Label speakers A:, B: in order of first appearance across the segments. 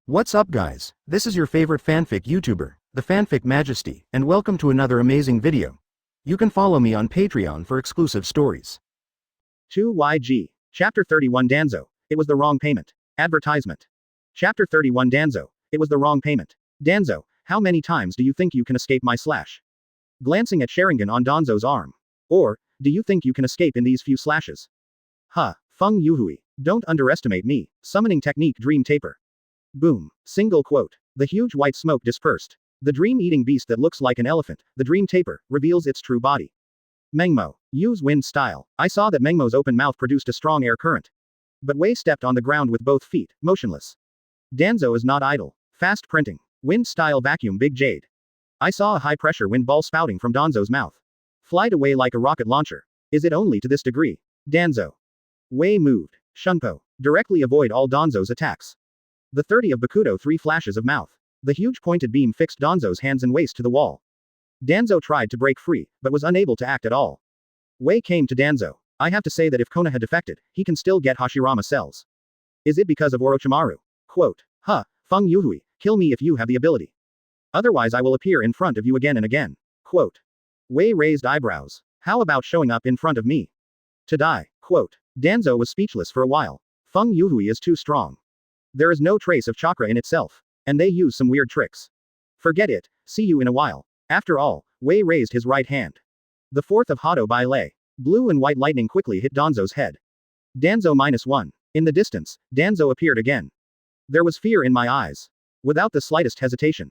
A: What's up guys, this is your favorite fanfic YouTuber, the Fanfic Majesty, and welcome to another amazing video. You can follow me on Patreon for exclusive stories.
B: 2YG. Chapter 31 Danzo. It was the wrong payment. Advertisement. Chapter 31 Danzo. It was the wrong payment. Danzo, how many times do you think you can escape my slash? Glancing at Sharingan on Danzo's arm. Or, do you think you can escape in these few slashes? Huh, Feng Youhui. Don't underestimate me. Summoning technique Dream Taper. Boom. Single quote. The huge white smoke dispersed. The dream-eating beast that looks like an elephant, the Dream Taper, reveals its true body. Mengmo. Use wind style. I saw that Mengmo's open mouth produced a strong air current. But Wei stepped on the ground with both feet, motionless. Danzo is not idle. Fast printing. Wind style vacuum Big Jade. I saw a high-pressure wind ball spouting from Danzo's mouth. Flight away like a rocket launcher. Is it only to this degree? Danzo. Wei moved. Shunpo. Directly avoid all Danzo's attacks. The 30 of Bakudo 3 flashes of mouth. The huge pointed beam fixed Danzo's hands and waist to the wall. Danzo tried to break free, but was unable to act at all. Wei came to Danzo. I have to say that if Konoha defected, he can still get Hashirama cells. Is it because of Orochimaru? Quote. Feng Youhui, kill me if you have the ability. Otherwise I will appear in front of you again and again. Quote. Wei raised eyebrows. How about showing up in front of me? To die. Quote. Danzo was speechless for a while. Feng Youhui is too strong. There is no trace of chakra in itself. And they use some weird tricks. Forget it, see you in a while. After all, Wei raised his right hand. The 4th of Hado by Lei. Blue and white lightning quickly hit Danzo's head. Danzo -1. In the distance, Danzo appeared again. There was fear in my eyes. Without the slightest hesitation.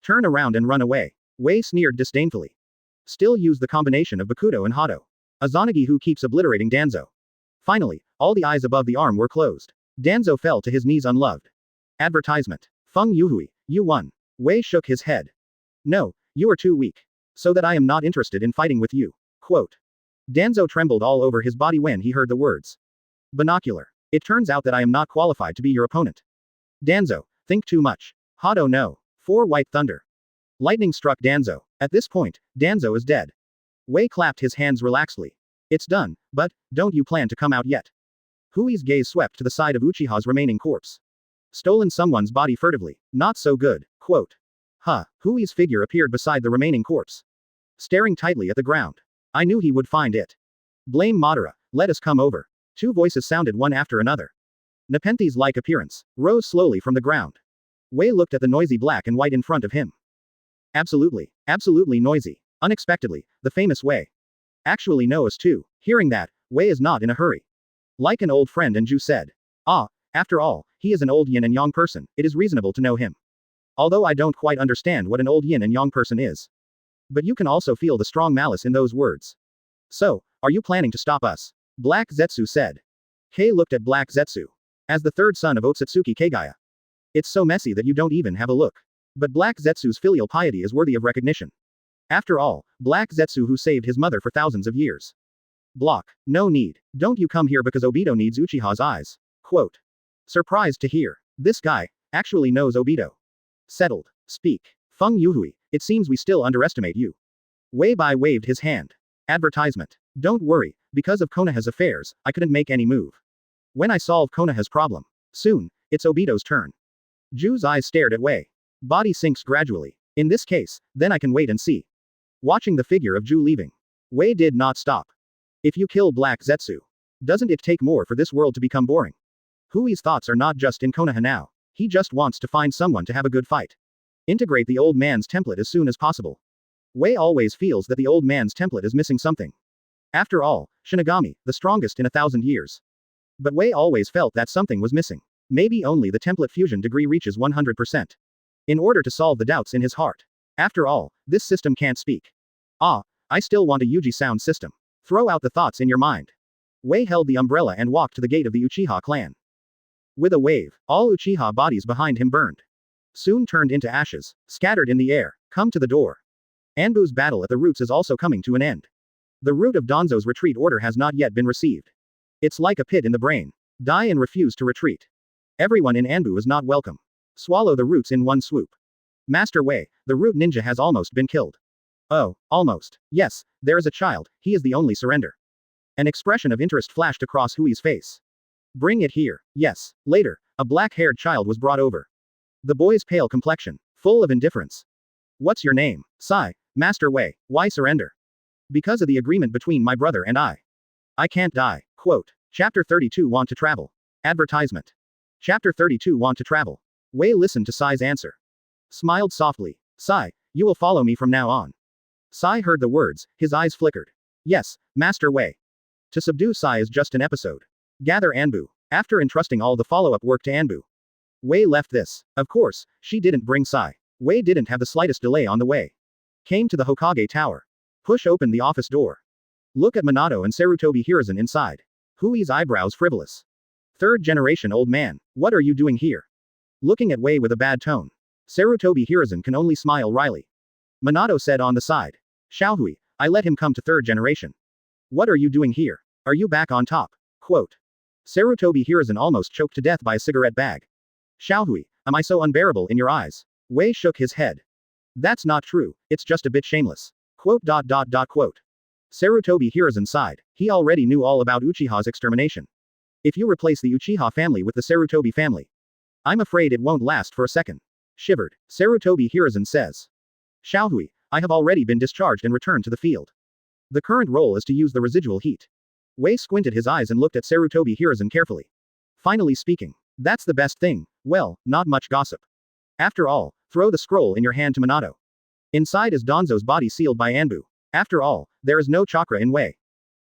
B: Turn around and run away. Wei sneered disdainfully. Still use the combination of Bakudo and Hado. Azanagi who keeps obliterating Danzo. Finally, all the eyes above the arm were closed. Danzo fell to his knees unloved. Advertisement. Feng Youhui, you won. Wei shook his head. No, you are too weak. So that I am not interested in fighting with you. Quote. Danzo trembled all over his body when he heard the words. Binocular. It turns out that I am not qualified to be your opponent. Danzo, think too much. Hado no. 4 white thunder. Lightning struck Danzo. At this point, Danzo is dead. Wei clapped his hands relaxedly. It's done, but, don't you plan to come out yet? Hui's gaze swept to the side of Uchiha's remaining corpse. Stolen someone's body furtively. Not so good. Quote. Hui's figure appeared beside the remaining corpse. Staring tightly at the ground. I knew he would find it. Blame Madara. Let us come over. 2 voices sounded one after another. Nepenthes-like appearance. Rose slowly from the ground. Wei looked at the noisy black and white in front of him. Absolutely. Absolutely noisy. Unexpectedly, the famous Wei. Actually knows too. Hearing that, Wei is not in a hurry. Like an old friend and Ju said. After all, he is an old yin and yang person, it is reasonable to know him. Although I don't quite understand what an old yin and yang person is. But you can also feel the strong malice in those words. So, are you planning to stop us? Black Zetsu said. Kei looked at Black Zetsu. As the 3rd son of Otsutsuki Kaguya. It's so messy that you don't even have a look. But Black Zetsu's filial piety is worthy of recognition. After all, Black Zetsu who saved his mother for thousands of years. Block. No need. Don't you come here because Obito needs Uchiha's eyes. Quote. Surprised to hear. This guy, actually knows Obito. Settled. Speak. Feng Youhui, it seems we still underestimate you. Wei Bai waved his hand. Advertisement. Don't worry, because of Konoha's affairs, I couldn't make any move. When I solve Konoha's problem. Soon, it's Obito's turn. Ju's eyes stared at Wei. Body sinks gradually. In this case, then I can wait and see. Watching the figure of Ju leaving. Wei did not stop. If you kill Black Zetsu. Doesn't it take more for this world to become boring? Hui's thoughts are not just in Konoha now. He just wants to find someone to have a good fight. Integrate the old man's template as soon as possible. Wei always feels that the old man's template is missing something. After all, Shinigami, the strongest in 1,000 years. But Wei always felt that something was missing. Maybe only the template fusion degree reaches 100%. In order to solve the doubts in his heart. After all, this system can't speak. I still want a Yuji sound system. Throw out the thoughts in your mind. Wei held the umbrella and walked to the gate of the Uchiha clan. With a wave, all Uchiha bodies behind him burned. Soon turned into ashes, scattered in the air. Come to the door. Anbu's battle at the roots is also coming to an end. The root of Danzo's retreat order has not yet been received. It's like a pit in the brain. Die and refuse to retreat. Everyone in Anbu is not welcome. Swallow the roots in one swoop. Master Wei, the root ninja has almost been killed. Oh, almost. Yes, there is a child, he is the only surrender. An expression of interest flashed across Hui's face. Bring it here. Yes. Later, a black-haired child was brought over. The boy's pale complexion, full of indifference. What's your name? Sai, Master Wei, why surrender? Because of the agreement between my brother and I. I can't die. Quote. Chapter 32 Want to travel. Advertisement. Chapter 32 Want to travel. Wei listened to Sai's answer. Smiled softly. Sai, you will follow me from now on. Sai heard the words, his eyes flickered. Yes, Master Wei. To subdue Sai is just an episode. Gather Anbu. After entrusting all the follow-up work to Anbu, Wei left this. Of course, she didn't bring Sai. Wei didn't have the slightest delay on the way. Came to the Hokage tower. Push open the office door. Look at Minato and Sarutobi Hiruzen inside. Hui's eyebrows frivolous. Third generation old man, what are you doing here? Looking at Wei with a bad tone. Sarutobi Hiruzen can only smile wryly. Minato said on the side. Xiaohui, I let him come to third generation. What are you doing here? Are you back on top? Quote. Sarutobi Hiruzen almost choked to death by a cigarette bag. Xiaohui, am I so unbearable in your eyes? Wei shook his head. That's not true, it's just a bit shameless. Quote. Sarutobi Hiruzen sighed. He already knew all about Uchiha's extermination. If you replace the Uchiha family with the Sarutobi family, I'm afraid it won't last for a second. Shivered. Sarutobi Hiruzen says. Xiaohui, I have already been discharged and returned to the field. The current role is to use the residual heat. Wei squinted his eyes and looked at Sarutobi Hiruzen carefully. Finally speaking. That's the best thing. Well, not much gossip. After all, throw the scroll in your hand to Minato. Inside is Danzo's body sealed by Anbu. After all, there is no chakra in Wei.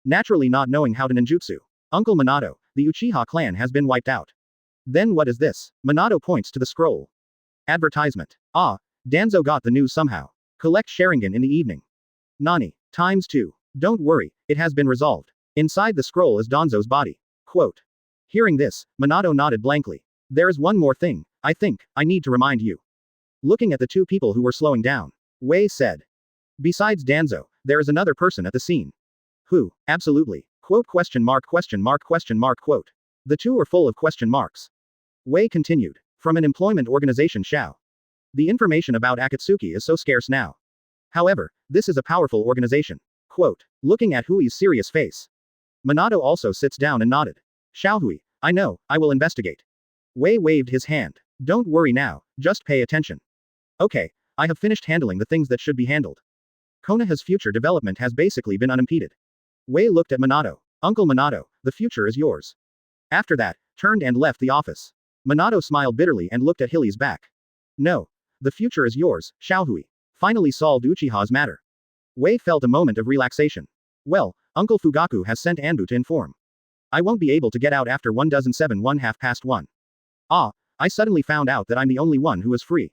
B: Naturally not knowing how to ninjutsu. Uncle Minato, the Uchiha clan has been wiped out. Then what is this? Minato points to the scroll. Advertisement. Ah, Danzo got the news somehow. Collect Sharingan in the evening. Nani. ×2. Don't worry, it has been resolved. Inside the scroll is Danzo's body. Quote. Hearing this, Minato nodded blankly. There is one more thing, I think, I need to remind you. Looking at the two people who were slowing down, Wei said. Besides Danzo, there is another person at the scene. Who? Absolutely. Quote. Quote. The two are full of question marks. Wei continued. From an employment organization Xiao. The information about Akatsuki is so scarce now. However, this is a powerful organization. Quote. Looking at Hui's serious face. Minato also sits down and nodded. Xiaohui, I know, I will investigate. Wei waved his hand. Don't worry now, just pay attention. Okay, I have finished handling the things that should be handled. Konoha's future development has basically been unimpeded. Wei looked at Minato. Uncle Minato, the future is yours. After that, turned and left the office. Minato smiled bitterly and looked at Hilly's back. No. The future is yours, Xiaohui. Finally solved Uchiha's matter. Wei felt a moment of relaxation. Well, Uncle Fugaku has sent Anbu to inform. I won't be able to get out after 1:07 Ah, I suddenly found out that I'm the only one who is free.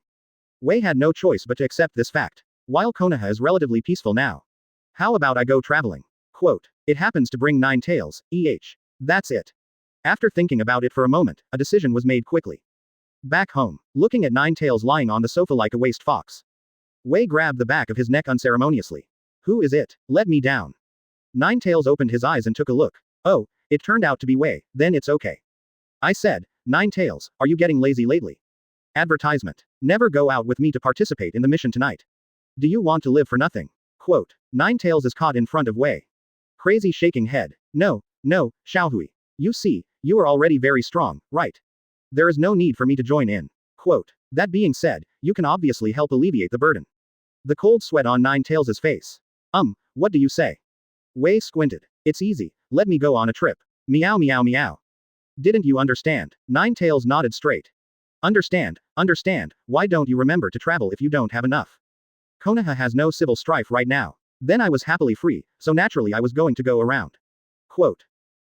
B: Wei had no choice but to accept this fact. While Konoha is relatively peaceful now. How about I go traveling? Quote. It happens to bring 9 tails, That's it. After thinking about it for a moment, a decision was made quickly. Back home, looking at 9 tails lying on the sofa like a waste fox. Wei grabbed the back of his neck unceremoniously. Who is it? Let me down. 9 tails opened his eyes and took a look. Oh, it turned out to be Wei, then it's okay. I said, 9 tails, are you getting lazy lately? Advertisement. Never go out with me to participate in the mission tonight. Do you want to live for nothing? Quote. 9 tails is caught in front of Wei. Crazy shaking head. No, Xiaohui. You see, you are already very strong, right? There is no need for me to join in. Quote. That being said, you can obviously help alleviate the burden. The cold sweat on 9 tails' face. What do you say? Wei squinted. It's easy, let me go on a trip. Meow meow meow. Didn't you understand? 9 tails nodded straight. Understand, why don't you remember to travel if you don't have enough? Konoha has no civil strife right now. Then I was happily free, so naturally I was going to go around. Quote.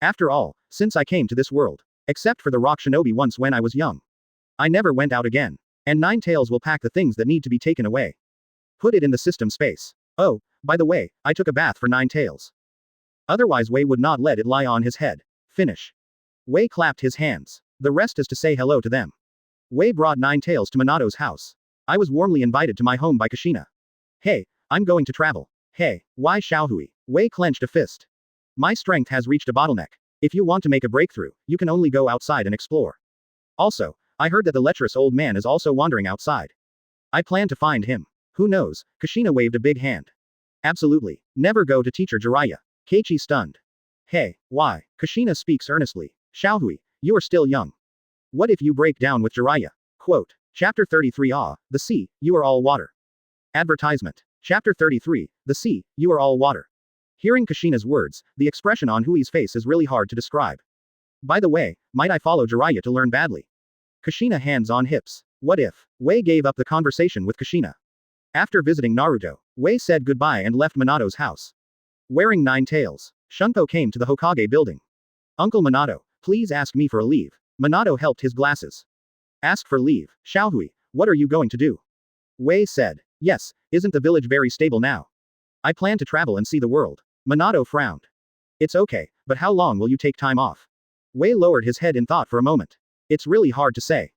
B: After all, since I came to this world, except for the rock shinobi once when I was young, I never went out again. And 9 tails will pack the things that need to be taken away. Put it in the system space. Oh, by the way, I took a bath for 9 tails. Otherwise Wei would not let it lie on his head. Finish. Wei clapped his hands. The rest is to say hello to them. Wei brought 9 tails to Minato's house. I was warmly invited to my home by Kushina. Hey, I'm going to travel. Hey, why Xiaohui? Wei clenched a fist. My strength has reached a bottleneck. If you want to make a breakthrough, you can only go outside and explore. Also, I heard that the lecherous old man is also wandering outside. I plan to find him. Who knows? Kushina waved a big hand. Absolutely. Never go to teacher Jiraiya. Keiichi stunned. Hey, why? Kushina speaks earnestly. Xiaohui, you are still young. What if you break down with Jiraiya? Quote. Chapter 33 Ah, the sea, you are all water. Advertisement. Chapter 33, the sea, you are all water. Hearing Kushina's words, the expression on Hui's face is really hard to describe. By the way, might I follow Jiraiya to learn badly? Kushina hands on hips. What if? Wei gave up the conversation with Kushina. After visiting Naruto, Wei said goodbye and left Minato's house. Wearing 9 tails, Shunpo came to the Hokage building. Uncle Minato, please ask me for a leave. Minato helped his glasses. Ask for leave, Xiaohui, what are you going to do? Wei said. Yes, isn't the village very stable now? I plan to travel and see the world. Minato frowned. It's okay, but how long will you take time off? Wei lowered his head in thought for a moment. It's really hard to say.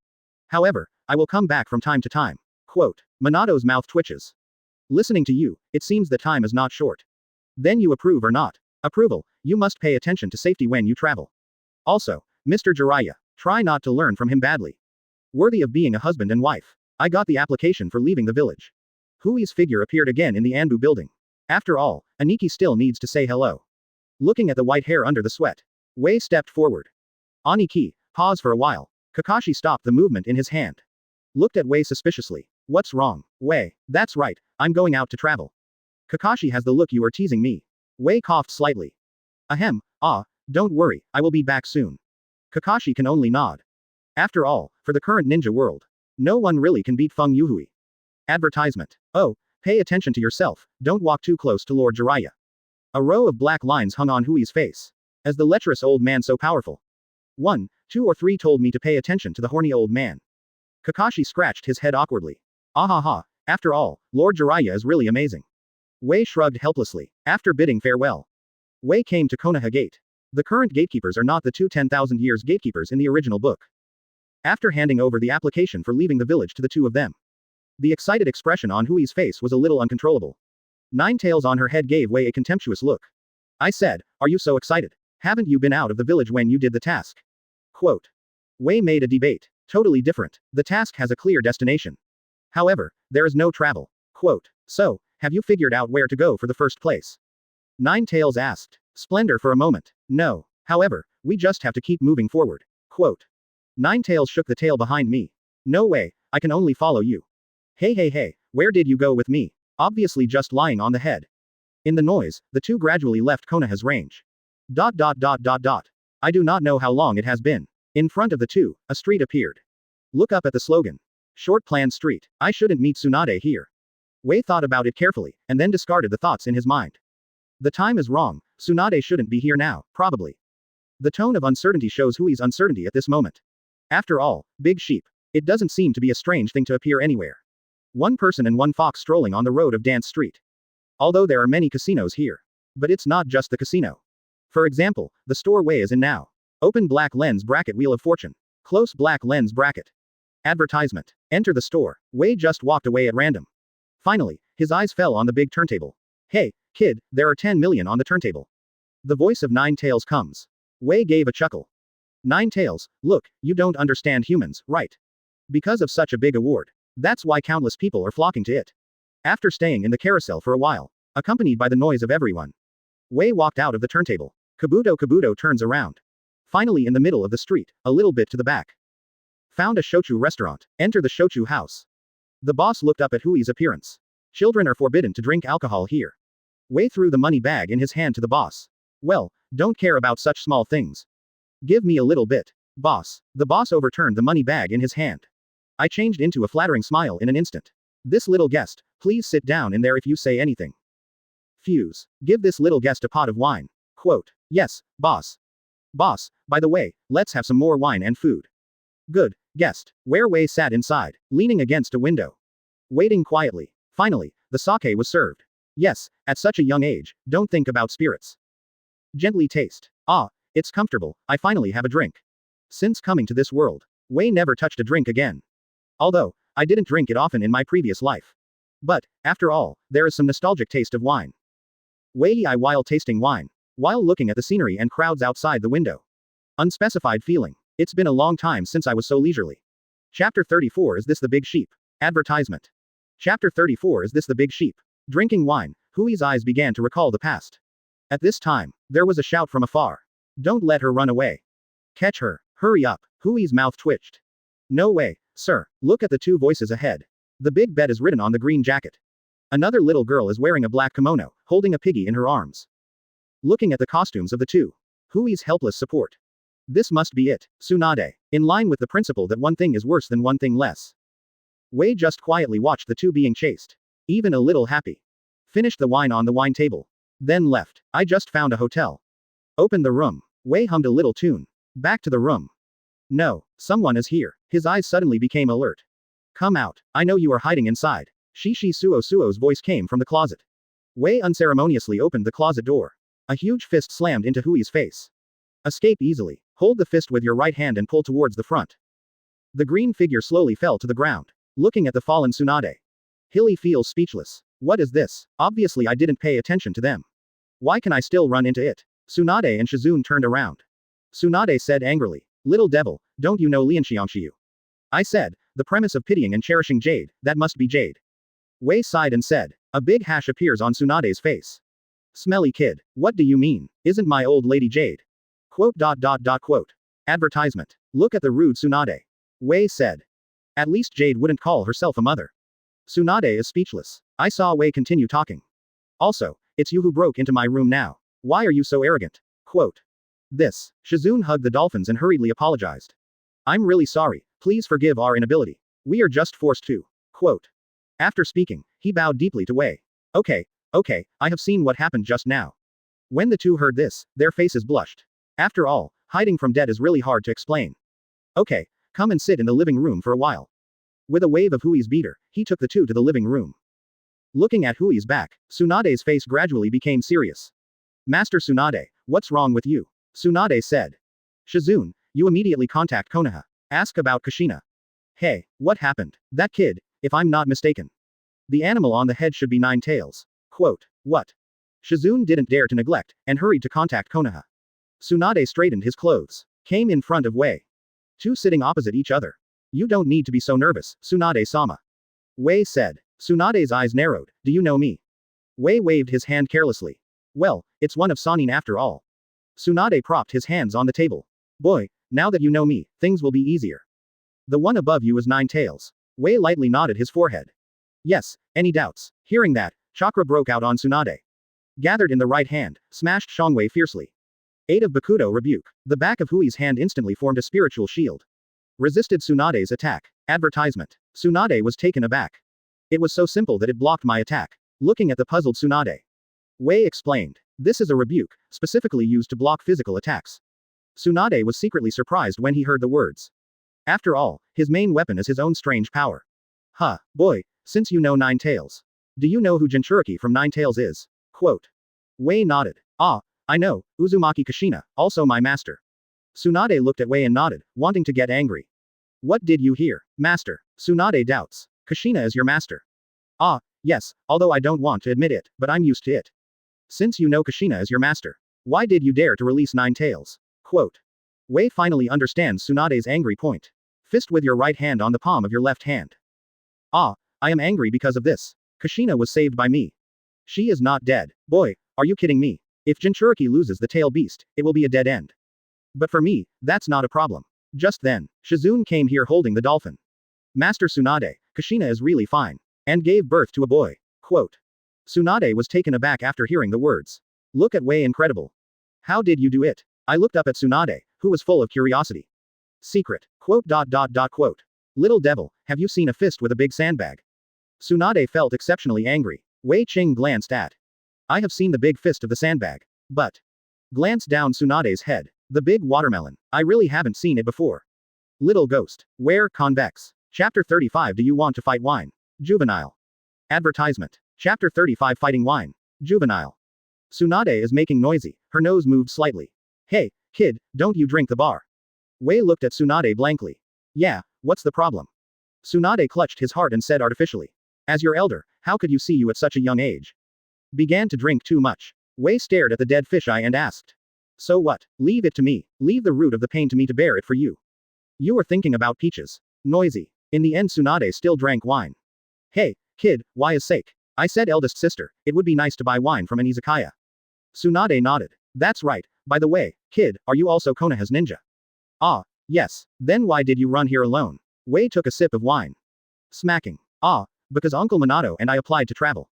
B: However, I will come back from time to time. Quote. Minato's mouth twitches. Listening to you, it seems that time is not short. Then you approve or not? Approval, you must pay attention to safety when you travel. Also, Mr. Jiraiya, try not to learn from him badly. Worthy of being a husband and wife. I got the application for leaving the village. Hui's figure appeared again in the Anbu building. After all, Aniki still needs to say hello. Looking at the white hair under the sweat, Wei stepped forward. Aniki, pause for a while. Kakashi stopped the movement in his hand. Looked at Wei suspiciously. What's wrong, Wei? That's right, I'm going out to travel. Kakashi has the look you are teasing me. Wei coughed slightly. Ahem, don't worry, I will be back soon. Kakashi can only nod. After all, for the current ninja world, no one really can beat Feng Youhui. Advertisement. Oh, pay attention to yourself, don't walk too close to Lord Jiraiya. A row of black lines hung on Hui's face. As the lecherous old man so powerful. 1, 2 or 3 told me to pay attention to the horny old man. Kakashi scratched his head awkwardly. Ahaha, after all, Lord Jiraiya is really amazing. Wei shrugged helplessly. After bidding farewell, Wei came to Konoha Gate. The current gatekeepers are not the 2 10,000 years gatekeepers in the original book. After handing over the application for leaving the village to the 2 of them, the excited expression on Hui's face was a little uncontrollable. 9 tails on her head gave Wei a contemptuous look. I said, are you so excited? Haven't you been out of the village when you did the task? Quote. Wei made a debate. Totally different. The task has a clear destination. However, there is no travel. Quote. So, have you figured out where to go for the first place? 9 tails asked. Splendor for a moment. No. However, we just have to keep moving forward. Quote. 9 tails shook the tail behind me. No way, I can only follow you. Hey, where did you go with me? Obviously just lying on the head. In the noise, the 2 gradually left Konoha's range. I do not know how long it has been. In front of the 2, a street appeared. Look up at the slogan. Short Plan Street. I shouldn't meet Tsunade here. Wei thought about it carefully, and then discarded the thoughts in his mind. The time is wrong, Tsunade shouldn't be here now, probably. The tone of uncertainty shows Hui's uncertainty at this moment. After all, big sheep. It doesn't seem to be a strange thing to appear anywhere. 1 person and 1 fox strolling on the road of Dance Street. Although there are many casinos here. But it's not just the casino. For example, the store Wei is in now. Open black lens bracket Wheel of Fortune. Close black lens bracket. Advertisement. Enter the store. Wei just walked away at random. Finally, his eyes fell on the big turntable. Hey, kid, there are 10 million on the turntable. The voice of 9 tails comes. Wei gave a chuckle. 9 tails, look, you don't understand humans, right? Because of such a big award. That's why countless people are flocking to it. After staying in the carousel for a while, accompanied by the noise of everyone, Wei walked out of the turntable. Kabuto turns around. Finally in the middle of the street, a little bit to the back. Found a shochu restaurant. Enter the shochu house. The boss looked up at Hui's appearance. Children are forbidden to drink alcohol here. Wei threw the money bag in his hand to the boss. Well, don't care about such small things. Give me a little bit. Boss. The boss overturned the money bag in his hand. I changed into a flattering smile in an instant. This little guest, please sit down in there if you say anything. Fuse. Give this little guest a pot of wine. Quote. Yes, boss. Boss, by the way, let's have some more wine and food. Good, guest. Where Wei sat inside, leaning against a window. Waiting quietly. Finally, the sake was served. Yes, at such a young age, don't think about spirits. Gently taste. Ah, it's comfortable, I finally have a drink. Since coming to this world, Wei never touched a drink again. Although, I didn't drink it often in my previous life. But, after all, there is some nostalgic taste of wine. Wei while tasting wine. While looking at the scenery and crowds outside the window. Unspecified feeling. It's been a long time since I was so leisurely. Chapter 34 Is this the big sheep? Advertisement. Chapter 34 Is this the big sheep? Drinking wine, Hui's eyes began to recall the past. At this time, there was a shout from afar. Don't let her run away. Catch her, hurry up, Hui's mouth twitched. No way, Sir, look at the two voices ahead. The big bet is written on the green jacket. Another little girl is wearing a black kimono, holding a piggy in her arms. Looking at the costumes of the two. Hui's helpless support. This must be it. Tsunade. In line with the principle that one thing is worse than one thing less. Wei just quietly watched the two being chased. Even a little happy. Finished the wine on the wine table. Then left. I just found a hotel. Opened the room. Wei hummed a little tune. Back to the room. No, someone is here. His eyes suddenly became alert. Come out. I know you are hiding inside. Shishi Suo's voice came from the closet. Wei unceremoniously opened the closet door. A huge fist slammed into Hui's face. Escape easily. Hold the fist with your right hand and pull towards the front. The green figure slowly fell to the ground. Looking at the fallen Tsunade. Hilly feels speechless. What is this? Obviously I didn't pay attention to them. Why can I still run into it? Tsunade and Shizune turned around. Tsunade said angrily. Little devil, don't you know Lianxiangshiyu? I said, the premise of pitying and cherishing Jade, that must be Jade. Wei sighed and said. A big hash appears on Tsunade's face. Smelly kid, what do you mean? Isn't my old lady Jade? Quote. Advertisement. Look at the rude Tsunade. Wei said. At least Jade wouldn't call herself a mother. Tsunade is speechless. I saw Wei continue talking. Also, it's you who broke into my room now. Why are you so arrogant? Quote. This. Shizune hugged the dolphins and hurriedly apologized. I'm really sorry, please forgive our inability. We are just forced to. Quote. After speaking, he bowed deeply to Wei. Okay, I have seen what happened just now. When the two heard this, their faces blushed. After all, hiding from debt is really hard to explain. Okay, come and sit in the living room for a while. With a wave of Hui's beater, he took the two to the living room. Looking at Hui's back, Tsunade's face gradually became serious. Master Tsunade, what's wrong with you? Tsunade said. Shizune, you immediately contact Konoha. Ask about Kushina. Hey, what happened? That kid, if I'm not mistaken. The animal on the head should be Nine Tails. Quote. What? Shizune didn't dare to neglect, and hurried to contact Konoha. Tsunade straightened his clothes. Came in front of Wei. Two sitting opposite each other. You don't need to be so nervous, Tsunade-sama. Wei said. Tsunade's eyes narrowed. Do you know me? Wei waved his hand carelessly. Well, it's one of Sanin after all. Tsunade propped his hands on the table. Boy, now that you know me, things will be easier. The one above you is Nine Tails. Wei lightly nodded his forehead. Yes, any doubts? Hearing that, chakra broke out on Tsunade. Gathered in the right hand, smashed Shongwei fiercely. 8 of Bakudo rebuke. The back of Hui's hand instantly formed a spiritual shield. Resisted Tsunade's attack. Advertisement. Tsunade was taken aback. It was so simple that it blocked my attack. Looking at the puzzled Tsunade. Wei explained. This is a rebuke, specifically used to block physical attacks. Tsunade was secretly surprised when he heard the words. After all, his main weapon is his own strange power. Huh, boy, since you know Nine Tails. Do you know who Jinchuriki from Nine Tails is? Quote. Wei nodded. Ah, I know, Uzumaki Kushina, also my master. Tsunade looked at Wei and nodded, wanting to get angry. What did you hear, master? Tsunade doubts. Kushina is your master. Ah, yes, although I don't want to admit it, but I'm used to it. Since you know Kushina is your master, why did you dare to release Nine Tails? Quote. Wei finally understands Tsunade's angry point. Fist with your right hand on the palm of your left hand. Ah, I am angry because of this. Kushina was saved by me. She is not dead. Boy, are you kidding me? If Jinchuriki loses the tail beast, it will be a dead end. But for me, that's not a problem. Just then, Shizune came here holding the dolphin. Master Tsunade, Kushina is really fine. And gave birth to a boy. Quote. Tsunade was taken aback after hearing the words. Look at Wei incredible. How did you do it? I looked up at Tsunade, who was full of curiosity. Secret. Quote. Little devil, have you seen a fist with a big sandbag? Tsunade felt exceptionally angry. Wei Qing glanced at. I have seen the big fist of the sandbag. But. Glanced down Tsunade's head. The big watermelon. I really haven't seen it before. Little ghost. Where, convex. Chapter 35 Do you want to fight wine? Juvenile. Advertisement. Chapter 35 Fighting wine. Juvenile. Tsunade is making noisy. Her nose moved slightly. Hey, kid, don't you drink the bar? Wei looked at Tsunade blankly. Yeah, what's the problem? Tsunade clutched his heart and said artificially. As your elder, how could you see you at such a young age? Began to drink too much. Wei stared at the dead fisheye and asked. So what? Leave it to me. Leave the root of the pain to me to bear it for you. You were thinking about peaches. Noisy. In the end Tsunade still drank wine. Hey, kid, why is sake? I said eldest sister, it would be nice to buy wine from an izakaya. Tsunade nodded. That's right. By the way, kid, are you also Konoha's ninja? Ah, yes. Then why did you run here alone? Wei took a sip of wine. Smacking. Ah, because Uncle Minato and I applied to travel.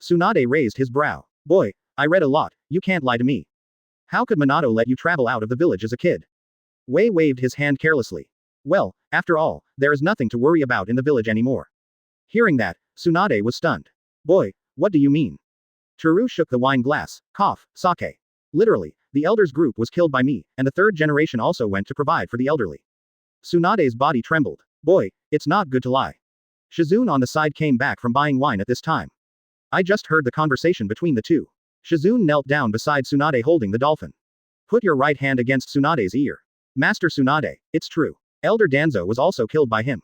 B: Tsunade raised his brow. Boy, I read a lot, you can't lie to me. How could Minato let you travel out of the village as a kid? Wei waved his hand carelessly. Well, after all, there is nothing to worry about in the village anymore. Hearing that, Tsunade was stunned. Boy, what do you mean? Toru shook the wine glass. Cough, sake. Literally, the elders group was killed by me, and the third generation also went to provide for the elderly. Tsunade's body trembled. Boy, it's not good to lie. Shizune on the side came back from buying wine at this time. I just heard the conversation between the two. Shizune knelt down beside Tsunade holding the dolphin. Put your right hand against Tsunade's ear. Master Tsunade, it's true. Elder Danzo was also killed by him.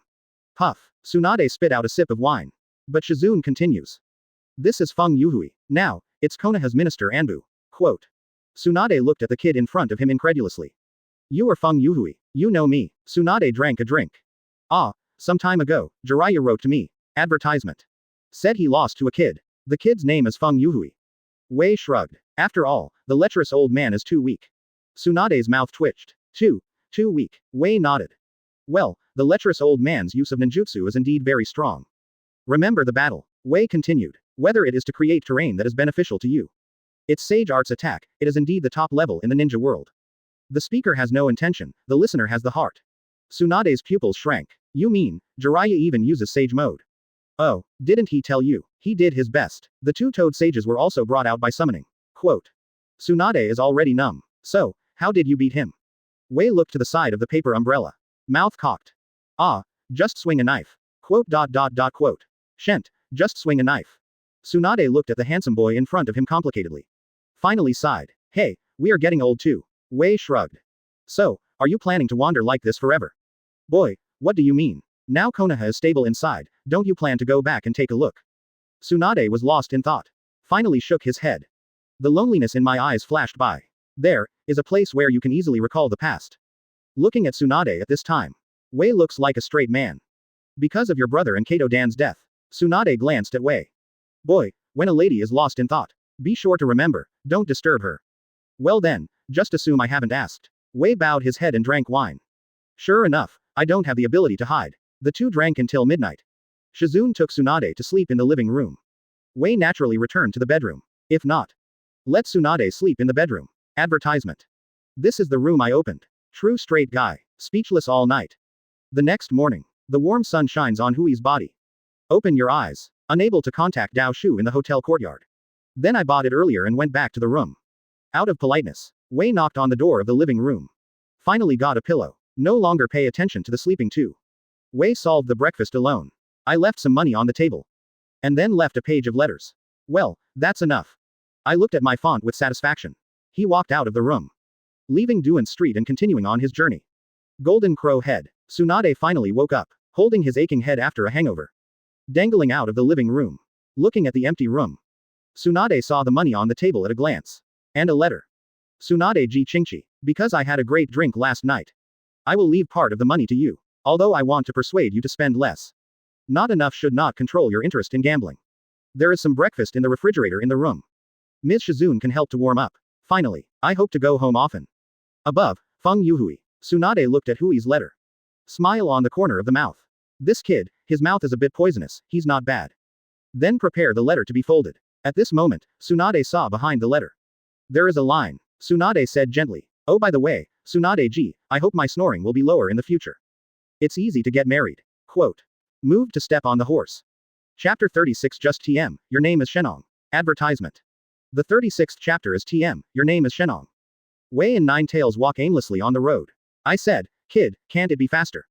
B: Puff. Tsunade spit out a sip of wine. But Shizune continues. This is Feng Youhui. Now, it's Konoha's minister Anbu. Quote. Tsunade looked at the kid in front of him incredulously. You are Feng Youhui. You know me. Tsunade drank a drink. Ah, some time ago, Jiraiya wrote to me. Advertisement. Said he lost to a kid. The kid's name is Feng Youhui. Wei shrugged. After all, the lecherous old man is too weak. Tsunade's mouth twitched. Too weak. Wei nodded. Well, the lecherous old man's use of ninjutsu is indeed very strong. Remember the battle. Wei continued. Whether it is to create terrain that is beneficial to you. It's sage arts attack, it is indeed the top level in the ninja world. The speaker has no intention, the listener has the heart. Tsunade's pupils shrank. You mean, Jiraiya even uses sage mode? Oh, didn't he tell you? He did his best. The two-toed sages were also brought out by summoning. Quote. Tsunade is already numb. So, how did you beat him? Wei looked to the side of the paper umbrella. Mouth cocked. Ah, just swing a knife. Quote. Shent, just swing a knife. Tsunade looked at the handsome boy in front of him complicatedly. Finally sighed. Hey, we are getting old too. Wei shrugged. So, are you planning to wander like this forever? Boy, what do you mean? Now Konoha is stable inside, don't you plan to go back and take a look? Tsunade was lost in thought. Finally shook his head. The loneliness in my eyes flashed by. There is a place where you can easily recall the past. Looking at Tsunade at this time. Wei looks like a straight man. Because of your brother and Kato Dan's death. Tsunade glanced at Wei. Boy, when a lady is lost in thought, be sure to remember, don't disturb her. Well then, just assume I haven't asked. Wei bowed his head and drank wine. Sure enough, I don't have the ability to hide. The two drank until midnight. Shizune took Tsunade to sleep in the living room. Wei naturally returned to the bedroom. If not, let Tsunade sleep in the bedroom. Advertisement. This is the room I opened. True straight guy. Speechless all night. The next morning. The warm sun shines on Hui's body. Open your eyes. Unable to contact Dao Shu in the hotel courtyard. Then I bought it earlier and went back to the room. Out of politeness. Wei knocked on the door of the living room. Finally got a pillow. No longer pay attention to the sleeping too. Wei solved the breakfast alone. I left some money on the table. And then left a page of letters. Well, that's enough. I looked at my font with satisfaction. He walked out of the room. Leaving Duan Street and continuing on his journey. Golden Crow Head. Tsunade finally woke up, holding his aching head after a hangover. Dangling out of the living room. Looking at the empty room. Tsunade saw the money on the table at a glance. And a letter. Tsunade Ji Chingchi. Because I had a great drink last night. I will leave part of the money to you. Although I want to persuade you to spend less. Not enough should not control your interest in gambling. There is some breakfast in the refrigerator in the room. Ms. Shizune can help to warm up. Finally, I hope to go home often. Above, Feng Youhui. Tsunade looked at Hui's letter. Smile on the corner of the mouth. This kid, his mouth is a bit poisonous, he's not bad. Then prepare the letter to be folded. At this moment, Tsunade saw behind the letter. There is a line. Tsunade said gently. Oh by the way, Tsunade Ji, I hope my snoring will be lower in the future. It's easy to get married. Quote. Moved to step on the horse. Chapter 36 Just TM, your name is Shenon. Advertisement. The 36th chapter is TM, your name is Shenon. Wei and Nine Tails walk aimlessly on the road. I said, kid, can't it be faster?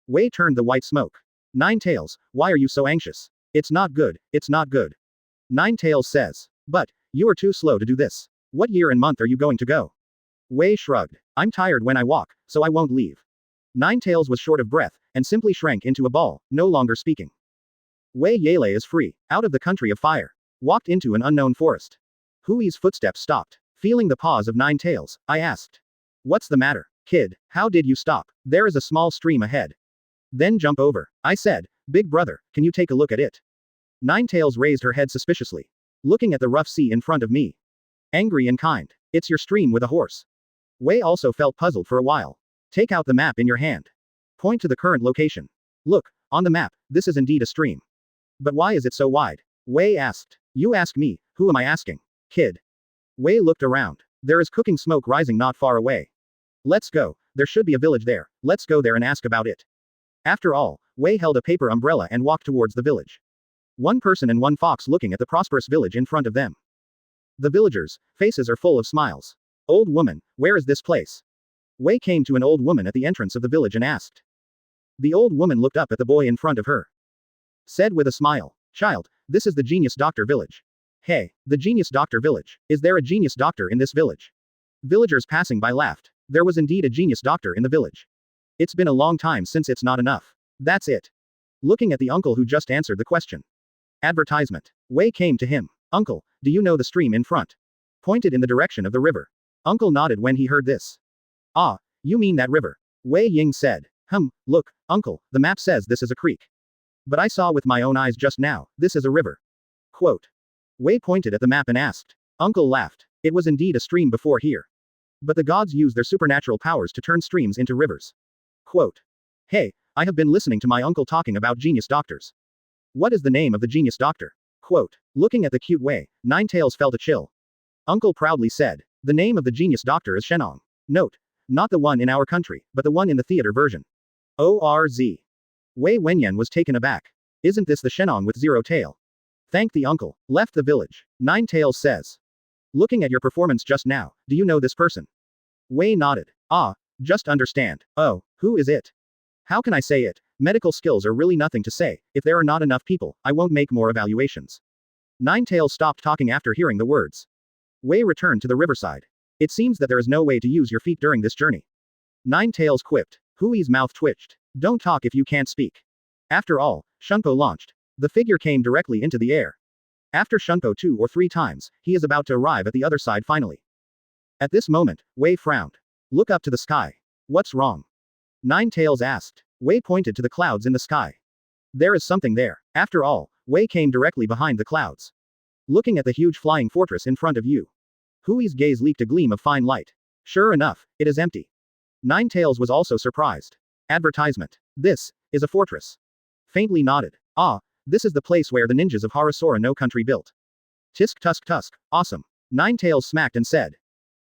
B: Wei turned the white smoke. Nine Tails, why are you so anxious? It's not good, it's not good. Nine Tails says. But, you are too slow to do this. What year and month are you going to go? Wei shrugged. I'm tired when I walk, so I won't leave. Nine Tails was short of breath, and simply shrank into a ball, no longer speaking. Wei Yele is free, out of the country of fire. Walked into an unknown forest. Hui's footsteps stopped. Feeling the pause of Nine Tails, I asked. What's the matter, kid, how did you stop? There is a small stream ahead. Then jump over. I said, big brother, can you take a look at it? Nine Tails raised her head suspiciously. Looking at the rough sea in front of me. Angry and kind. It's your stream with a horse. Wei also felt puzzled for a while. Take out the map in your hand. Point to the current location. Look, on the map, this is indeed a stream. But why is it so wide? Wei asked. You ask me, who am I asking? Kid. Wei looked around. There is cooking smoke rising not far away. Let's go, there should be a village there, let's go there and ask about it. After all, Wei held a paper umbrella and walked towards the village. One person and one fox looking at the prosperous village in front of them. The villagers' faces are full of smiles. Old woman, where is this place? Wei came to an old woman at the entrance of the village and asked. The old woman looked up at the boy in front of her. Said with a smile, child, this is the Genius Doctor village. Hey, the Genius Doctor village, is there a Genius Doctor in this village? Villagers passing by laughed. There was indeed a Genius Doctor in the village. It's been a long time since it's not enough. That's it. Looking at the uncle who just answered the question. Advertisement. Wei came to him. Uncle, do you know the stream in front? Pointed in the direction of the river. Uncle nodded when he heard this. Ah, you mean that river. Wei Ying said. Look, uncle, the map says this is a creek. But I saw with my own eyes just now, this is a river. Quote. Wei pointed at the map and asked. Uncle laughed. It was indeed a stream before here. But the gods use their supernatural powers to turn streams into rivers. Quote. Hey, I have been listening to my uncle talking about genius doctors. What is the name of the genius doctor? Quote. Looking at the cute Wei, Ninetales felt a chill. Uncle proudly said. The name of the genius doctor is Shenon. Note. Not the one in our country, but the one in the theater version. ORZ. Wei Wenyan was taken aback. Isn't this the Shenon with zero tail? Thank the uncle. Left the village. Ninetales says. Looking at your performance just now, do you know this person? Wei nodded. Ah, just understand. Oh, who is it? How can I say it? Medical skills are really nothing to say. If there are not enough people, I won't make more evaluations. Ninetales stopped talking after hearing the words. Wei returned to the riverside. It seems that there is no way to use your feet during this journey. Ninetales quipped. Hui's mouth twitched. Don't talk if you can't speak. After all, Shunpo launched. The figure came directly into the air. After Shunpo 2 or 3 times, he is about to arrive at the other side finally. At this moment, Wei frowned. Look up to the sky. What's wrong? Ninetales asked. Wei pointed to the clouds in the sky. There is something there. After all, Wei came directly behind the clouds. Looking at the huge flying fortress in front of you. Hui's gaze leaked a gleam of fine light. Sure enough, it is empty. Ninetales was also surprised. Advertisement. This is a fortress. Faintly nodded. Ah, this is the place where the ninjas of Harasora no country built. Tisk tusk tusk, awesome. Ninetales smacked and said.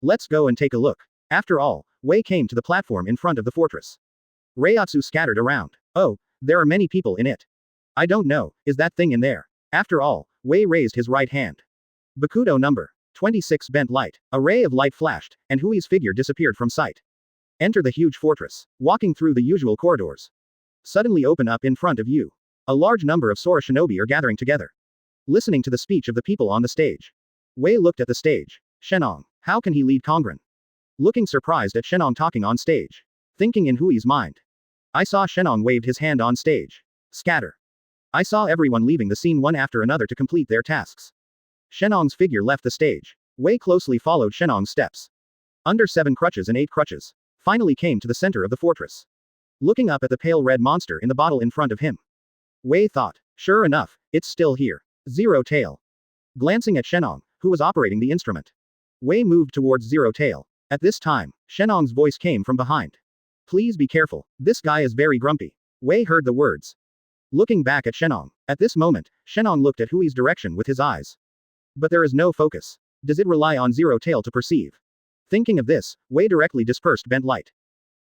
B: Let's go and take a look. After all, Wei came to the platform in front of the fortress. Reiatsu scattered around. Oh, there are many people in it. I don't know, is that thing in there? After all, Wei raised his right hand. Bakudo number 26 bent light. A ray of light flashed, and Hui's figure disappeared from sight. Enter the huge fortress. Walking through the usual corridors. Suddenly open up in front of you. A large number of Sora shinobi are gathering together. Listening to the speech of the people on the stage. Wei looked at the stage. Shenon, how can he lead Kongren? Looking surprised at Shenon talking on stage. Thinking in Hui's mind. I saw Shenon waved his hand on stage. Scatter. I saw everyone leaving the scene one after another to complete their tasks. Shenong's figure left the stage. Wei closely followed Shenong's steps. Under 7 crutches and 8 crutches. Finally came to the center of the fortress. Looking up at the pale red monster in the bottle in front of him. Wei thought. Sure enough, it's still here. Zero tail. Glancing at Shenon, who was operating the instrument. Wei moved towards Zero tail. At this time, Shenong's voice came from behind. Please be careful, this guy is very grumpy. Wei heard the words. Looking back at Shenon. At this moment, Shenon looked at Hui's direction with his eyes. But there is no focus. Does it rely on Zero tail to perceive? Thinking of this, Wei directly dispersed bent light.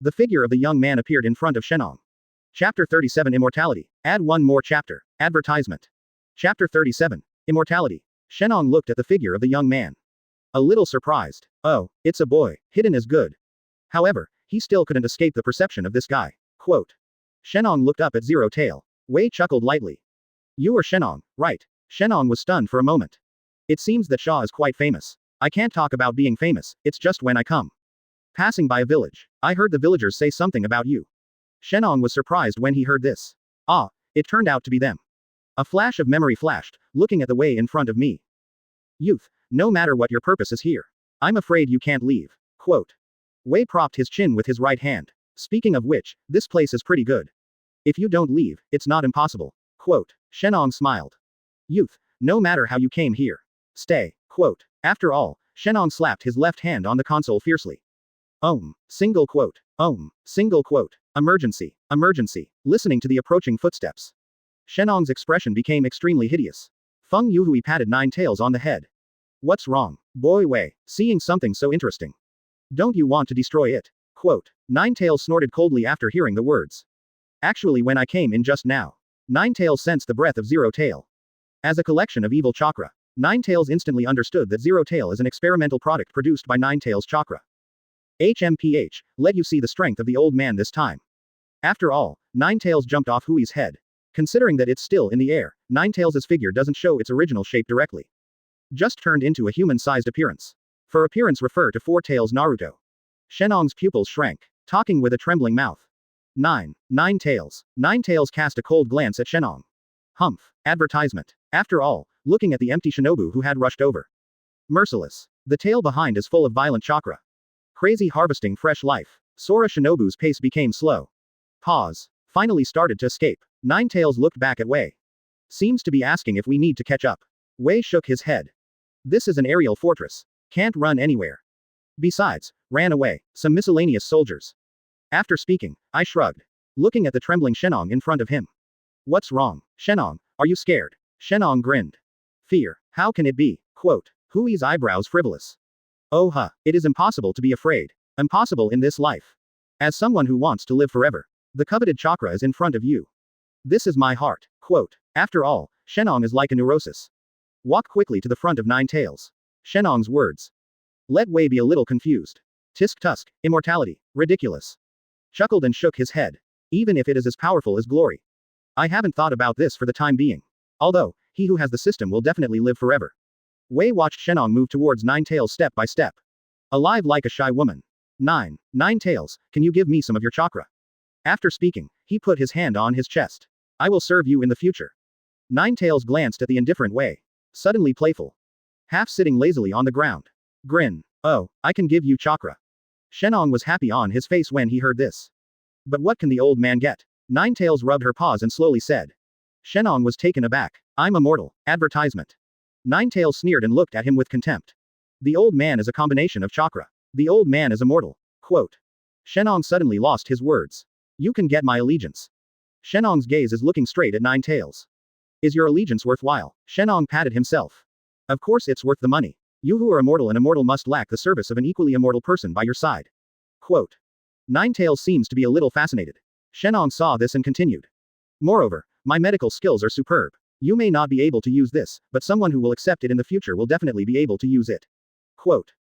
B: The figure of the young man appeared in front of Shenon. Chapter 37 Immortality. Add one more chapter. Advertisement. Chapter 37. Immortality. Shenon looked at the figure of the young man. A little surprised. Oh, it's a boy. Hidden is good. However, he still couldn't escape the perception of this guy. Quote. Shenon looked up at Zero tail. Wei chuckled lightly. You are Shenon, right? Shenon was stunned for a moment. It seems that Shaw is quite famous. I can't talk about being famous, it's just when I come. Passing by a village. I heard the villagers say something about you. Shenon was surprised when he heard this. Ah, it turned out to be them. A flash of memory flashed, looking at the Wei in front of me. Youth, no matter what your purpose is here. I'm afraid you can't leave. Quote. Wei propped his chin with his right hand. Speaking of which, this place is pretty good. If you don't leave, it's not impossible. Quote. Shenon smiled. Youth, no matter how you came here. Stay. Quote. After all, Shenon slapped his left hand on the console fiercely. Single quote. Single quote. Emergency. Emergency. Listening to the approaching footsteps. Shenong's expression became extremely hideous. Feng Youhui patted Nine Tails on the head. What's wrong? Boy Wei, seeing something so interesting. Don't you want to destroy it? Quote. Nine Tails snorted coldly after hearing the words. Actually, when I came in just now. Nine Tails sensed the breath of Zero Tail. As a collection of evil chakra, Nine Tails instantly understood that Zero Tail is an experimental product produced by Nine Tails chakra. HMPH, let you see the strength of the old man this time. After all, Nine Tails jumped off Hui's head. Considering that it's still in the air, Nine Tails' figure doesn't show its original shape directly. Just turned into a human-sized appearance. For appearance refer to Four Tails Naruto. Shenong's pupils shrank, talking with a trembling mouth. Nine Tails. Nine Tails cast a cold glance at Shenong. Humph. Advertisement. After all, looking at the empty shinobu who had rushed over. Merciless. The tail behind is full of violent chakra. Crazy harvesting fresh life. Sora Shinobu's pace became slow. Pause. Finally started to escape. Nine Tails looked back at Wei. Seems to be asking if we need to catch up. Wei shook his head. This is an aerial fortress. Can't run anywhere. Besides, ran away, some miscellaneous soldiers. After speaking, I shrugged. Looking at the trembling Shenong in front of him. What's wrong, Shenong? Are you scared? Shenong grinned. Fear. How can it be? Quote. Hui's eyebrows frivolous. Oh huh, it is impossible to be afraid. Impossible in this life. As someone who wants to live forever. The coveted chakra is in front of you. This is my heart. Quote. After all, Shenong is like a neurosis. Walk quickly to the front of Nine Tails. Shenong's words. Let Wei be a little confused. Tisk tusk, immortality, ridiculous. Chuckled and shook his head. Even if it is as powerful as glory. I haven't thought about this for the time being. Although, he who has the system will definitely live forever. Wei watched Shenong move towards Nine Tails step by step. Alive like a shy woman. Nine Tails, can you give me some of your chakra? After speaking, he put his hand on his chest. I will serve you in the future. Nine Tails glanced at the indifferent Wei. Suddenly playful. Half sitting lazily on the ground. Grin. Oh, I can give you chakra. Shenong was happy on his face when he heard this. But what can the old man get? Nine Tails rubbed her paws and slowly said. Shenong was taken aback. I'm immortal. Advertisement. Nine Tails sneered and looked at him with contempt. The old man is a combination of chakra. The old man is immortal. Quote. Shenong suddenly lost his words. You can get my allegiance. Shenong's gaze is looking straight at Nine Tails. Is your allegiance worthwhile? Shenong patted himself. Of course it's worth the money. You who are immortal and immortal must lack the service of an equally immortal person by your side. Quote. Nine Tails seems to be a little fascinated. Shenong saw this and continued. Moreover, my medical skills are superb. You may not be able to use this, but someone who will accept it in the future will definitely be able to use it. Quote.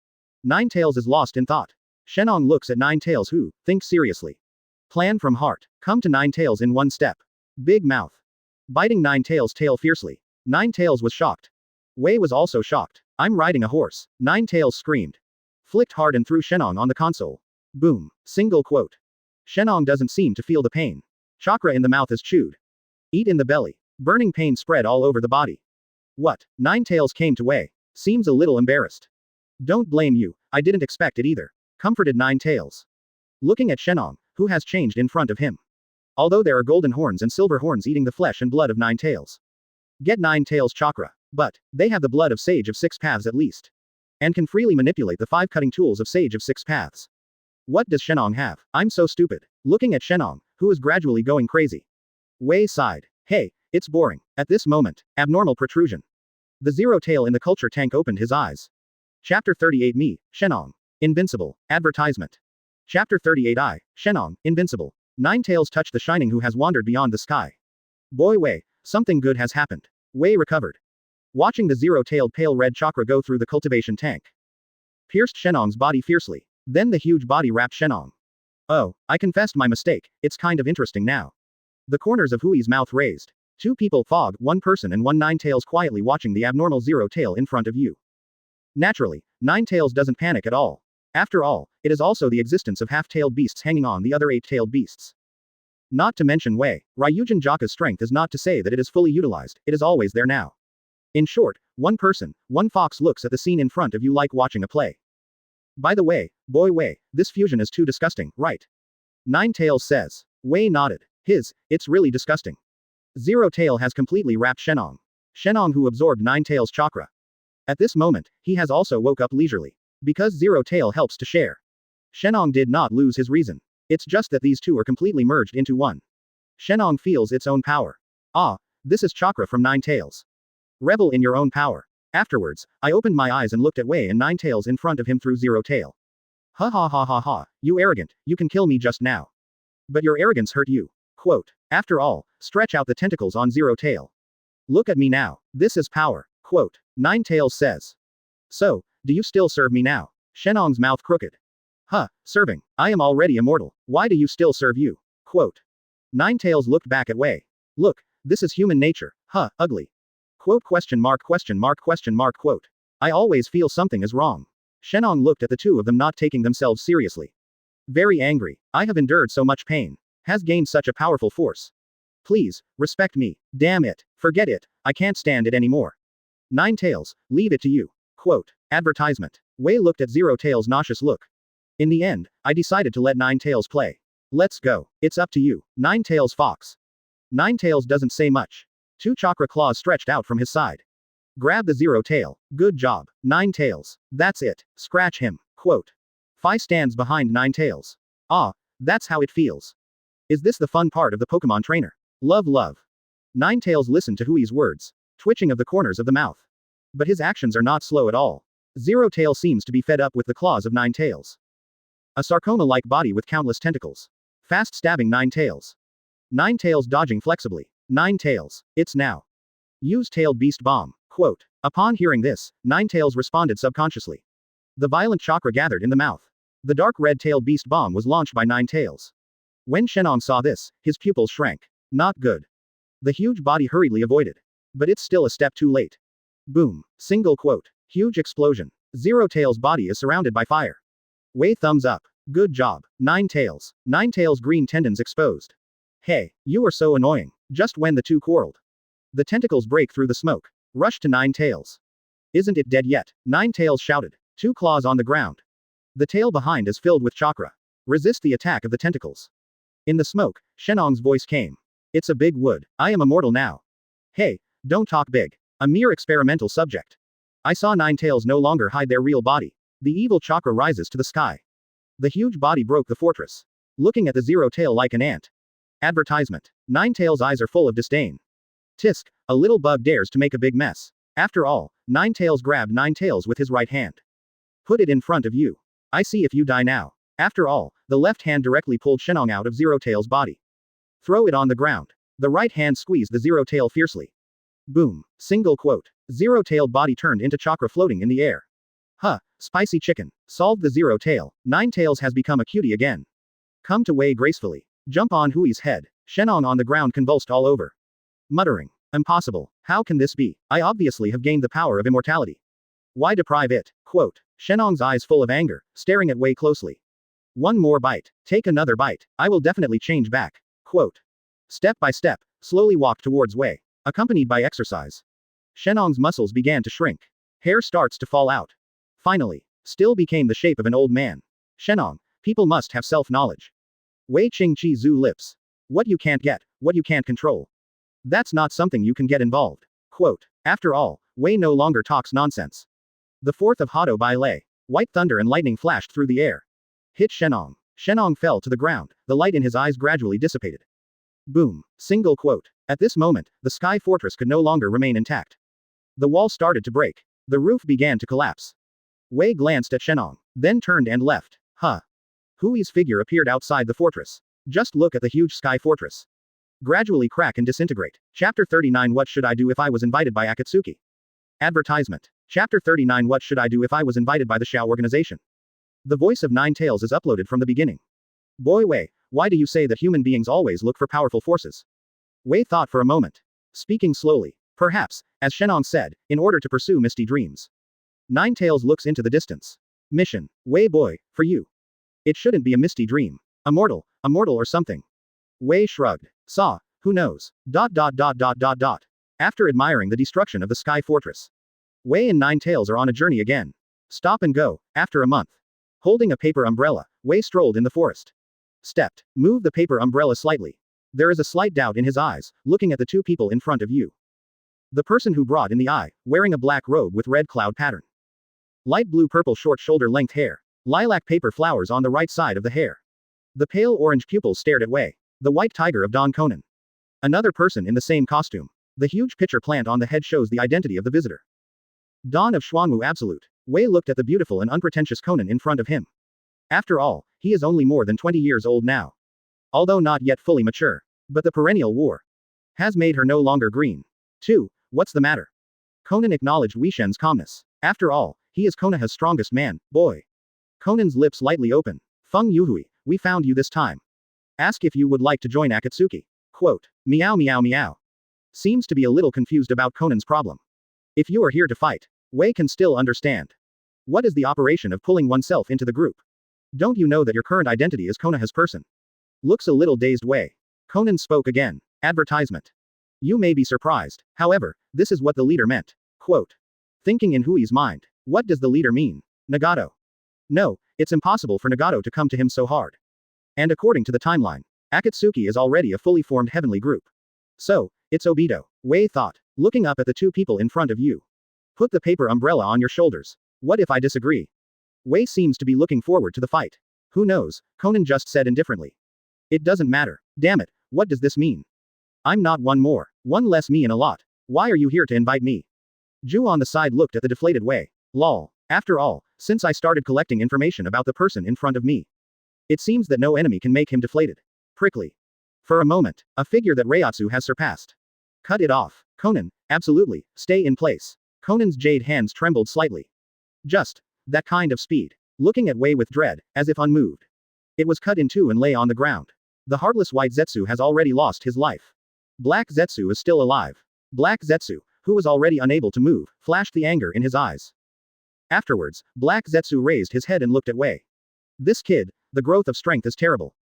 B: Nine Tails is lost in thought. Shenong looks at Nine Tails who thinks seriously. Plan from heart. Come to Nine Tails in one step. Big mouth. Biting Nine Tails' tail fiercely. Nine Tails was shocked. Wei was also shocked. I'm riding a horse. Nine Tails screamed. Flicked hard and threw Shenong on the console. Boom. Single quote. Shenong doesn't seem to feel the pain. Chakra in the mouth is chewed. Eat in the belly. Burning pain spread all over the body. What? Nine Tails came to Wei. Seems a little embarrassed. Don't blame you, I didn't expect it either. Comforted Nine Tails. Looking at Shenong, who has changed in front of him. Although there are golden horns and silver horns eating the flesh and blood of Nine Tails. Get Nine Tails chakra. But, they have the blood of Sage of Six Paths at least. And can freely manipulate the 5 cutting tools of Sage of Six Paths. What does Shenong have? I'm so stupid. Looking at Shenong, who is gradually going crazy. Wei sighed. Hey, it's boring. At this moment, abnormal protrusion. The Zero Tail in the culture tank opened his eyes. Chapter 38 Me, Shenong. Invincible. Advertisement. Chapter 38 I, Shenong, Invincible. Nine Tails touched the shining who has wandered beyond the sky. Boy Wei, something good has happened. Wei recovered. Watching the zero-tailed pale red chakra go through the cultivation tank. Pierced Shenong's body fiercely. Then the huge body wrapped Shenong. Oh, I confessed my mistake, it's kind of interesting now. The corners of Hui's mouth raised. 2 people fog, 1 person and 1 Nine Tails quietly watching the abnormal zero tail in front of you. Naturally, Nine Tails doesn't panic at all. After all, it is also the existence of half-tailed beasts hanging on the other 8-tailed beasts. Not to mention Wei, Ryujin Jaka's strength is not to say that it is fully utilized, it is always there now. In short, 1 person, 1 fox looks at the scene in front of you like watching a play. By the way, boy Wei, this fusion is too disgusting, right? Nine Tails says. Wei nodded. It's really disgusting. Zero Tail has completely wrapped Shenong. Shenong who absorbed Nine Tails chakra. At this moment, he has also woke up leisurely. Because Zero Tail helps to share. Shenong did not lose his reason. It's just that these two are completely merged into one. Shenon feels its own power. Ah, this is chakra from Nine Tails. Revel in your own power. Afterwards, I opened my eyes and looked at Wei and Nine Tails in front of him through Zero Tail. Ha ha ha ha ha, you arrogant, you can kill me just now. But your arrogance hurt you. Quote. After all, stretch out the tentacles on Zero Tail. Look at me now. This is power. Quote. Nine Tails says. So, do you still serve me now? Shenong's mouth crooked. Huh, serving. I am already immortal. Why do you still serve you? Quote. Nine Tails looked back at Wei. Look, this is human nature. Huh, ugly. Quote question mark quote. I always feel something is wrong. Shenon looked at the two of them not taking themselves seriously. Very angry. I have endured so much pain. Has gained such a powerful force. Please, respect me. Damn it. Forget it. I can't stand it anymore. Nine Tails, leave it to you. Quote. Advertisement. Wei looked at Zero Tail's nauseous look. In the end, I decided to let Nine Tails play. Let's go. It's up to you. Nine Tails Fox. Nine Tails doesn't say much. Two chakra claws stretched out from his side. Grab the Zero Tail. Good job, Nine Tails. That's it. Scratch him. Quote. Phi stands behind Nine Tails. Ah, that's how it feels. Is this the fun part of the Pokemon trainer? Love love. Nine Tails listened to Hui's words, twitching of the corners of the mouth. But his actions are not slow at all. Zero Tail seems to be fed up with the claws of Nine Tails. A sarcoma-like body with countless tentacles. Fast stabbing Nine Tails. Nine Tails dodging flexibly. Nine Tails, it's now. Use Tailed Beast Bomb. Quote. Upon hearing this, Nine Tails responded subconsciously. The violent chakra gathered in the mouth. The dark red Tailed Beast Bomb was launched by Nine Tails. When Shenon saw this, his pupils shrank. Not good. The huge body hurriedly avoided. But it's still a step too late. Boom. Single quote. Huge explosion. Zero Tail's body is surrounded by fire. Wei thumbs up. Good job, Nine Tails. Nine Tails' green tendons exposed. Hey, you are so annoying. Just when the two quarreled. The tentacles break through the smoke. Rush to Nine Tails. Isn't it dead yet? Nine Tails shouted. Two claws on the ground. The tail behind is filled with chakra. Resist the attack of the tentacles. In the smoke, Shenong's voice came. It's a big wood. I am immortal now. Hey, don't talk big. A mere experimental subject. I saw Nine Tails no longer hide their real body. The evil chakra rises to the sky. The huge body broke the fortress. Looking at the Zero Tail like an ant. Advertisement. Nine Tails' eyes are full of disdain. Tisk, a little bug dares to make a big mess. After all, Nine Tails grabbed Nine Tails with his right hand. Put it in front of you. I see if you die now. After all, the left hand directly pulled Shenon out of Zero Tail's body. Throw it on the ground. The right hand squeezed the Zero Tail fiercely. Boom. Single quote. Zero Tailed body turned into chakra floating in the air. Huh, spicy chicken. Solved the Zero Tail. Nine Tails has become a cutie again. Come to Wei gracefully. Jump on Hui's head. Shenon on the ground convulsed all over. Muttering. Impossible. How can this be? I obviously have gained the power of immortality. Why deprive it? Quote. Shenong's eyes full of anger, staring at Wei closely. One more bite. Take another bite. I will definitely change back. Quote. Step by step, slowly walk towards Wei, accompanied by exercise. Shenong's muscles began to shrink. Hair starts to fall out. Finally, still became the shape of an old man. Shenon, people must have self-knowledge. Wei Qingqi Zhu lips. What you can't get, what you can't control. That's not something you can get involved. Quote. After all, Wei no longer talks nonsense. The 4th of Hado by Lei. White thunder and lightning flashed through the air. Hit Shenon. Shenon fell to the ground, the light in his eyes gradually dissipated. Boom. Single quote. At this moment, the Sky Fortress could no longer remain intact. The wall started to break. The roof began to collapse. Wei glanced at Shenon, then turned and left. Huh. Hui's figure appeared outside the fortress. Just look at the huge Sky Fortress. Gradually crack and disintegrate. Chapter 39 What should I do if I was invited by Akatsuki? Advertisement. Chapter 39 What should I do if I was invited by the Xiao organization? The voice of Nine Tails is uploaded from the beginning. Boy Wei, why do you say that human beings always look for powerful forces? Wei thought for a moment. Speaking slowly. Perhaps, as Shenon said, in order to pursue misty dreams. Nine Tails looks into the distance. Mission. Wei boy, for you. It shouldn't be a misty dream. Immortal or something. Wei shrugged. Saw, who knows. ... After admiring the destruction of the Sky Fortress. Wei and Nine Tails are on a journey again. Stop and go, after a month. Holding a paper umbrella, Wei strolled in the forest. Stepped. Move the paper umbrella slightly. There is a slight doubt in his eyes, looking at the two people in front of you. The person who brought in the eye, wearing a black robe with red cloud pattern. Light blue purple short shoulder length hair. Lilac paper flowers on the right side of the hair. The pale orange pupils stared at Wei. The white tiger of Don Conan. Another person in the same costume. The huge pitcher plant on the head shows the identity of the visitor. Dawn of Xuanwu Absolute. Wei looked at the beautiful and unpretentious Conan in front of him. After all, he is only more than 20 years old now. Although not yet fully mature. But the perennial war has made her no longer green. 2. What's the matter? Conan acknowledged Wei Shen's calmness. After all, he is Konoha's strongest man, boy. Conan's lips lightly open. Feng Youhui, we found you this time. Ask if you would like to join Akatsuki. Quote. Meow meow meow. Seems to be a little confused about Conan's problem. If you are here to fight, Wei can still understand. What is the operation of pulling oneself into the group? Don't you know that your current identity is Konoha's person? Looks a little dazed Wei. Conan spoke again. Advertisement. You may be surprised, however, this is what the leader meant. Quote. Thinking in Hui's mind. What does the leader mean? Nagato. No, it's impossible for Nagato to come to him so hard. And according to the timeline, Akatsuki is already a fully formed heavenly group. So, it's Obito, Wei thought, looking up at the two people in front of you. Put the paper umbrella on your shoulders. What if I disagree? Wei seems to be looking forward to the fight. Who knows, Conan just said indifferently. It doesn't matter. Damn it, what does this mean? I'm not one more. One less me in a lot. Why are you here to invite me? Ju on the side looked at the deflated Wei. Lol. After all, since I started collecting information about the person in front of me, it seems that no enemy can make him deflated. Prickly. For a moment, a figure that Reiatsu has surpassed. Cut it off. Conan, absolutely, stay in place. Conan's jade hands trembled slightly. Just that kind of speed. Looking at Wei with dread, as if unmoved. It was cut in two and lay on the ground. The heartless white Zetsu has already lost his life. Black Zetsu is still alive. Black Zetsu, who was already unable to move, flashed the anger in his eyes. Afterwards, Black Zetsu raised his head and looked at Wei. This kid, the growth of strength is terrible.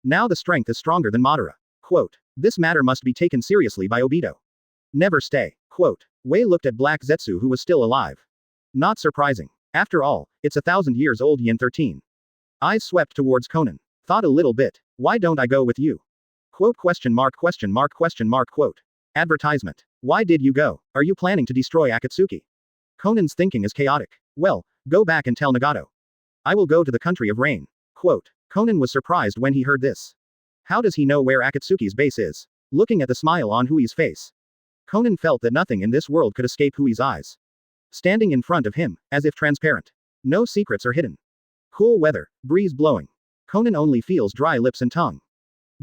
B: Now the strength is stronger than Madara. Quote. This matter must be taken seriously by Obito. Never stay. Quote. Wei looked at Black Zetsu who was still alive. Not surprising. After all, it's 1,000 years old Yin 13. Eyes swept towards Conan. Thought a little bit. Why don't I go with you? Quote question mark quote. Advertisement. Why did you go? Are you planning to destroy Akatsuki? Conan's thinking is chaotic. Well, go back and tell Nagato. I will go to the country of rain. Quote. Conan was surprised when he heard this. How does he know where Akatsuki's base is? Looking at the smile on Hui's face. Conan felt that nothing in this world could escape Hui's eyes. Standing in front of him, as if transparent. No secrets are hidden. Cool weather, breeze blowing. Conan only feels dry lips and tongue.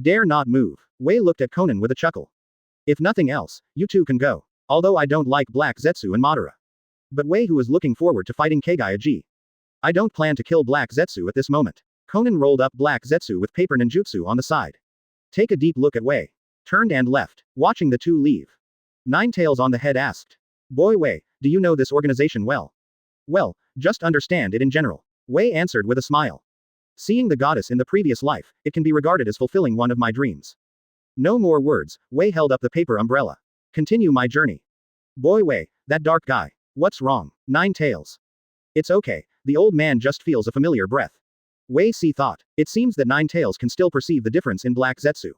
B: Dare not move. Wei looked at Conan with a chuckle. If nothing else, you two can go. Although I don't like Black Zetsu and Madara. But Wei who is looking forward to fighting Kaguya Ji. I don't plan to kill Black Zetsu at this moment. Conan rolled up Black Zetsu with paper ninjutsu on the side. Take a deep look at Wei. Turned and left, watching the two leave. Ninetails on the head asked. Boy Wei, do you know this organization well? Well, just understand it in general. Wei answered with a smile. Seeing the goddess in the previous life, it can be regarded as fulfilling one of my dreams. No more words, Wei held up the paper umbrella. Continue my journey. Boy Wei, that dark guy. What's wrong? Ninetails. It's okay, the old man just feels a familiar breath. Wei Si thought. It seems that Ninetails can still perceive the difference in Black Zetsu.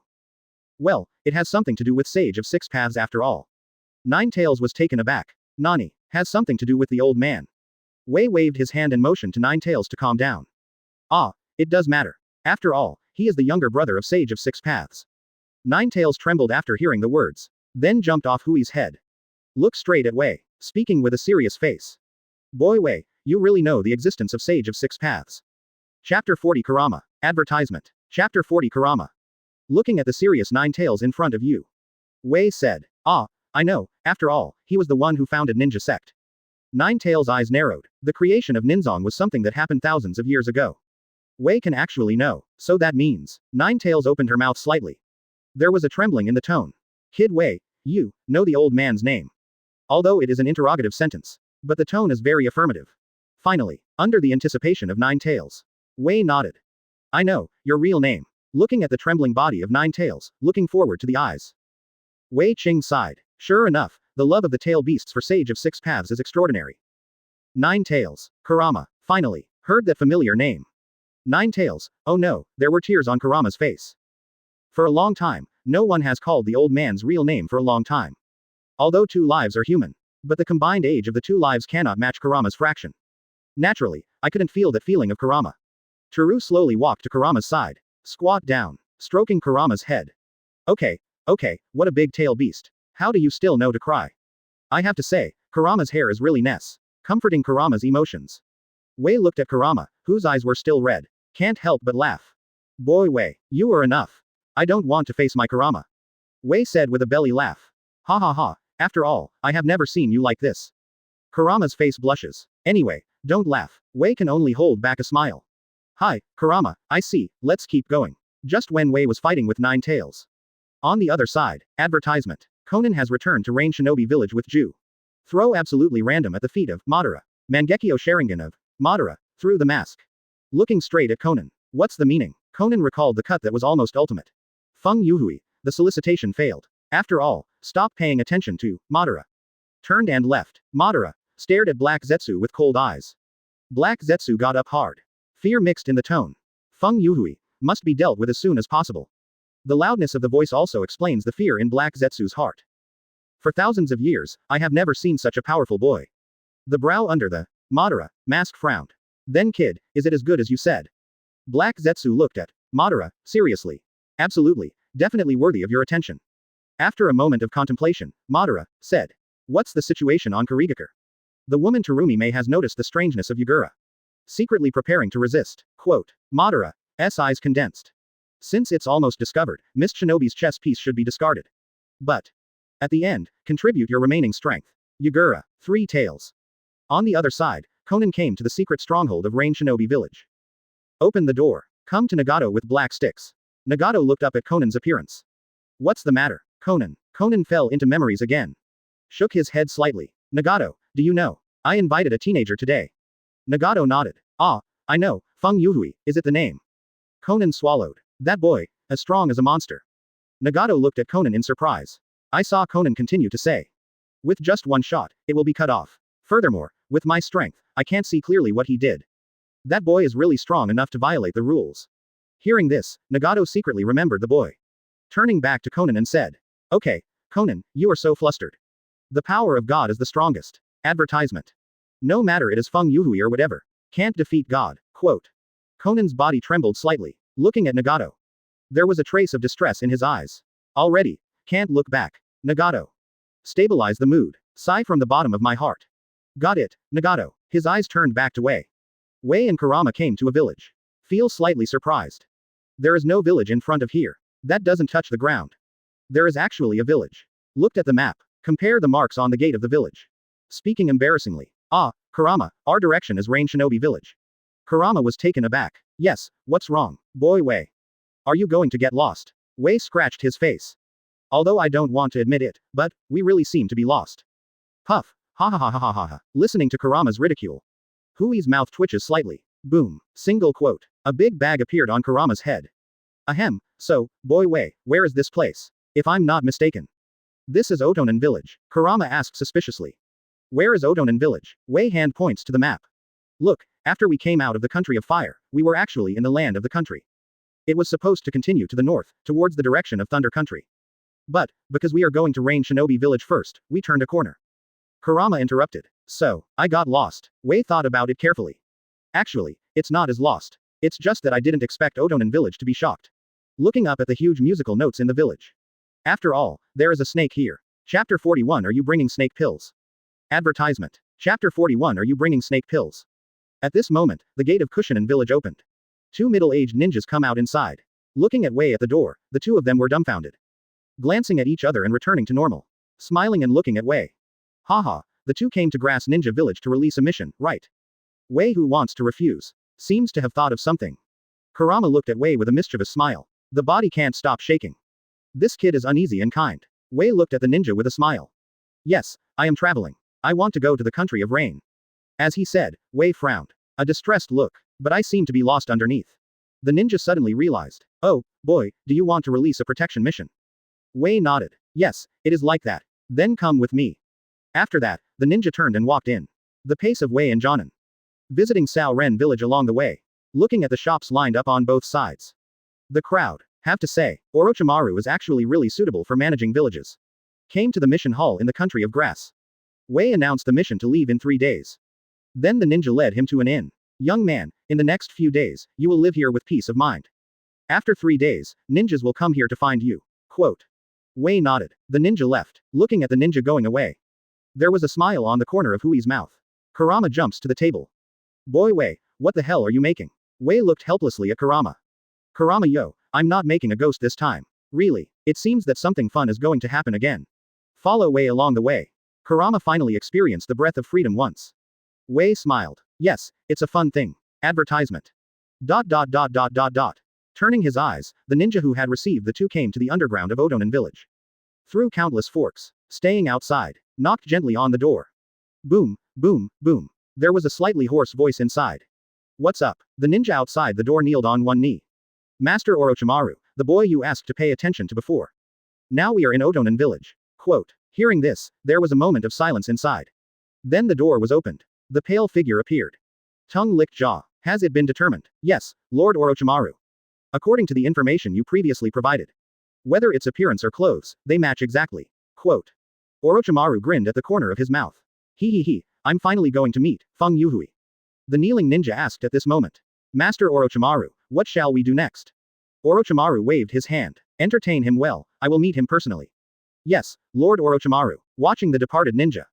B: Well, it has something to do with Sage of Six Paths after all. Ninetails was taken aback. Nani, has something to do with the old man. Wei waved his hand and motioned to Ninetails to calm down. Ah, it does matter. After all, he is the younger brother of Sage of Six Paths. Ninetails trembled after hearing the words. Then jumped off Hui's head. Look straight at Wei, speaking with a serious face. Boy Wei, you really know the existence of Sage of Six Paths. Chapter 40 Kurama. Advertisement. Chapter 40 Kurama. Looking at the serious Ninetails in front of you. Wei said. Ah, I know, after all, he was the one who founded Ninja Sect. Ninetails' eyes narrowed. The creation of Ninzong was something that happened thousands of years ago. Wei can actually know, so that means. Ninetails opened her mouth slightly. There was a trembling in the tone. Kid Wei, you know the old man's name. Although it is an interrogative sentence. But the tone is very affirmative. Finally, under the anticipation of Ninetails. Wei nodded. I know, your real name. Looking at the trembling body of Ninetails, looking forward to the eyes. Wei Qing sighed. Sure enough, the love of the tail beasts for Sage of Six Paths is extraordinary. Ninetails. Kurama, finally, heard that familiar name. Ninetails, oh no, there were tears on Kurama's face. For a long time, no one has called the old man's real name for a long time. Although two lives are human. But the combined age of the two lives cannot match Kurama's fraction. Naturally, I couldn't feel that feeling of Kurama. Teru slowly walked to Kurama's side. Squat down. Stroking Kurama's head. Okay, what a big tail beast. How do you still know to cry? I have to say, Kurama's hair is really nice. Comforting Kurama's emotions. Wei looked at Kurama, whose eyes were still red. Can't help but laugh. Boy Wei, you are enough. I don't want to face my Kurama. Wei said with a belly laugh. Ha ha ha, after all, I have never seen you like this. Kurama's face blushes. Anyway, don't laugh. Wei can only hold back a smile. Hi, Kurama, I see, let's keep going. Just when Wei was fighting with 9 tails. On the other side, advertisement. Conan has returned to Rain Shinobi Village with Ju. Throw absolutely random at the feet of Madara. Mangekyo Sharingan of Madara, through the mask. Looking straight at Conan. What's the meaning? Conan recalled the cut that was almost ultimate. Feng Youhui, the solicitation failed. After all, stop paying attention to Madara. Turned and left. Madara stared at Black Zetsu with cold eyes. Black Zetsu got up hard. Fear mixed in the tone. Feng Youhui must be dealt with as soon as possible. The loudness of the voice also explains the fear in Black Zetsu's heart. For thousands of years, I have never seen such a powerful boy. The brow under the Madara mask frowned. Then kid, is it as good as you said? Black Zetsu looked at Madara, seriously. Absolutely, definitely worthy of your attention. After a moment of contemplation, Madara said, what's the situation on Kurigakure? The woman Terumi May has noticed the strangeness of Yagura. Secretly preparing to resist. Quote. Madara's eyes condensed. Since it's almost discovered, Miss Shinobi's chess piece should be discarded. But at the end, contribute your remaining strength. Yagura, 3 tails. On the other side, Conan came to the secret stronghold of Rain Shinobi Village. Open the door. Come to Nagato with black sticks. Nagato looked up at Conan's appearance. What's the matter, Conan? Conan fell into memories again. Shook his head slightly. Nagato, do you know? I invited a teenager today. Nagato nodded. Ah, I know, Feng Youhui, is it the name? Conan swallowed. That boy, as strong as a monster. Nagato looked at Conan in surprise. I saw Conan continue to say. With just 1 shot, it will be cut off. Furthermore, with my strength, I can't see clearly what he did. That boy is really strong enough to violate the rules. Hearing this, Nagato secretly remembered the boy. Turning back to Conan and said. Okay, Conan, you are so flustered. The power of God is the strongest. Advertisement. No matter it is Feng Youhui or whatever. Can't defeat God. Quote. Conan's body trembled slightly, looking at Nagato. There was a trace of distress in his eyes. Already. Can't look back. Nagato. Stabilize the mood. Sigh from the bottom of my heart. Got it, Nagato. His eyes turned back to Wei. Wei and Kurama came to a village. Feel slightly surprised. There is no village in front of here. That doesn't touch the ground. There is actually a village. Looked at the map. Compare the marks on the gate of the village. Speaking embarrassingly. Ah, Kurama, our direction is Rain Shinobi Village. Kurama was taken aback. Yes, what's wrong, boy Wei? Are you going to get lost? Wei scratched his face. Although I don't want to admit it, but, we really seem to be lost. Puff. Ha ha ha ha ha ha ha. Listening to Kurama's ridicule. Hui's mouth twitches slightly. Boom. Single quote. A big bag appeared on Kurama's head. Ahem, so, boy Wei, where is this place? If I'm not mistaken. This is Otonan Village, Kurama asked suspiciously. Where is Otonan Village? Wei hand points to the map. Look, after we came out of the country of fire, we were actually in the land of the country. It was supposed to continue to the north, towards the direction of Thunder Country. But, because we are going to Rain Shinobi Village first, we turned a corner. Kurama interrupted. So, I got lost. Wei thought about it carefully. Actually, it's not as lost. It's just that I didn't expect Otonan Village to be shocked. Looking up at the huge musical notes in the village. After all, there is a snake here. Chapter 41. Are you bringing snake pills? Advertisement. Chapter 41. Are you bringing snake pills? At this moment, the gate of Kushinan Village opened. 2 middle-aged ninjas come out inside. Looking at Wei at the door, the 2 of them were dumbfounded. Glancing at each other and returning to normal. Smiling and looking at Wei. Haha, the 2 came to Grass Ninja Village to release a mission, right? Wei, who wants to refuse, seems to have thought of something. Kurama looked at Wei with a mischievous smile. The body can't stop shaking. This kid is uneasy and kind. Wei looked at the ninja with a smile. Yes, I am traveling. I want to go to the country of rain. As he said, Wei frowned. A distressed look. But I seem to be lost underneath. The ninja suddenly realized. Oh, boy, do you want to release a protection mission? Wei nodded. Yes, it is like that. Then come with me. After that, the ninja turned and walked in. The pace of Wei and Jonan. Visiting Sao Ren village along the way. Looking at the shops lined up on both sides. The crowd. Have to say, Orochimaru is actually really suitable for managing villages. Came to the mission hall in the country of grass. Wei announced the mission to leave in 3 days. Then the ninja led him to an inn. Young man, in the next few days, you will live here with peace of mind. After 3 days, ninjas will come here to find you. Quote. Wei nodded. The ninja left, looking at the ninja going away. There was a smile on the corner of Hui's mouth. Kurama jumps to the table. Boy Wei, what the hell are you making? Wei looked helplessly at Kurama. Kurama yo, I'm not making a ghost this time. Really, it seems that something fun is going to happen again. Follow Wei along the way. Kurama finally experienced the breath of freedom once. Wei smiled. Yes, it's a fun thing. Advertisement. ... Turning his eyes, the ninja who had received the two came to the underground of Odonin village. Through countless forks. Staying outside. Knocked gently on the door. Boom, boom, boom. There was a slightly hoarse voice inside. What's up? The ninja outside the door kneeled on one knee. Master Orochimaru, the boy you asked to pay attention to before. Now we are in Odonin village. Quote. Hearing this, there was a moment of silence inside. Then the door was opened. The pale figure appeared. Tongue licked jaw. Has it been determined? Yes, Lord Orochimaru. According to the information you previously provided. Whether its appearance or clothes, they match exactly. Quote. Orochimaru grinned at the corner of his mouth. He, I'm finally going to meet Feng Youhui. The kneeling ninja asked at this moment. Master Orochimaru, what shall we do next? Orochimaru waved his hand. Entertain him well, I will meet him personally. Yes, Lord Orochimaru. Watching the departed ninja.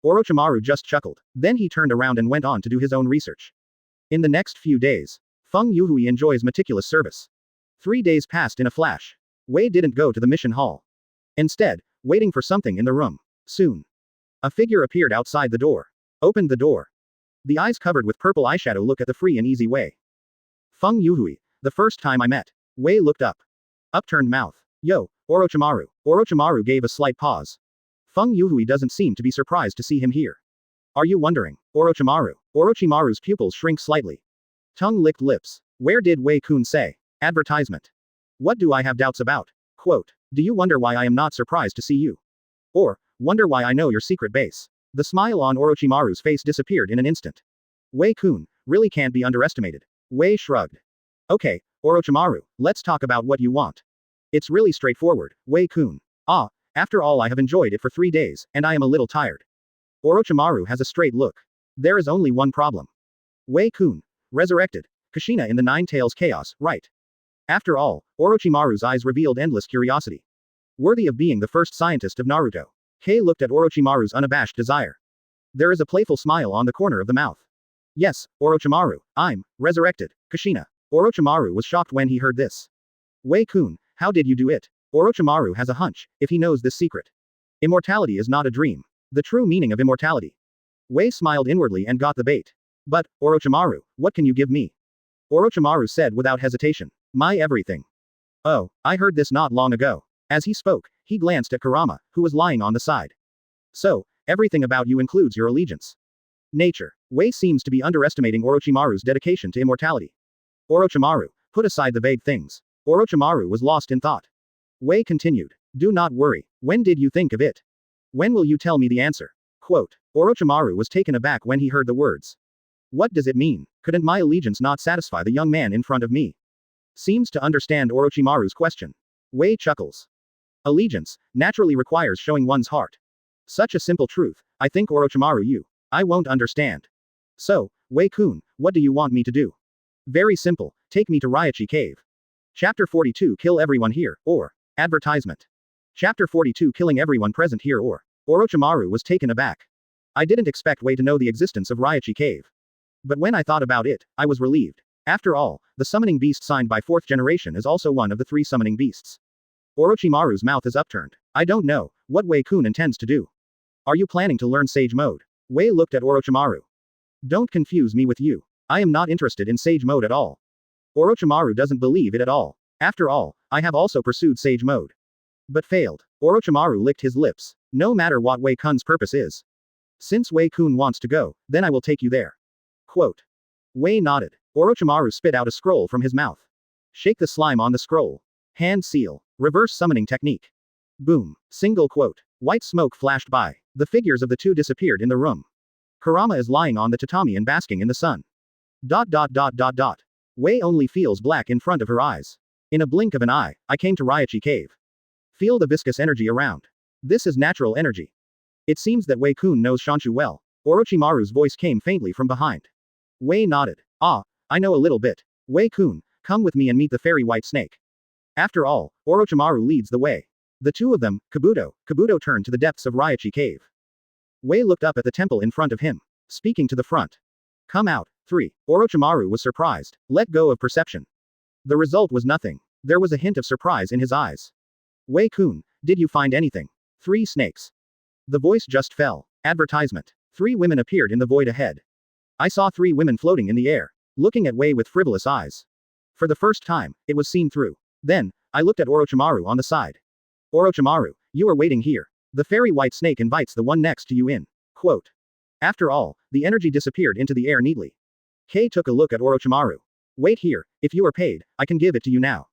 B: Orochimaru just chuckled. Then he turned around and went on to do his own research. In the next few days, Feng Youhui enjoys meticulous service. 3 days passed in a flash. Wei didn't go to the mission hall. Instead, waiting for something in the room. Soon. A figure appeared outside the door. Opened the door. The eyes covered with purple eyeshadow look at the free and easy Wei. Feng Youhui, the first time I met. Wei looked up. Upturned mouth. Yo, Orochimaru. Orochimaru gave a slight pause. Feng Youhui doesn't seem to be surprised to see him here. Are you wondering? Orochimaru. Orochimaru's pupils shrink slightly. Tongue licked lips. Where did Wei-kun say? Advertisement. What do I have doubts about? Quote. Do you wonder why I am not surprised to see you? Or, wonder why I know your secret base? The smile on Orochimaru's face disappeared in an instant. Wei-kun, really can't be underestimated. Wei shrugged. Okay, Orochimaru, let's talk about what you want. It's really straightforward, Wei-kun. After all I have enjoyed it for 3 days, and I am a little tired. Orochimaru has a straight look. There is only one problem. Wei-kun. Resurrected. Kushina in the Nine Tails Chaos, right? After all, Orochimaru's eyes revealed endless curiosity. Worthy of being the first scientist of Naruto. Kei looked at Orochimaru's unabashed desire. There is a playful smile on the corner of the mouth. Yes, Orochimaru, I'm resurrected, Kushina. Orochimaru was shocked when he heard this. Wei-kun, how did you do it? Orochimaru has a hunch, if he knows this secret. Immortality is not a dream. The true meaning of immortality. Wei smiled inwardly and got the bait. But, Orochimaru, what can you give me? Orochimaru said without hesitation. My everything. Oh, I heard this not long ago. As he spoke, he glanced at Kurama, who was lying on the side. So, everything about you includes your allegiance. Nature. Wei seems to be underestimating Orochimaru's dedication to immortality. Orochimaru, put aside the vague things. Orochimaru was lost in thought. Wei continued. Do not worry. When did you think of it? When will you tell me the answer? Quote. Orochimaru was taken aback when he heard the words. What does it mean? Couldn't my allegiance not satisfy the young man in front of me? Seems to understand Orochimaru's question. Wei chuckles. Allegiance naturally requires showing one's heart. Such a simple truth, I think Orochimaru I won't understand. So, Wei-kun, what do you want me to do? Very simple, take me to Rii Cave. Chapter 42 Kill everyone here, or. Advertisement. Chapter 42 Killing everyone present here or. Orochimaru was taken aback. I didn't expect Wei to know the existence of Rii Cave. But when I thought about it, I was relieved. After all, the summoning beast signed by 4th generation is also one of the 3 summoning beasts. Orochimaru's mouth is upturned. I don't know what Wei-kun intends to do. Are you planning to learn Sage Mode? Wei looked at Orochimaru. Don't confuse me with you. I am not interested in Sage Mode at all. Orochimaru doesn't believe it at all. After all, I have also pursued Sage Mode. But failed. Orochimaru licked his lips. No matter what Wei-kun's purpose is. Since Wei-kun wants to go, then I will take you there. Quote. Wei nodded. Orochimaru spit out a scroll from his mouth. Shake the slime on the scroll. Hand seal. Reverse summoning technique. Boom. Single quote. White smoke flashed by. The figures of the two disappeared in the room. Kurama is lying on the tatami and basking in the sun. Wei only feels black in front of her eyes. In a blink of an eye, I came to Rii Cave. Feel the viscous energy around. This is natural energy. It seems that Wei-kun knows Shanshu well. Orochimaru's voice came faintly from behind. Wei nodded. I know a little bit. Wei-kun, Come with me and meet the fairy white snake. After all, Orochimaru leads the way. The two of them, Kabuto turned to the depths of Rii Cave. Wei looked up at the temple in front of him. Speaking to the front. Come out. 3. Orochimaru was surprised. Let go of perception. The result was nothing. There was a hint of surprise in his eyes. Wei-kun, did you find anything? 3 snakes. The voice just fell. Advertisement. 3 women appeared in the void ahead. I saw 3 women floating in the air, looking at Wei with frivolous eyes. For the first time, it was seen through. Then, I looked at Orochimaru on the side. Orochimaru, you are waiting here. The fairy white snake invites the one next to you in. Quote. After all, the energy disappeared into the air neatly. Kei took a look at Orochimaru. Wait here, if you are paid, I can give it to you now.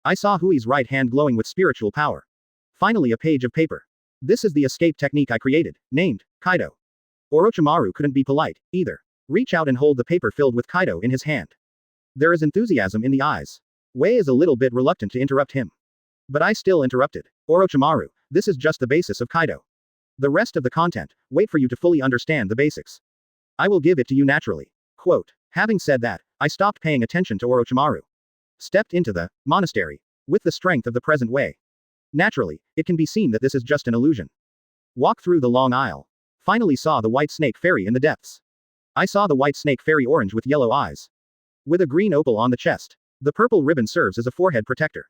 B: I saw Hui's right hand glowing with spiritual power. Finally a page of paper. This is the escape technique I created, named Kaido. Orochimaru couldn't be polite, either. Reach out and hold the paper filled with Kaido in his hand. There is enthusiasm in the eyes. Wei is a little bit reluctant to interrupt him. But I still interrupted. Orochimaru, this is just the basis of Kaido. The rest of the content, wait for you to fully understand the basics. I will give it to you naturally. Quote. Having said that, I stopped paying attention to Orochimaru. Stepped into the monastery. With the strength of the present Wei. Naturally, it can be seen that this is just an illusion. Walk through the long aisle. Finally saw the white snake fairy in the depths. I saw the white snake fairy orange with yellow eyes. With a green opal on the chest. The purple ribbon serves as a forehead protector.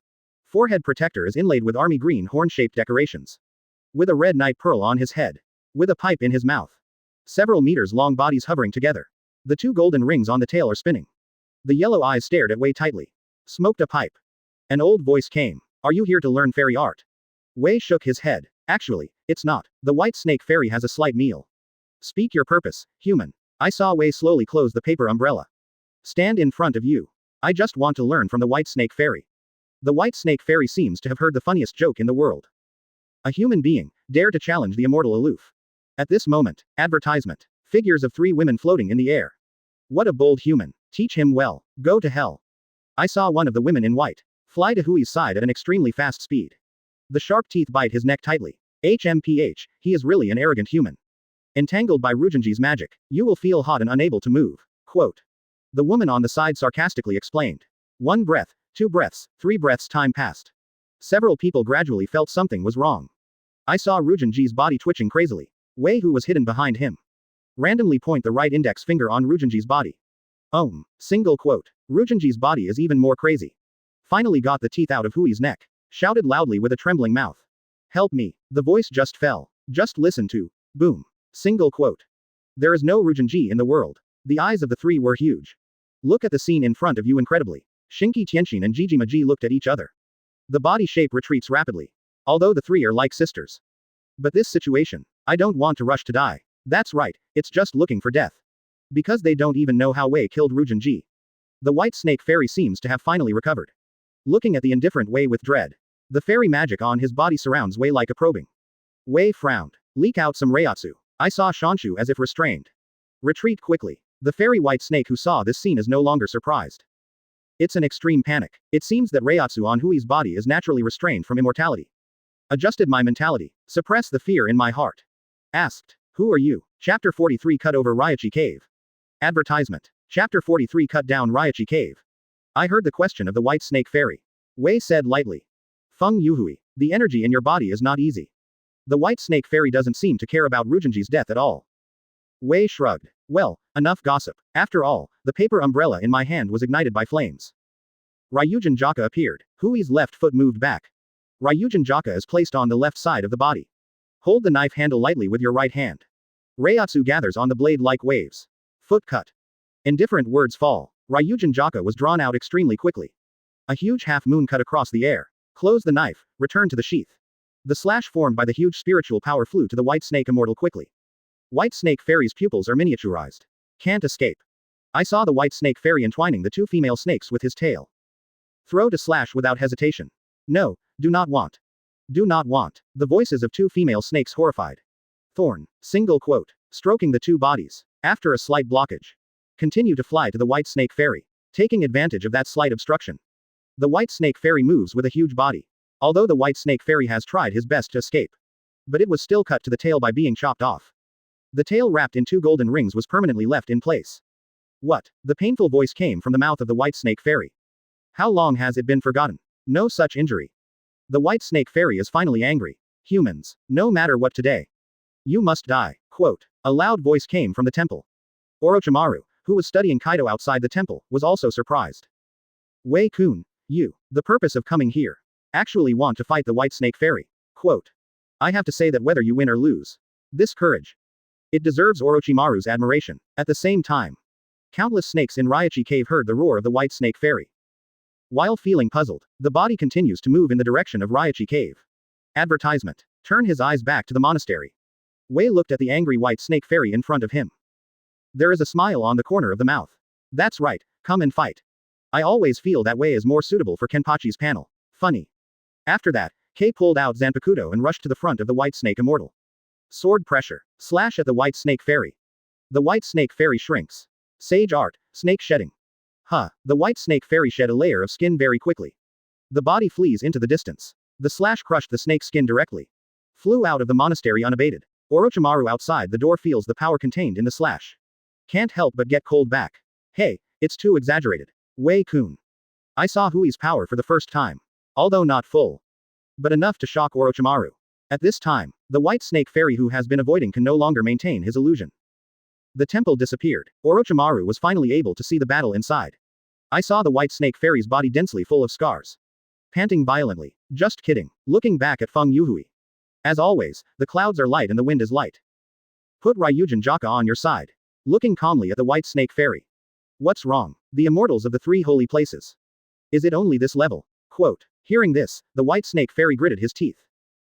B: Forehead protector is inlaid with army green horn-shaped decorations. With a red night pearl on his head. With a pipe in his mouth. Several meters long bodies hovering together. The 2 golden rings on the tail are spinning. The yellow eyes stared at Wei tightly. Smoked a pipe. An old voice came. Are you here to learn fairy art? Wei shook his head. Actually, it's not. The white snake fairy has a slight meal. Speak your purpose, human. I saw Wei slowly close the paper umbrella. Stand in front of you. I just want to learn from the white snake fairy. The white snake fairy seems to have heard the funniest joke in the world. A human being, dare to challenge the immortal aloof. At this moment, advertisement. Figures of 3 women floating in the air. What a bold human. Teach him well. Go to hell. I saw one of the women in white fly to Hui's side at an extremely fast speed. The sharp teeth bite his neck tightly. HMPH, he is really an arrogant human. Entangled by Rujinji's magic, you will feel hot and unable to move. Quote. The woman on the side sarcastically explained. 1 breath, 2 breaths, 3 breaths time passed. Several people gradually felt something was wrong. I saw Rujinji's body twitching crazily. Wei, who was hidden behind him. Randomly point the right index finger on Rujinji's body. Single quote. Rujinji's body is even more crazy. Finally got the teeth out of Hui's neck. Shouted loudly with a trembling mouth. Help me. The voice just fell. Just listen to. Boom. Single quote. There is no Rujinji in the world. The eyes of the 3 were huge. Look at the scene in front of you incredibly. Shinki Tianxin and Jijimaji looked at each other. The body shape retreats rapidly. Although the 3 are like sisters. But this situation, I don't want to rush to die. That's right, it's just looking for death. Because they don't even know how Wei killed Rujinji. The white snake fairy seems to have finally recovered. Looking at the indifferent Wei with dread. The fairy magic on his body surrounds Wei like a probing. Wei frowned. Leak out some Reiatsu. I saw Shanshu as if restrained. Retreat quickly. The fairy white snake who saw this scene is no longer surprised. It's an extreme panic. It seems that Reiatsu on Hui's body is naturally restrained from immortality. Adjusted my mentality. Suppress the fear in my heart. Asked. Who are you? Chapter 43 cut over Rii Cave. Advertisement. Chapter 43 cut down Rii Cave. I heard the question of the white snake fairy. Wei said lightly. Feng Youhui, the energy in your body is not easy. The white snake fairy doesn't seem to care about Rujinji's death at all. Wei shrugged. Well, enough gossip. After all, the paper umbrella in my hand was ignited by flames. Ryujin Jaka appeared. Hui's left foot moved back. Ryujin Jaka is placed on the left side of the body. Hold the knife handle lightly with your right hand. Reiatsu gathers on the blade like waves. Foot cut. Indifferent words fall. Ryujin Jaka was drawn out extremely quickly. A huge half-moon cut across the air. Close the knife, return to the sheath. The slash formed by the huge spiritual power flew to the white snake immortal quickly. White snake fairy's pupils are miniaturized. Can't escape. I saw the white snake fairy entwining the 2 female snakes with his tail. Throw to slash without hesitation. No, do not want. Do not want. The voices of 2 female snakes horrified. Thorn. Single quote. Stroking the 2 bodies. After a slight blockage. Continue to fly to the white snake fairy. Taking advantage of that slight obstruction. The white snake fairy moves with a huge body. Although the white snake fairy has tried his best to escape. But it was still cut to the tail by being chopped off. The tail wrapped in 2 golden rings was permanently left in place. What? The painful voice came from the mouth of the white snake fairy. How long has it been forgotten? No such injury. The white snake fairy is finally angry. Humans, no matter what today. You must die. Quote. A loud voice came from the temple. Orochimaru, who was studying Kaido outside the temple, was also surprised. Wei-kun, you, the purpose of coming here, actually want to fight the white snake fairy. Quote. I have to say that whether you win or lose, this courage, it deserves Orochimaru's admiration. At the same time, countless snakes in Rii Cave heard the roar of the white snake fairy. While feeling puzzled, the body continues to move in the direction of Rii Cave. Advertisement. Turn his eyes back to the monastery. Wei looked at the angry white snake fairy in front of him. There is a smile on the corner of the mouth. That's right, come and fight. I always feel that Wei is more suitable for Kenpachi's panel. Funny. After that, Kei pulled out Zanpakuto and rushed to the front of the white snake immortal. Sword pressure. Slash at the white snake fairy. The white snake fairy shrinks. Sage art, snake shedding. The white snake fairy shed a layer of skin very quickly. The body flees into the distance. The slash crushed the snake's skin directly. Flew out of the monastery unabated. Orochimaru outside the door feels the power contained in the slash. Can't help but get cold back. Hey, it's too exaggerated. Wei-kun. I saw Hui's power for the first time. Although not full, but enough to shock Orochimaru. At this time, the white snake fairy who has been avoiding can no longer maintain his illusion. The temple disappeared. Orochimaru was finally able to see the battle inside. I saw the white snake fairy's body densely full of scars. Panting violently. Just kidding. Looking back at Feng Youhui. As always, the clouds are light and the wind is light. Put Ryujin Jaka on your side. Looking calmly at the white snake fairy. What's wrong? The immortals of the three holy places. Is it only this level? Quote. Hearing this, the white snake fairy gritted his teeth.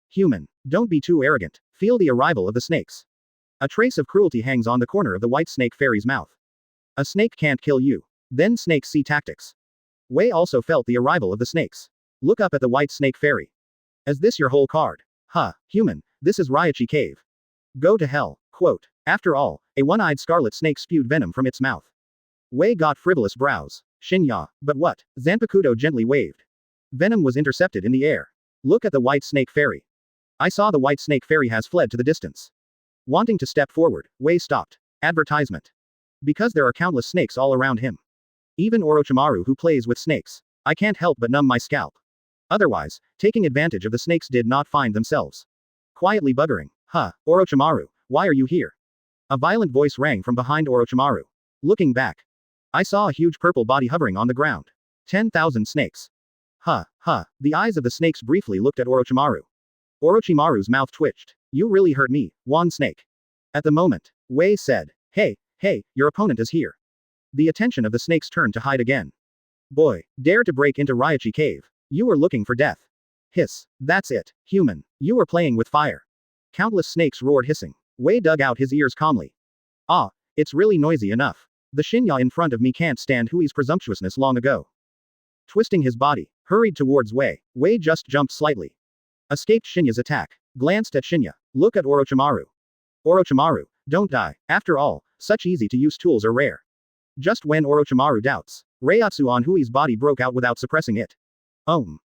B: Human, don't be too arrogant. Feel the arrival of the snakes. A trace of cruelty hangs on the corner of the white snake fairy's mouth. A snake can't kill you. Then snakes see tactics. Wei also felt the arrival of the snakes. Look up at the white snake fairy. Is this your whole card? Human, this is Rii Cave. Go to hell. Quote. After all, a one-eyed scarlet snake spewed venom from its mouth. Wei got frivolous brows. Shinya, but what? Zanpakuto gently waved. Venom was intercepted in the air. Look at the white snake fairy. I saw the white snake fairy has fled to the distance. Wanting to step forward, Wei stopped. Advertisement. Because there are countless snakes all around him. Even Orochimaru who plays with snakes. I can't help but numb my scalp. Otherwise, taking advantage of the snakes did not find themselves. Quietly buggering. Orochimaru, why are you here? A violent voice rang from behind Orochimaru. Looking back. I saw a huge purple body hovering on the ground. 10,000 snakes. The eyes of the snakes briefly looked at Orochimaru. Orochimaru's mouth twitched. You really hurt me, Wan Snake. At the moment, Wei said, Hey, your opponent is here. The attention of the snakes turned to hide again. Boy, dare to break into Rii Cave. You were looking for death. Hiss. That's it, human. You were playing with fire. Countless snakes roared hissing. Wei dug out his ears calmly. It's really noisy enough. The Shinya in front of me can't stand Hui's presumptuousness long ago. Twisting his body, hurried towards Wei. Wei just jumped slightly. Escaped Shinya's attack. Glanced at Shinya. Look at Orochimaru. Orochimaru, don't die. After all, such easy-to-use tools are rare. Just when Orochimaru doubts, Reiatsu on Hui's body broke out without suppressing it.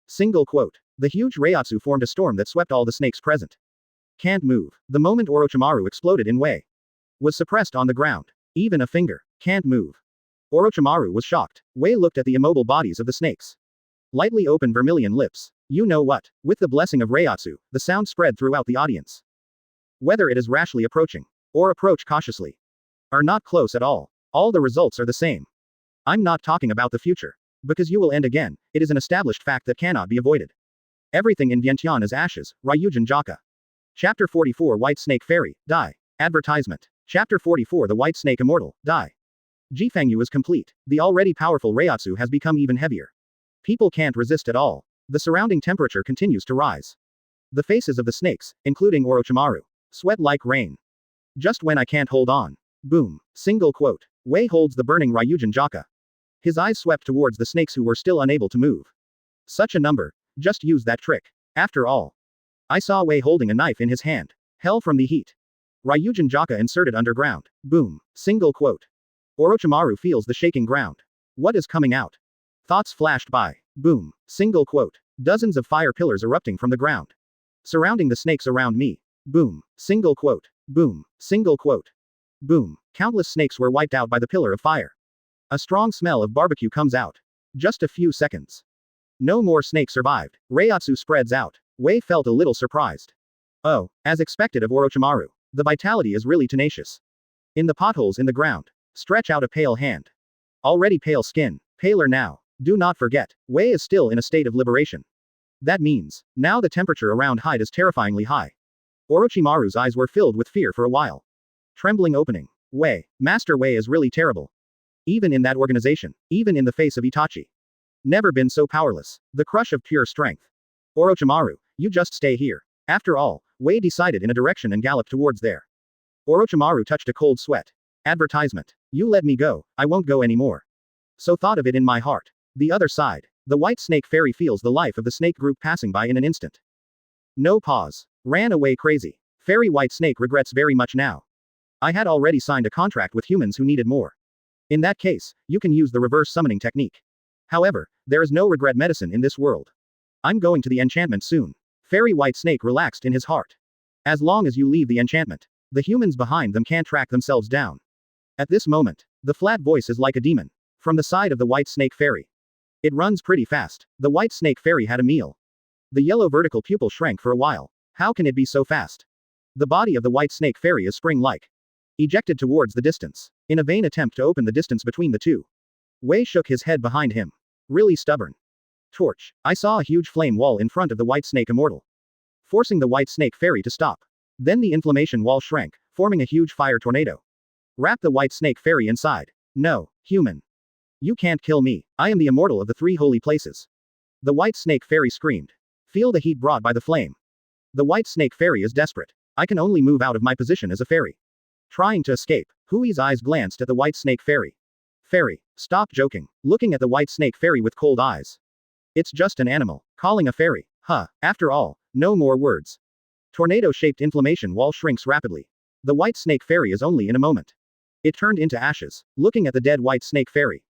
B: Single quote. The huge Reiatsu formed a storm that swept all the snakes present. Can't move. The moment Orochimaru exploded in Wei. Was suppressed on the ground. Even a finger. Can't move. Orochimaru was shocked. Wei looked at the immobile bodies of the snakes. Lightly open vermilion lips. You know what? With the blessing of Reiatsu, the sound spread throughout the audience. Whether it is rashly approaching, or approach cautiously, are not close at all the results are the same. I'm not talking about the future. Because you will end again, it is an established fact that cannot be avoided. Everything in Vientiane is ashes, Ryujin Jaka. Chapter 44 White Snake Fairy, Die. Advertisement. Chapter 44 The White Snake Immortal, Die. Jifengyu is complete. The already powerful Reiatsu has become even heavier. People can't resist at all. The surrounding temperature continues to rise. The faces of the snakes, including Orochimaru, sweat like rain. Just when I can't hold on. Boom. Single quote. Wei holds the burning Ryujin Jaka. His eyes swept towards the snakes who were still unable to move. Such a number. Just use that trick. After all. I saw Wei holding a knife in his hand. Hell from the heat. Ryujin Jaka inserted underground. Boom. Single quote. Orochimaru feels the shaking ground. What is coming out? Thoughts flashed by. Boom. Single quote. Dozens of fire pillars erupting from the ground. Surrounding the snakes around me. Boom. Single quote. Boom. Single quote. Boom. Countless snakes were wiped out by the pillar of fire. A strong smell of barbecue comes out. Just a few seconds. No more snake survived. Reiatsu spreads out. Wei felt a little surprised. Oh, as expected of Orochimaru. The vitality is really tenacious. In the potholes in the ground. Stretch out a pale hand. Already pale skin. Paler now. Do not forget, Wei is still in a state of liberation. That means, now the temperature around Hyde is terrifyingly high. Orochimaru's eyes were filled with fear for a while. Trembling opening. Wei, Master Wei is really terrible. Even in that organization, even in the face of Itachi. Never been so powerless. The crush of pure strength. Orochimaru, you just stay here. After all, Wei decided in a direction and galloped towards there. Orochimaru touched a cold sweat. Advertisement. You let me go, I won't go anymore. So thought of it in my heart. The other side. The white snake fairy feels the life of the snake group passing by in an instant. No pause. Ran away crazy. Fairy white snake regrets very much now. I had already signed a contract with humans who needed more. In that case, you can use the reverse summoning technique. However, there is no regret medicine in this world. I'm going to the enchantment soon. Fairy white snake relaxed in his heart. As long as you leave the enchantment, the humans behind them can't track themselves down. At this moment, the flat voice is like a demon. From the side of the white snake fairy. It runs pretty fast. The white snake fairy had a meal. The yellow vertical pupil shrank for a while. How can it be so fast? The body of the white snake fairy is spring-like. Ejected towards the distance. In a vain attempt to open the distance between the two. Wei shook his head behind him. Really stubborn. Torch. I saw a huge flame wall in front of the white snake immortal. Forcing the white snake fairy to stop. Then the inflammation wall shrank, forming a huge fire tornado. Wrap the white snake fairy inside. No, human. You can't kill me. I am the immortal of the three holy places. The white snake fairy screamed. Feel the heat brought by the flame. The white snake fairy is desperate. I can only move out of my position as a fairy. Trying to escape. Hui's eyes glanced at the white snake fairy. Fairy, stop joking. Looking at the white snake fairy with cold eyes. It's just an animal. Calling a fairy. Huh. After all, no more words. Tornado-shaped inflammation wall shrinks rapidly. The white snake fairy is only in a moment. It turned into ashes. Looking at the dead white snake fairy.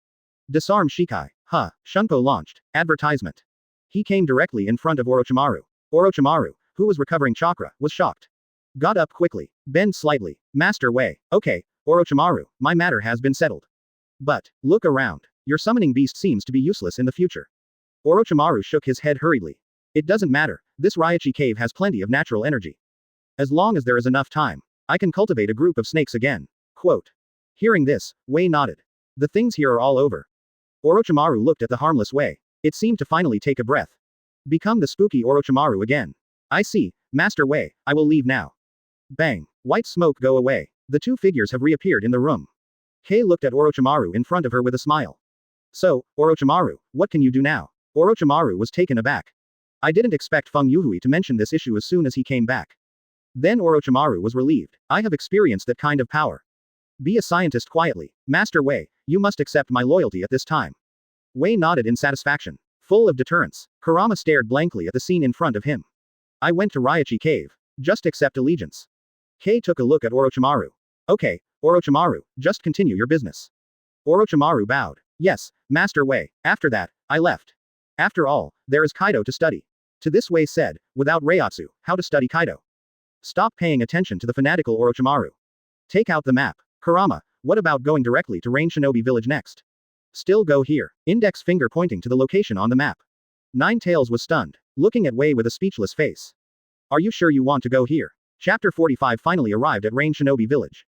B: Disarm Shikai. Huh. Shunpo launched. Advertisement. He came directly in front of Orochimaru. Orochimaru, who was recovering chakra, was shocked. Got up quickly. Bend slightly. Master Wei. Okay, Orochimaru, my matter has been settled. But, look around. Your summoning beast seems to be useless in the future. Orochimaru shook his head hurriedly. It doesn't matter. This Rii Cave has plenty of natural energy. As long as there is enough time, I can cultivate a group of snakes again. Quote. Hearing this, Wei nodded. The things here are all over. Orochimaru looked at the harmless Wei. It seemed to finally take a breath. Become the spooky Orochimaru again. I see, Master Wei, I will leave now. Bang. White smoke go away. The two figures have reappeared in the room. Kei looked at Orochimaru in front of her with a smile. So, Orochimaru, what can you do now? Orochimaru was taken aback. I didn't expect Feng Youhui to mention this issue as soon as he came back. Then Orochimaru was relieved. I have experienced that kind of power. Be a scientist quietly. Master Wei, you must accept my loyalty at this time. Wei nodded in satisfaction. Full of deterrence, Kurama stared blankly at the scene in front of him. I went to Rii Cave. Just accept allegiance. Kei took a look at Orochimaru. Okay, Orochimaru, just continue your business. Orochimaru bowed. Yes, Master Wei. After that, I left. After all, there is Kaido to study. To this Wei said, without Reiatsu, how to study Kaido. Stop paying attention to the fanatical Orochimaru. Take out the map. Kurama, what about going directly to Rain Shinobi village next? Still go here. Index finger pointing to the location on the map. Nine Tails was stunned, looking at Wei with a speechless face. Are you sure you want to go here? Chapter 45 finally arrived at Rain Shinobi village.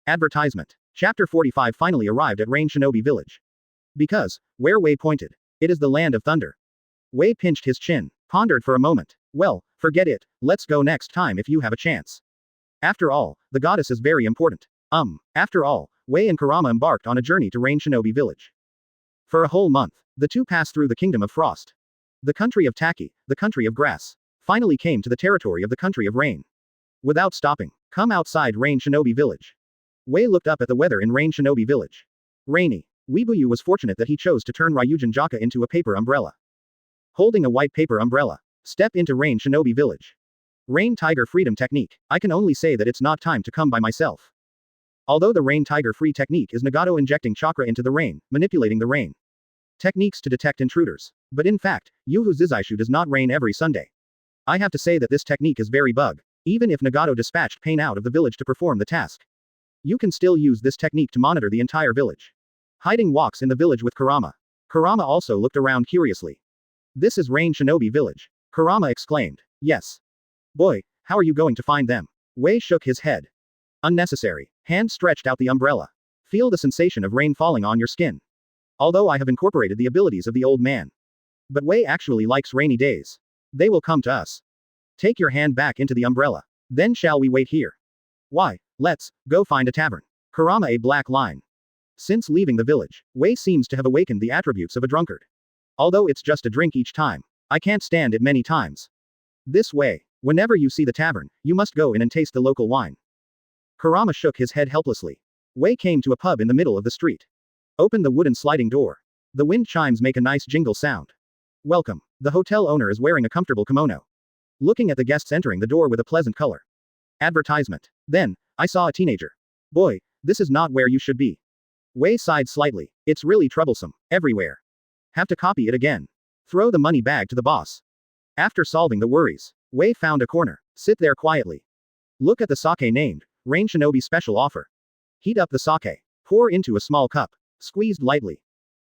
B: Advertisement. Chapter 45 finally arrived at Rain Shinobi village. Because, where Wei pointed. It is the land of thunder. Wei pinched his chin, pondered for a moment. Well, forget it, let's go next time if you have a chance. After all, the goddess is very important. After all, Wei and Kurama embarked on a journey to Rain Shinobi village. For a whole month, the two passed through the kingdom of frost. The country of Taki, the country of grass, finally came to the territory of the country of rain. Without stopping, come outside Rain Shinobi village. Wei looked up at the weather in Rain Shinobi village. Rainy. Weebuyu was fortunate that he chose to turn Ryujin Jaka into a paper umbrella. Holding a white paper umbrella. Step into Rain Shinobi village. Rain Tiger Freedom Technique. I can only say that it's not time to come by myself. Although the Rain Tiger Free technique is Nagato injecting chakra into the rain, manipulating the rain. Techniques to detect intruders. But in fact, Yuhu Zizaishu does not rain every Sunday. I have to say that this technique is very bug. Even if Nagato dispatched Pain out of the village to perform the task. You can still use this technique to monitor the entire village. Hiding walks in the village with Kurama. Kurama also looked around curiously. This is Rain Shinobi Village. Kurama exclaimed. Yes. Boy, how are you going to find them? Wei shook his head. Unnecessary. Hand stretched out the umbrella. Feel the sensation of rain falling on your skin. Although I have incorporated the abilities of the old man. But Wei actually likes rainy days. They will come to us. Take your hand back into the umbrella. Then shall we wait here? Why, let's go find a tavern. Kurama a black line. Since leaving the village, Wei seems to have awakened the attributes of a drunkard. Although it's just a drink each time, I can't stand it many times. This way, whenever you see the tavern, you must go in and taste the local wine. Kurama shook his head helplessly. Wei came to a pub in the middle of the street. Opened the wooden sliding door. The wind chimes make a nice jingle sound. Welcome. The hotel owner is wearing a comfortable kimono. Looking at the guests entering the door with a pleasant color. Advertisement. Then, I saw a teenager. Boy, this is not where you should be. Wei sighed slightly. It's really troublesome. Everywhere. Have to copy it again. Throw the money bag to the boss. After solving the worries, Wei found a corner. Sit there quietly. Look at the sake named Rain Shinobi Special Offer. Heat up the sake. Pour into a small cup. Squeezed lightly.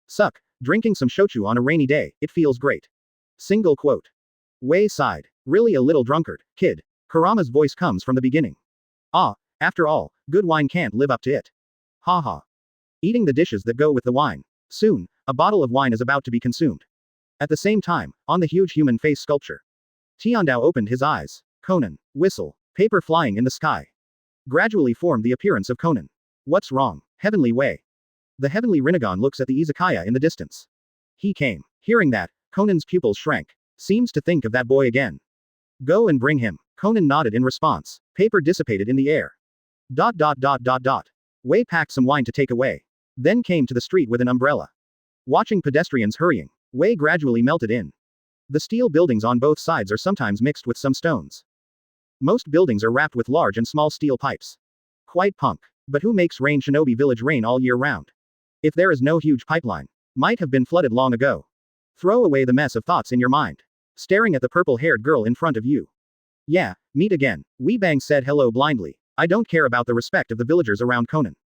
B: Suck. Drinking some shochu on a rainy day, it feels great. Single quote. Wei sighed. Really a little drunkard, kid. Kurama's voice comes from the beginning. Ah, after all, good wine can't live up to it. Ha ha. Eating the dishes that go with the wine. Soon, a bottle of wine is about to be consumed. At the same time, on the huge human face sculpture. Tiandao opened his eyes. Conan. Whistle. Paper flying in the sky. Gradually formed the appearance of Conan. What's wrong? Heavenly Wei. The heavenly Rinnegan looks at the izakaya in the distance. He came. Hearing that, Conan's pupils shrank. Seems to think of that boy again. Go and bring him. Conan nodded in response. Paper dissipated in the air. ... Wei packed some wine to take away. Then came to the street with an umbrella. Watching pedestrians hurrying, Wei gradually melted in. The steel buildings on both sides are sometimes mixed with some stones. Most buildings are wrapped with large and small steel pipes. Quite punk. But who makes Rain Shinobi Village rain all year round? If there is no huge pipeline, might have been flooded long ago. Throw away the mess of thoughts in your mind. Staring at the purple-haired girl in front of you. Yeah, meet again. Wee Bang said hello blindly. I don't care about the respect of the villagers around Conan.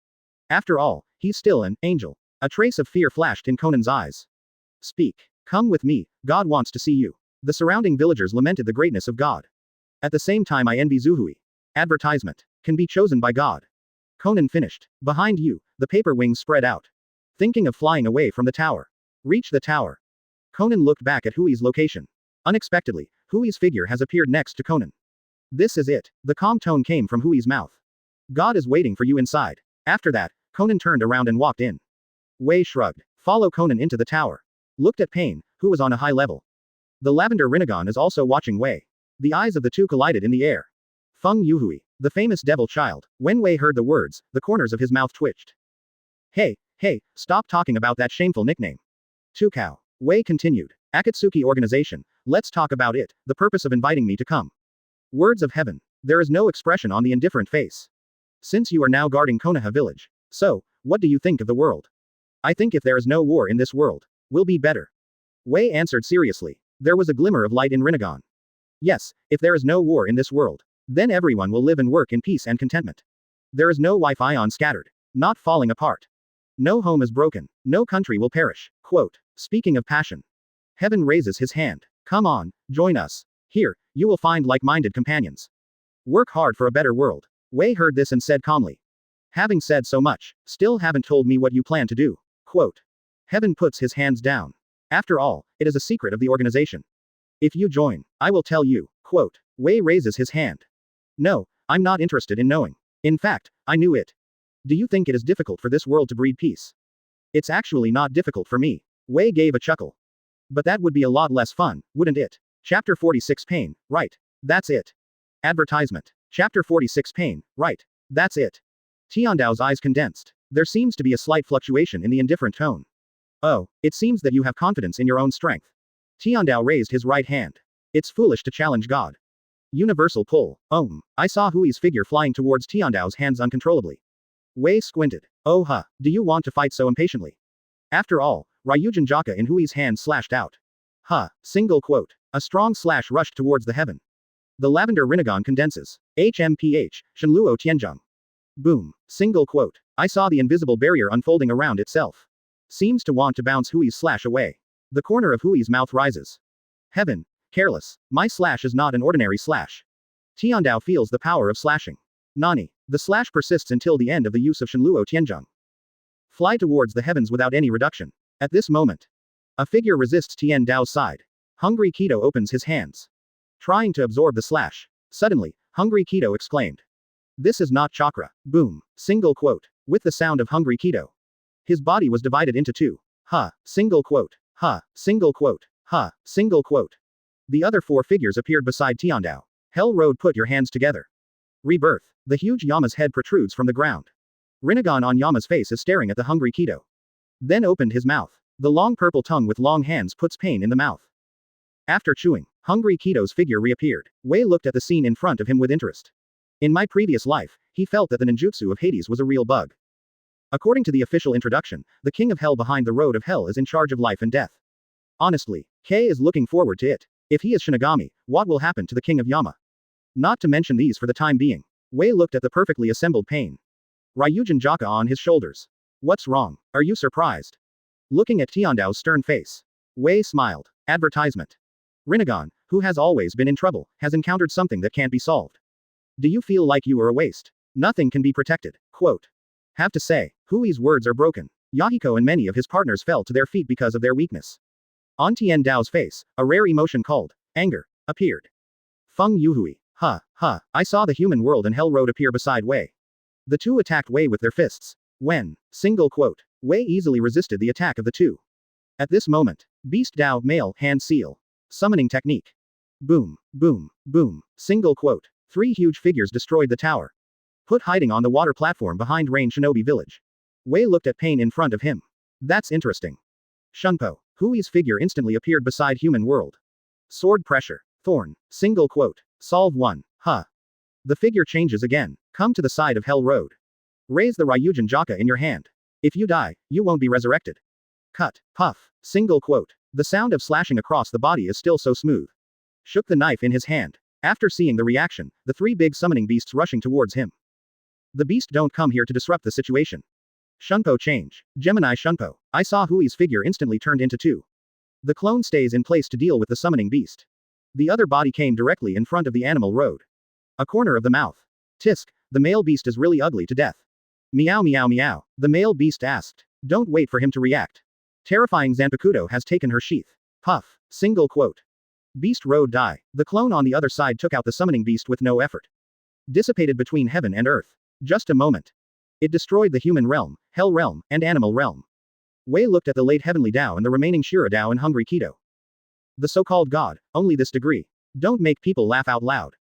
B: After all, he's still an angel. A trace of fear flashed in Conan's eyes. Speak. Come with me, God wants to see you. The surrounding villagers lamented the greatness of God. At the same time I envy Zuhui. Advertisement. Can be chosen by God. Conan finished. Behind you, the paper wings spread out. Thinking of flying away from the tower. Reach the tower. Conan looked back at Hui's location. Unexpectedly, Hui's figure has appeared next to Conan. This is it. The calm tone came from Hui's mouth. God is waiting for you inside. After that, Conan turned around and walked in. Wei shrugged. Follow Conan into the tower. Looked at Pain, who was on a high level. The Lavender Rinnegan is also watching Wei. The eyes of the two collided in the air. Feng Youhui, the famous devil child. When Wei heard the words, the corners of his mouth twitched. Hey, stop talking about that shameful nickname. Tukao. Wei continued. Akatsuki organization, let's talk about it, the purpose of inviting me to come. Words of heaven. There is no expression on the indifferent face. Since you are now guarding Konoha village. So, what do you think of the world? I think if there is no war in this world, will be better. Wei answered seriously. There was a glimmer of light in Rinnegan. Yes, if there is no war in this world, then everyone will live and work in peace and contentment. There is no wife ion scattered. Not falling apart. No home is broken. No country will perish. Quote. Speaking of passion. Heaven raises his hand. Come on, join us. Here, you will find like-minded companions. Work hard for a better world. Wei heard this and said calmly. Having said so much, still haven't told me what you plan to do. Quote. Heaven puts his hands down. After all, it is a secret of the organization. If you join, I will tell you. Quote. Wei raises his hand. No, I'm not interested in knowing. In fact, I knew it. Do you think it is difficult for this world to breed peace? It's actually not difficult for me. Wei gave a chuckle. But that would be a lot less fun, wouldn't it? Chapter 46 Pain, right. That's it. Advertisement. Chapter 46 Pain, right. That's it. Tiandao's eyes condensed. There seems to be a slight fluctuation in the indifferent tone. Oh, it seems that you have confidence in your own strength. Tiandao raised his right hand. It's foolish to challenge God. Universal pull. I saw Hui's figure flying towards Tiandao's hands uncontrollably. Wei squinted. Oh huh, do you want to fight so impatiently? After all, Ryujin Jaka in Hui's hand slashed out. Single quote. A strong slash rushed towards the heaven. The Lavender Rinnegan condenses. HMPH, Shenluo Tianzheng. Boom. Single quote. I saw the invisible barrier unfolding around itself. Seems to want to bounce Hui's slash away. The corner of Hui's mouth rises. Heaven. Careless. My slash is not an ordinary slash. Tiandao feels the power of slashing. Nani. The slash persists until the end of the use of Shenluo Tianzhong. Fly towards the heavens without any reduction. At this moment, a figure resists Tian Dao's side. Hungry Kido opens his hands, trying to absorb the slash. Suddenly, Hungry Kido exclaimed. This is not chakra. Boom. Single quote. With the sound of Hungry Kido, his body was divided into two. Ha. Single quote. Ha. Single quote. Ha. Single quote. The other four figures appeared beside Tiandao. Hell Road, put your hands together. Rebirth. The huge Yama's head protrudes from the ground. Rinnegan on Yama's face is staring at the Hungry Kido. Then opened his mouth. The long purple tongue with long hands puts pain in the mouth. After chewing, Hungry Kido's figure reappeared. Wei looked at the scene in front of him with interest. In my previous life, he felt that the ninjutsu of Hades was a real bug. According to the official introduction, the king of hell behind the road of hell is in charge of life and death. Honestly, Kei is looking forward to it. If he is Shinigami, what will happen to the king of Yama? Not to mention these for the time being. Wei looked at the perfectly assembled pain. Ryujin Jaka on his shoulders. What's wrong? Are you surprised? Looking at Tiandao's stern face, Wei smiled. Advertisement. Rinnegan, who has always been in trouble, has encountered something that can't be solved. Do you feel like you are a waste? Nothing can be protected. Quote. Have to say, Hui's words are broken. Yahiko and many of his partners fell to their feet because of their weakness. On Tian Dao's face, a rare emotion called anger appeared. Feng Youhui. I saw the human world and Hell Road appear beside Wei. The two attacked Wei with their fists. When, single quote, Wei easily resisted the attack of the two. At this moment, Beast Dao, male, hand seal. Summoning technique. Boom, boom, boom, single quote. Three huge figures destroyed the tower. Put hiding on the water platform behind Rain Shinobi village. Wei looked at pain in front of him. That's interesting. Shunpo. Hui's figure instantly appeared beside human world. Sword pressure. Thorn. Single quote. Solve 1. The figure changes again. Come to the side of Hell Road. Raise the Ryujin Jaka in your hand. If you die, you won't be resurrected. Cut. Puff. Single quote. The sound of slashing across the body is still so smooth. Shook the knife in his hand. After seeing the reaction, the three big summoning beasts rushing towards him. The beast don't come here to disrupt the situation. Shunpo change. Gemini Shunpo. I saw Hui's figure instantly turned into two. The clone stays in place to deal with the summoning beast. The other body came directly in front of the animal road. A corner of the mouth. Tisk, the male beast is really ugly to death. Meow meow meow. The male beast asked. Don't wait for him to react. Terrifying Zanpakuto has taken her sheath. Puff. Single quote. Beast Road die. The clone on the other side took out the summoning beast with no effort. Dissipated between heaven and earth. Just a moment. It destroyed the human realm, hell realm, and animal realm. Wei looked at the late heavenly Dao and the remaining Shira Dao and Hungry Kido. The so-called god, only this degree. Don't make people laugh out loud.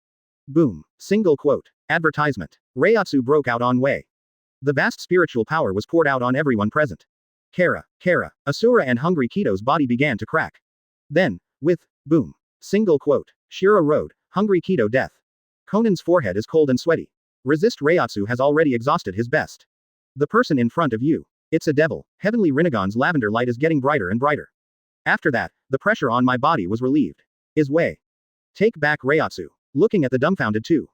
B: Boom. Single quote. Advertisement. Reiatsu broke out on Wei. The vast spiritual power was poured out on everyone present. Kara, Asura and Hungry Kido's body began to crack. Then, with, boom. Single quote. Shira Road, Hungry Kido death. Konan's forehead is cold and sweaty. Resist Reiatsu has already exhausted his best. The person in front of you. It's a devil. Heavenly Rinnegan's lavender light is getting brighter and brighter. After that, the pressure on my body was relieved. Is Wei. Take back Reiatsu. Looking at the dumbfounded two.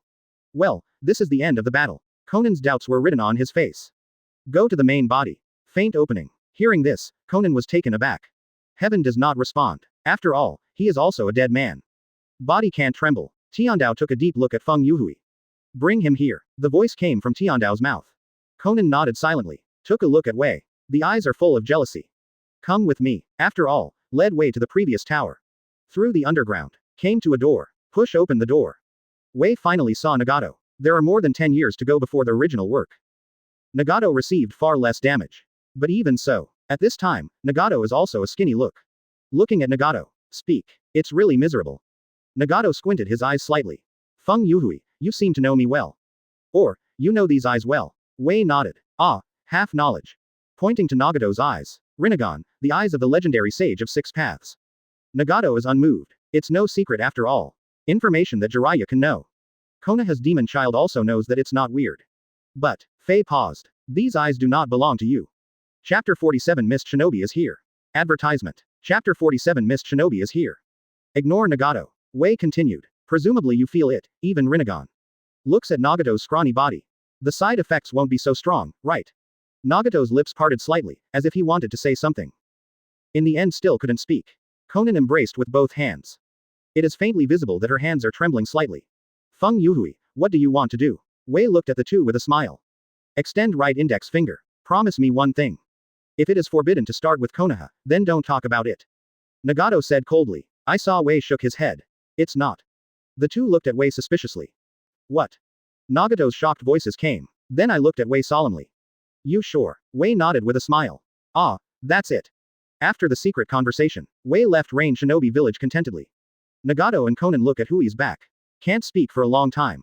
B: Well, this is the end of the battle. Konan's doubts were written on his face. Go to the main body. Faint opening. Hearing this, Konan was taken aback. Heaven does not respond. After all, he is also a dead man. Body can't tremble. Tiandao took a deep look at Feng Youhui. Bring him here. The voice came from Tiandao's mouth. Konan nodded silently. Took a look at Wei. The eyes are full of jealousy. Come with me. After all, led Wei to the previous tower. Through the underground. Came to a door. Push open the door. Wei finally saw Nagato. There are more than 10 years to go before the original work. Nagato received far less damage. But even so, at this time, Nagato is also a skinny look. Looking at Nagato. Speak. It's really miserable. Nagato squinted his eyes slightly. Feng Youhui, you seem to know me well. Or, you know these eyes well. Wei nodded. Half knowledge. Pointing to Nagato's eyes. Rinnegan, the eyes of the legendary sage of 6 paths. Nagato is unmoved. It's no secret after all. Information that Jiraiya can know. Konoha's demon child also knows that it's not weird. But, Faye paused. These eyes do not belong to you. Chapter 47 Mist Shinobi is here. Advertisement. Chapter 47 Mist Shinobi is here. Ignore Nagato. Wei continued. Presumably you feel it, even Rinnegan. Looks at Nagato's scrawny body. The side effects won't be so strong, right? Nagato's lips parted slightly, as if he wanted to say something. In the end still couldn't speak. Konan embraced with both hands. It is faintly visible that her hands are trembling slightly. Feng Youhui, what do you want to do? Wei looked at the two with a smile. Extend right index finger. Promise me one thing. If it is forbidden to start with Konoha, then don't talk about it. Nagato said coldly. I saw Wei shook his head. It's not. The two looked at Wei suspiciously. What? Nagato's shocked voices came. Then I looked at Wei solemnly. You sure? Wei nodded with a smile. Ah, that's it. After the secret conversation, Wei left Rain Shinobi village contentedly. Nagato and Konan look at Hui's back. Can't speak for a long time.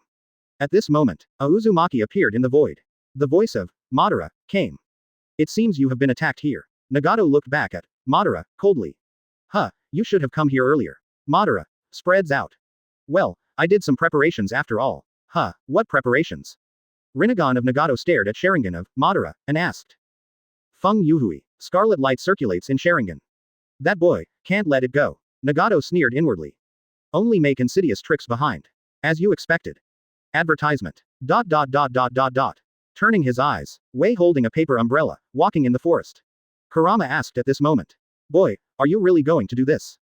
B: At this moment, a Uzumaki appeared in the void. The voice of Madara came. It seems you have been attacked here. Nagato looked back at Madara coldly. Huh, you should have come here earlier. Madara spreads out. Well, I did some preparations after all. Huh, what preparations? Rinnegan of Nagato stared at Sharingan of Madara and asked. Feng Youhui, scarlet light circulates in Sharingan. That boy can't let it go. Nagato sneered inwardly. Only make insidious tricks behind. As you expected. Advertisement. ... Turning his eyes, Wei holding a paper umbrella, walking in the forest. Kurama asked at this moment. Boy, are you really going to do this?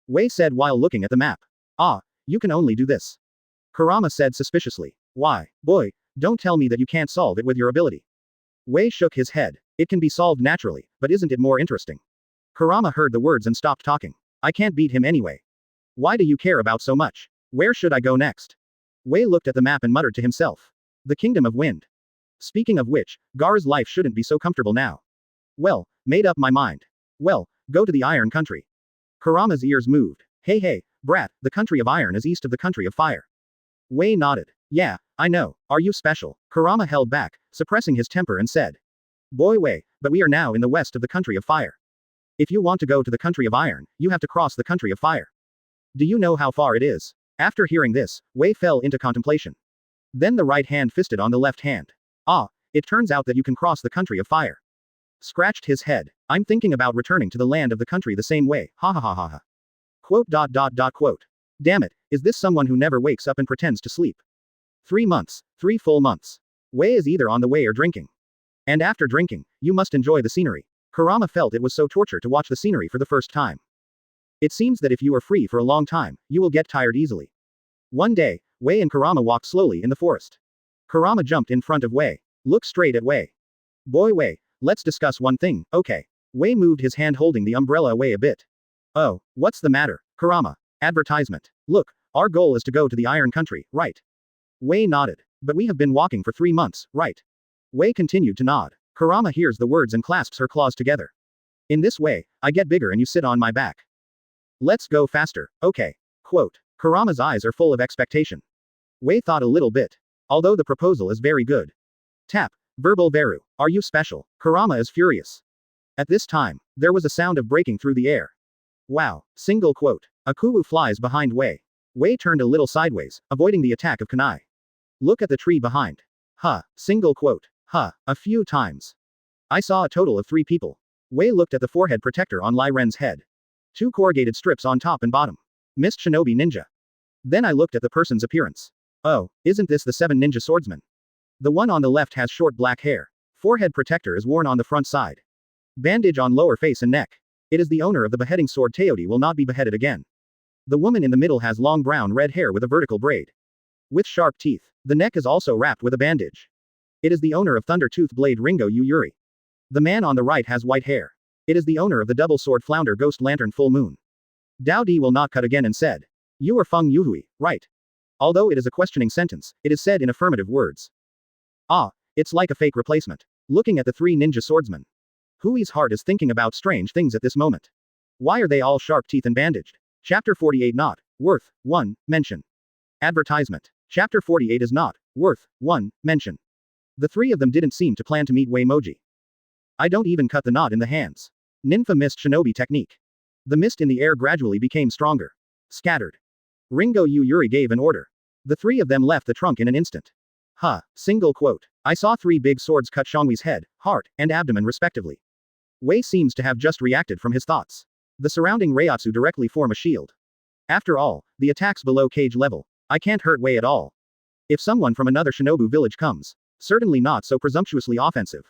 B: Wei said while looking at the map. Ah, you can only do this. Kurama said suspiciously. Why, boy, don't tell me that you can't solve it with your ability. Wei shook his head. It can be solved naturally, but isn't it more interesting? Kurama heard the words and stopped talking. I can't beat him anyway. Why do you care about so much? Where should I go next? Wei looked at the map and muttered to himself. The Kingdom of Wind. Speaking of which, Gar's life shouldn't be so comfortable now. Well, made up my mind. Well, go to the Iron Country. Kurama's ears moved. Hey, brat, the country of iron is east of the country of fire. Wei nodded. Yeah, I know, are you special? Kurama held back, suppressing his temper and said. Boy Wei, but we are now in the west of the country of fire. If you want to go to the country of iron, you have to cross the country of fire. Do you know how far it is? After hearing this, Wei fell into contemplation. Then the right hand fisted on the left hand. Ah, it turns out that you can cross the country of fire. Scratched his head. I'm thinking about returning to the land of the country the same way, ha ha ha ha ha. Quote. Damn it, is this someone who never wakes up and pretends to sleep? 3 months, 3 full months. Wei is either on the way or drinking. And after drinking, you must enjoy the scenery. Kurama felt it was so torture to watch the scenery for the first time. It seems that if you are free for a long time, you will get tired easily. One day, Wei and Kurama walked slowly in the forest. Kurama jumped in front of Wei. Look straight at Wei. Boy Wei, let's discuss one thing, okay? Wei moved his hand holding the umbrella away a bit. Oh, what's the matter, Kurama? Advertisement. Look, our goal is to go to the Iron Country, right? Wei nodded. But we have been walking for 3 months, right? Wei continued to nod. Kurama hears the words and clasps her claws together. In this way, I get bigger and you sit on my back. Let's go faster, okay? Quote. Kurama's eyes are full of expectation. Wei thought a little bit. Although the proposal is very good. Tap. Verbal Veru. Are you special? Kurama is furious. At this time, there was a sound of breaking through the air. Wow. Single quote. A kuwu flies behind Wei. Wei turned a little sideways, avoiding the attack of kunai. Look at the tree behind. Huh. Single quote. Huh. A few times. I saw a total of 3 people. Wei looked at the forehead protector on Lai Ren's head. 2 corrugated strips on top and bottom. Missed Shinobi ninja. Then I looked at the person's appearance. Oh, isn't this the 7 ninja swordsman? The one on the left has short black hair. Forehead protector is worn on the front side. Bandage on lower face and neck. It is the owner of the beheading sword. Teodi will not be beheaded again. The woman in the middle has long brown red hair with a vertical braid. With sharp teeth. The neck is also wrapped with a bandage. It is the owner of Thunder Tooth Blade Ringo Yuyuri. The man on the right has white hair. It is the owner of the double sword Flounder Ghost Lantern Full Moon. Dao Di will not cut again and said. You are Feng Youhui, right? Although it is a questioning sentence, it is said in affirmative words. Ah, it's like a fake replacement. Looking at the 3 ninja swordsmen. Hui's heart is thinking about strange things at this moment. Why are they all sharp teeth and bandaged? Chapter 48 not worth 1 mention. Advertisement. Chapter 48 is not worth 1 mention. The 3 of them didn't seem to plan to meet Wei Moji. I don't even cut the knot in the hands. Ninfa mist Shinobi technique. The mist in the air gradually became stronger. Scattered. Ringo Yuyuri gave an order. The 3 of them left the trunk in an instant. Huh. Single quote. I saw 3 big swords cut Shangwi's head, heart, and abdomen respectively. Wei seems to have just reacted from his thoughts. The surrounding Reiatsu directly form a shield. After all, the attacks below cage level. I can't hurt Wei at all. If someone from another Shinobu village comes, certainly not so presumptuously offensive.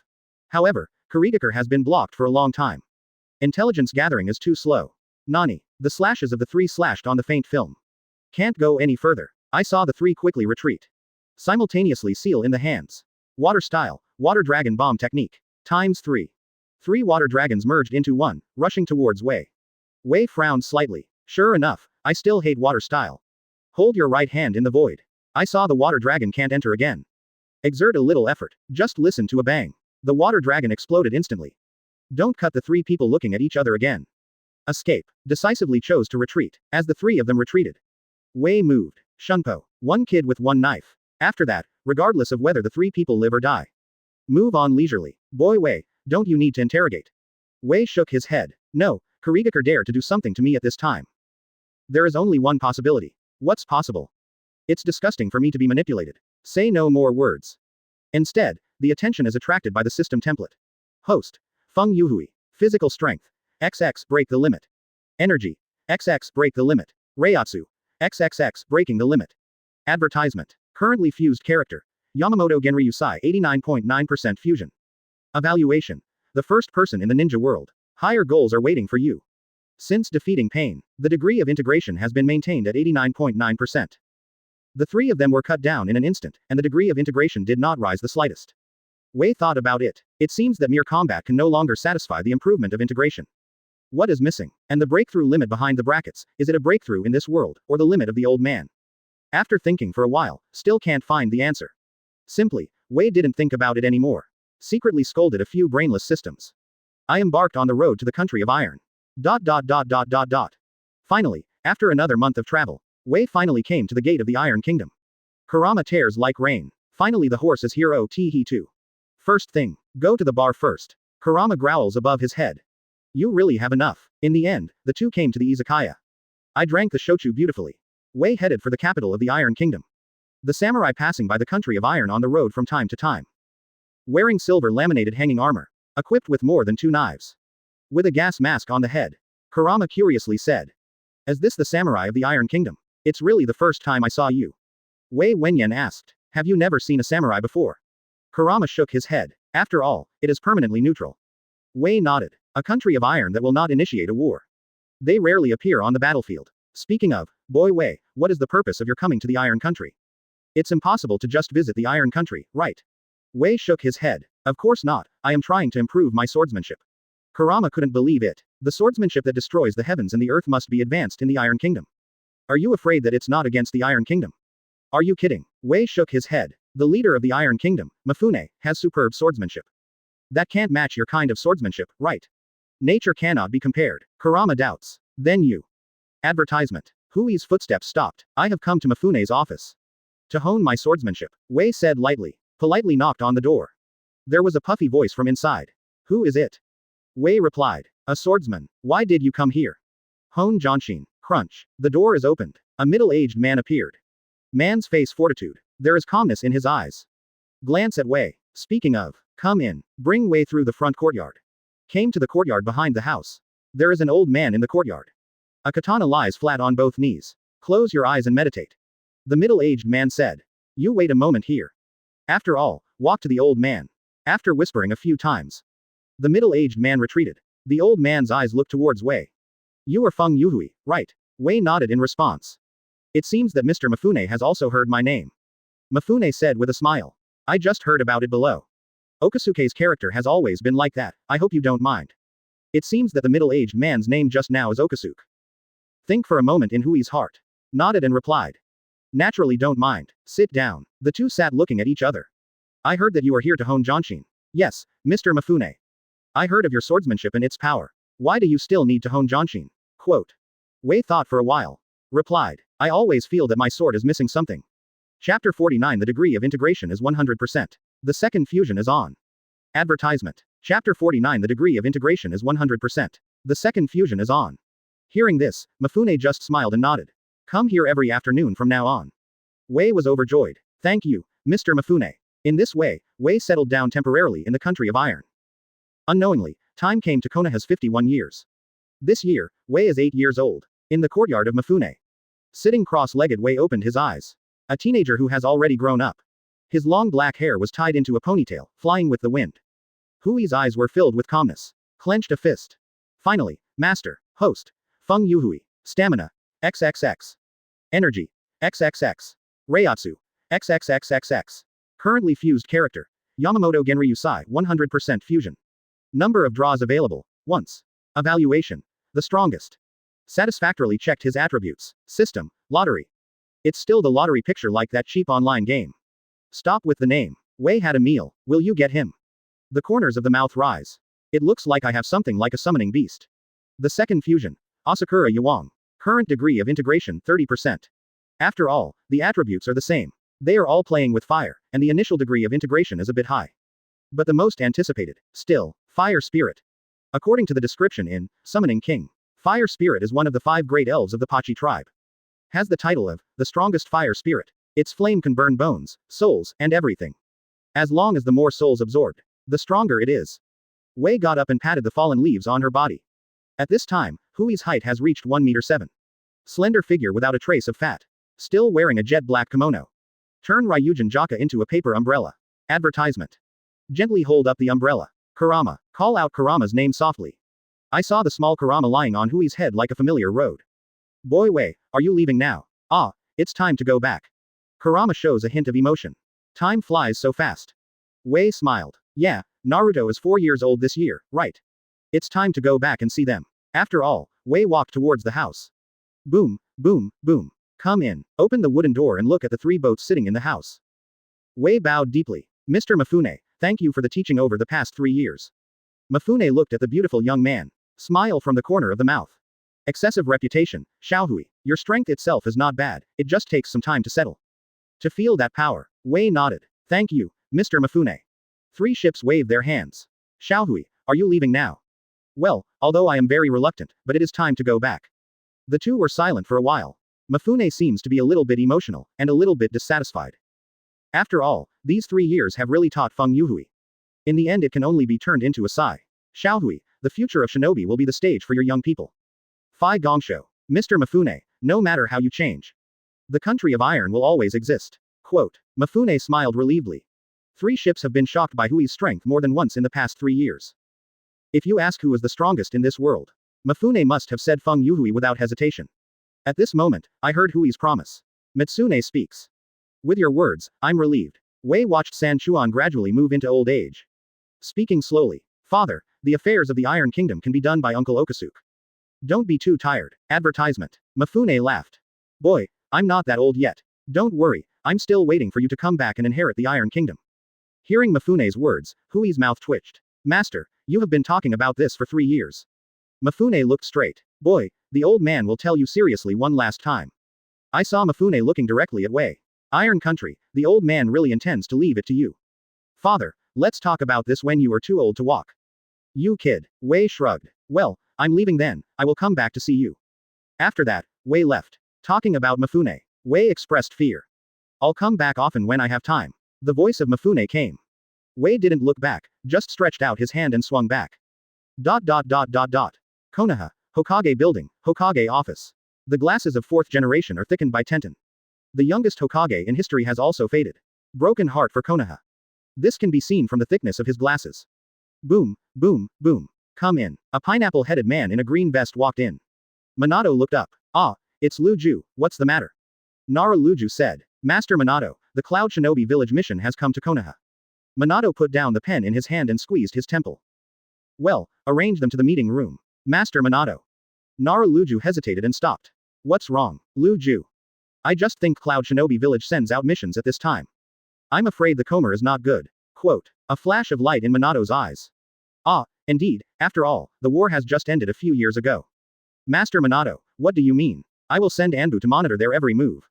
B: However, Kurigakure has been blocked for a long time. Intelligence gathering is too slow. Nani. The slashes of the three slashed on the faint film. Can't go any further. I saw the three quickly retreat. Simultaneously seal in the hands. Water style, water dragon bomb technique. Times 3. 3 water dragons merged into one, rushing towards Wei. Wei frowned slightly. Sure enough, I still hate water style. Hold your right hand in the void. I saw the water dragon can't enter again. Exert a little effort. Just listen to a bang. The water dragon exploded instantly. Don't cut the three people looking at each other again. Escape. Decisively chose to retreat. As the three of them retreated, Wei moved. Shunpo. One kid with one knife. After that, regardless of whether the three people live or die. Move on leisurely. Boy Wei, don't you need to interrogate? Wei shook his head. No, Kurigakure dare to do something to me at this time. There is only one possibility. What's possible? It's disgusting for me to be manipulated. Say no more words. Instead, the attention is attracted by the system template. Host. Feng Youhui. Physical strength. XX break the limit. Energy. XX break the limit. Reiatsu. XXX breaking the limit. Advertisement. Currently fused character. Yamamoto Genryūsai 89.9% fusion. Evaluation. The first person in the ninja world. Higher goals are waiting for you. Since defeating Pain, the degree of integration has been maintained at 89.9%. The three of them were cut down in an instant, and the degree of integration did not rise the slightest. Wei thought about it. It seems that mere combat can no longer satisfy the improvement of integration. What is missing? And the breakthrough limit behind the brackets, is it a breakthrough in this world, or the limit of the old man? After thinking for a while, still can't find the answer. Simply, Wei didn't think about it anymore. Secretly scolded a few brainless systems. I embarked on the road to the country of iron. Finally, after another month of travel, Wei finally came to the gate of the Iron Kingdom. Kurama tears like rain. Finally the horse is here. Oh he too. First thing, go to the bar first. Kurama growls above his head. You really have enough. In the end, the two came to the izakaya. I drank the shochu beautifully. Wei headed for the capital of the Iron Kingdom. The samurai passing by the country of iron on the road from time to time. Wearing silver laminated hanging armor. Equipped with more than 2 knives. With a gas mask on the head. Kurama curiously said. Is this the samurai of the Iron Kingdom? It's really the first time I saw you. Wei Wenyan asked. Have you never seen a samurai before? Kurama shook his head. After all, it is permanently neutral. Wei nodded. A country of iron that will not initiate a war. They rarely appear on the battlefield. Speaking of, boy Wei, what is the purpose of your coming to the Iron Country? It's impossible to just visit the Iron Country, right? Wei shook his head. Of course not, I am trying to improve my swordsmanship. Kurama couldn't believe it. The swordsmanship that destroys the heavens and the earth must be advanced in the Iron Kingdom. Are you afraid that it's not against the Iron Kingdom? Are you kidding? Wei shook his head. The leader of the Iron Kingdom, Mifune, has superb swordsmanship. That can't match your kind of swordsmanship, right? Nature cannot be compared. Kurama doubts. Then you. Advertisement. Hui's footsteps stopped. I have come to Mifune's office. To hone my swordsmanship. Wei said lightly. Politely knocked on the door. There was a puffy voice from inside. Who is it? Wei replied. A swordsman. Why did you come here? Hone Jonshin. Crunch. The door is opened. A middle-aged man appeared. Man's face fortitude. There is calmness in his eyes. Glance at Wei. Speaking of, come in. Bring Wei through the front courtyard. Came to the courtyard behind the house. There is an old man in the courtyard. A katana lies flat on both knees. Close your eyes and meditate. The middle-aged man said. You wait a moment here. After all, walk to the old man. After whispering a few times. The middle-aged man retreated. The old man's eyes looked towards Wei. You are Feng Youhui, right? Wei nodded in response. It seems that Mr. Mifune has also heard my name. Mifune said with a smile. I just heard about it below. Okasuke's character has always been like that, I hope you don't mind. It seems that the middle-aged man's name just now is Okasuke. Think for a moment in Hui's heart. Nodded and replied. Naturally don't mind. Sit down. The two sat looking at each other. I heard that you are here to hone Jonshin. Yes, Mr. Mifune. I heard of your swordsmanship and its power. Why do you still need to hone Jonshin? Quote. Wei thought for a while. Replied. I always feel that my sword is missing something. Chapter 49. The degree of integration is 100%. The second fusion is on. Advertisement. Chapter 49. The degree of integration is 100%. The second fusion is on. Hearing this, Mifune just smiled and nodded. Come here every afternoon from now on. Wei was overjoyed. Thank you, Mr. Mifune. In this way, Wei settled down temporarily in the country of iron. Unknowingly, time came to Konoha's 51 years. This year, Wei is 8 years old. In the courtyard of Mifune. Sitting cross-legged, Wei opened his eyes. A teenager who has already grown up. His long black hair was tied into a ponytail, flying with the wind. Hui's eyes were filled with calmness. Clenched a fist. Finally, master, host, Feng Youhui, stamina, XXX. Energy, XXX. Reiatsu, XXXXX. Currently fused character. Yamamoto Genryūsai 100% fusion. Number of draws available, once. Evaluation. The strongest. Satisfactorily checked his attributes. System, lottery. It's still the lottery picture like that cheap online game. Stop with the name. Wei had a meal, will you get him? The corners of the mouth rise. It looks like I have something like a summoning beast. The second fusion. Asakura Yawang. Current degree of integration 30%. After all, the attributes are the same. They are all playing with fire, and the initial degree of integration is a bit high. But the most anticipated, still, Fire Spirit. According to the description in Summoning King, Fire Spirit is one of the 5 great elves of the Tachi tribe. Has the title of the strongest fire spirit. Its flame can burn bones, souls, and everything. As long as the more souls absorbed, the stronger it is. Wei got up and patted the fallen leaves on her body. At this time, Hui's height has reached 1.7 meters. Slender figure without a trace of fat. Still wearing a jet black kimono. Turn Ryujin Jaka into a paper umbrella. Advertisement. Gently hold up the umbrella. Kurama. Call out Kurama's name softly. I saw the small Kurama lying on Hui's head like a familiar road. Boy Wei, are you leaving now? Ah, it's time to go back. Kurama shows a hint of emotion. Time flies so fast. Wei smiled. Yeah, Naruto is 4 years old this year, right? It's time to go back and see them. After all, Wei walked towards the house. Boom, boom, boom. Come in, open the wooden door and look at the 3 boats sitting in the house. Wei bowed deeply. Mr. Mifune, thank you for the teaching over the past 3 years. Mifune looked at the beautiful young man. Smile from the corner of the mouth. Excessive reputation, Xiaohui, your strength itself is not bad, it just takes some time to settle. To feel that power, Wei nodded. Thank you, Mr. Mifune. 3 ships waved their hands. Xiaohui, are you leaving now? Well, although I am very reluctant, but it is time to go back. The 2 were silent for a while. Mifune seems to be a little bit emotional, and a little bit dissatisfied. After all, these 3 years have really taught Feng Youhui. In the end it can only be turned into a sigh. Xiaohui, the future of Shinobi will be the stage for your young people. Fai Gongsho. Mr. Mifune, no matter how you change. The country of iron will always exist. Quote. Mifune smiled relievedly. 3 ships have been shocked by Hui's strength more than once in the past 3 years. If you ask who is the strongest in this world, Mifune must have said Feng Youhui without hesitation. At this moment, I heard Hui's promise. Mitsune speaks. With your words, I'm relieved. Wei watched San Chuan gradually move into old age. Speaking slowly. Father, the affairs of the Iron Kingdom can be done by Uncle Okasuke. Don't be too tired. Advertisement. Mifune laughed. Boy, I'm not that old yet. Don't worry, I'm still waiting for you to come back and inherit the Iron Kingdom. Hearing Mifune's words, Hui's mouth twitched. Master, you have been talking about this for 3 years. Mifune looked straight. Boy, the old man will tell you seriously one last time. I saw Mifune looking directly at Wei. Iron Country, the old man really intends to leave it to you. Father, let's talk about this when you are too old to walk. You kid. Wei shrugged. Well, I'm leaving then, I will come back to see you. After that, Wei left. Talking about Mifune, Wei expressed fear. I'll come back often when I have time. The voice of Mifune came. Wei didn't look back, just stretched out his hand and swung back. Konoha, Hokage building, Hokage office. The glasses of 4th generation are thickened by Tenten. The youngest Hokage in history has also faded. Broken heart for Konoha. This can be seen from the thickness of his glasses. Boom, boom, boom. Come in. A pineapple-headed man in a green vest walked in. Minato looked up. Ah, it's Lu Ju, what's the matter? Nara Luju said. Master Minato, the Cloud Shinobi village mission has come to Konoha. Minato put down the pen in his hand and squeezed his temple. Well, arrange them to the meeting room. Master Minato. Nara Luju hesitated and stopped. What's wrong, Lu Ju? I just think Cloud Shinobi village sends out missions at this time. I'm afraid the Comer is not good. Quote. A flash of light in Minato's eyes. Ah, indeed, after all, the war has just ended a few years ago. Master Minato, what do you mean? I will send Anbu to monitor their every move.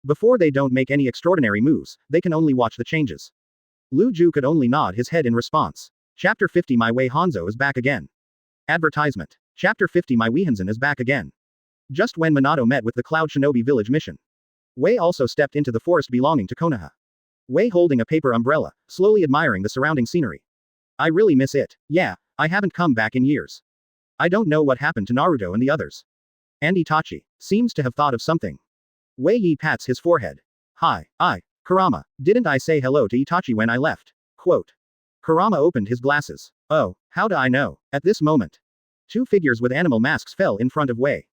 B: Before they don't make any extraordinary moves, they can only watch the changes. Lu Ju could only nod his head in response. Chapter 50 My Wei Hanzo is back again. Advertisement. Chapter 50 My Wei Hanzo is back again. Just when Minato met with the Cloud Shinobi village mission, Wei also stepped into the forest belonging to Konoha. Wei holding a paper umbrella, slowly admiring the surrounding scenery. I really miss it. Yeah, I haven't come back in years. I don't know what happened to Naruto and the others. And Itachi seems to have thought of something. Wei Yi pats his forehead. Hi, Kurama, didn't I say hello to Itachi when I left? Quote. Kurama opened his glasses. Oh, how do I know? At this moment, two figures with animal masks fell in front of Wei.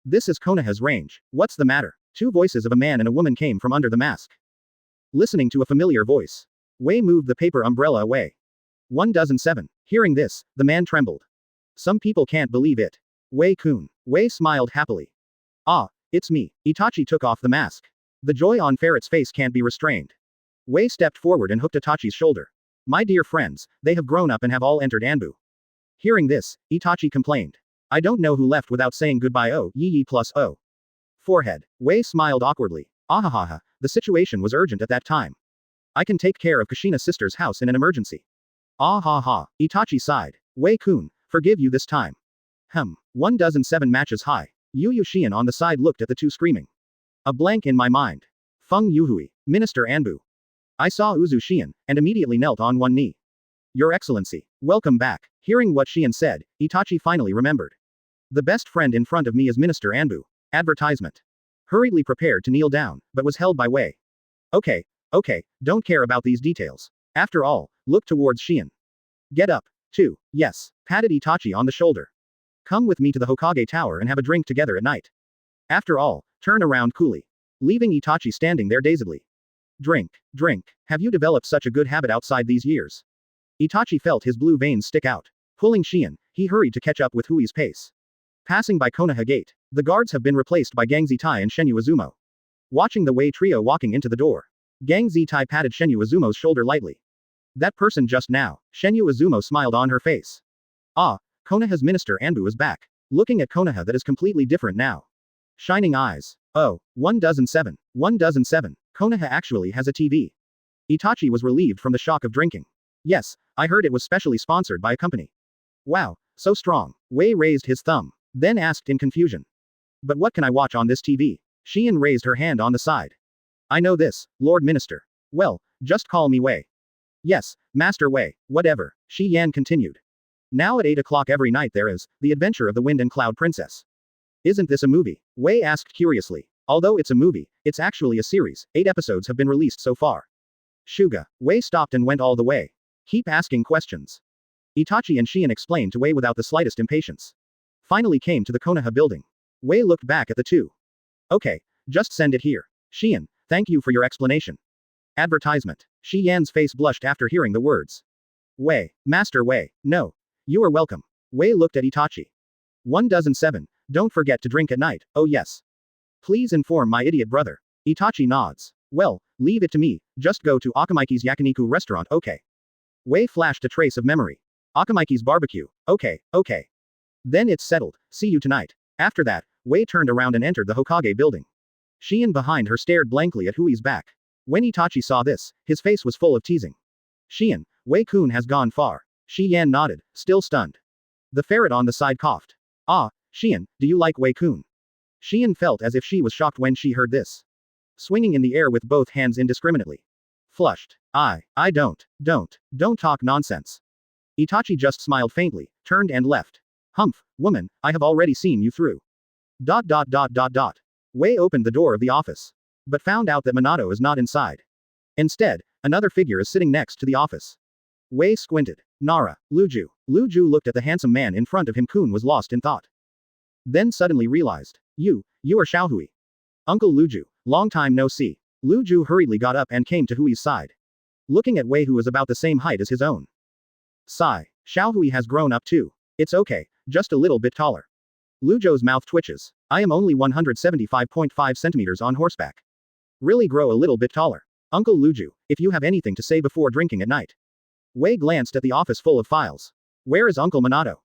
B: This is Konoha's range. What's the matter? Two voices of a man and a woman came from under the mask. Listening to a familiar voice, Wei moved the paper umbrella away. 1,007. Hearing this, the man trembled. Some people can't believe it. Wei-kun. Wei smiled happily. Ah, it's me. Itachi took off the mask. The joy on Ferret's face can't be restrained. Wei stepped forward and hooked Itachi's shoulder. My dear friends, they have grown up and have all entered Anbu. Hearing this, Itachi complained. I don't know who left without saying goodbye. Oh, yi plus oh. Forehead. Wei smiled awkwardly. Ahahaha, the situation was urgent at that time. I can take care of Kushina's sister's house in an emergency. Ah ha ha, Itachi sighed. Wei-kun, forgive you this time. 1,007 matches high. Yu Shion on the side looked at the two screaming. A blank in my mind. Feng Youhui, Minister Anbu. I saw Uzu Shion, and immediately knelt on one knee. Your Excellency, welcome back. Hearing what Shion said, Itachi finally remembered. The best friend in front of me is Minister Anbu. Advertisement. Hurriedly prepared to kneel down, but was held by Wei. Okay, don't care about these details. After all, look towards Shion. Get up, too, yes, patted Itachi on the shoulder. Come with me to the Hokage Tower and have a drink together at night. After all, turn around coolly. Leaving Itachi standing there dazedly. Drink. Have you developed such a good habit outside these years? Itachi felt his blue veins stick out. Pulling Shion, he hurried to catch up with Hui's pace. Passing by Konoha Gate, the guards have been replaced by Gang Zitai and Shenyu Izumo. Watching the Wei trio walking into the door, Gang Zitai patted Shenyu Izumo's shoulder lightly. That person just now, Shenyu Izumo smiled on her face. Ah, Konoha's Minister Anbu is back. Looking at Konoha that is completely different now. Shining eyes. Oh, 1,007. Konoha actually has a TV. Itachi was relieved from the shock of drinking. Yes, I heard it was specially sponsored by a company. Wow, so strong. Wei raised his thumb, then asked in confusion. But what can I watch on this TV? Shion raised her hand on the side. I know this, Lord Minister. Well, just call me Wei. Yes, Master Wei, whatever, Shi Yan continued. Now at 8 o'clock every night there is, The Adventure of the Wind and Cloud Princess. Isn't this a movie? Wei asked curiously. Although it's a movie, it's actually a series, 8 episodes have been released so far. Shuga. Wei stopped and went all the way. Keep asking questions. Itachi and Shion explained to Wei without the slightest impatience. Finally came to the Konoha building. Wei looked back at the two. Okay, just send it here. Shion, thank you for your explanation. Advertisement. Shi Yan's face blushed after hearing the words. Wei, Master Wei, no. You are welcome. Wei looked at Itachi. 1,007. Don't forget to drink at night, oh yes. Please inform my idiot brother. Itachi nods. Well, leave it to me, just go to Akamaiki's Yakiniku restaurant, okay. Wei flashed a trace of memory. Akamaiki's barbecue, okay. Then it's settled, see you tonight. After that, Wei turned around and entered the Hokage building. Shion behind her stared blankly at Hui's back. When Itachi saw this, his face was full of teasing. Shion, Wei-kun has gone far. Shi Yan nodded, still stunned. The ferret on the side coughed. Ah, Shion, do you like Wei-kun? Shion felt as if she was shocked when she heard this. Swinging in the air with both hands indiscriminately. Flushed. I don't talk nonsense. Itachi just smiled faintly, turned and left. Humph, woman, I have already seen you through. ... Wei opened the door of the office. But found out that Minato is not inside. Instead, another figure is sitting next to the office. Wei squinted. Nara, Luju. Luju looked at the handsome man in front of him. Kun was lost in thought. Then suddenly realized. You are Xiaohui. Uncle Luju, long time no see. Luju hurriedly got up and came to Hui's side. Looking at Wei, who was about the same height as his own. Sigh. Xiaohui has grown up too. It's okay, just a little bit taller. Luju's mouth twitches. I am only 175.5 centimeters on horseback. Really grow a little bit taller. Uncle Luju, if you have anything to say before drinking at night. Wei glanced at the office full of files. Where is Uncle Minato?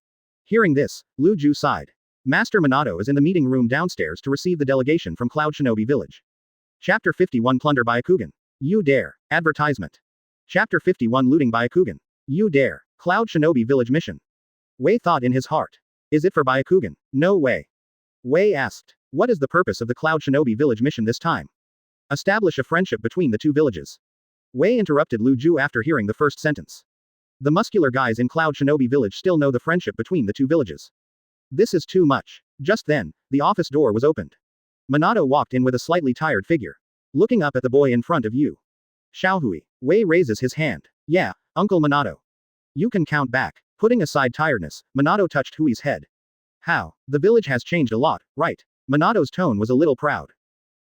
B: Hearing this, Luju sighed. Master Minato is in the meeting room downstairs to receive the delegation from Cloud Shinobi Village. Chapter 51 Plunder by Akugan. You dare. Advertisement. Chapter 51 Looting by Akugan. You dare. Cloud Shinobi Village Mission. Wei thought in his heart. Is it for Byakugan? No way. Wei asked. What is the purpose of the Cloud Shinobi Village mission this time? Establish a friendship between the two villages. Wei interrupted Lu Ju after hearing the first sentence. The muscular guys in Cloud Shinobi Village still know the friendship between the two villages. This is too much. Just then, the office door was opened. Minato walked in with a slightly tired figure. Looking up at the boy in front of you. Xiaohui. Wei raises his hand. Yeah, Uncle Minato. You can count back. Putting aside tiredness, Minato touched Hui's head. How? The village has changed a lot, right? Minato's tone was a little proud.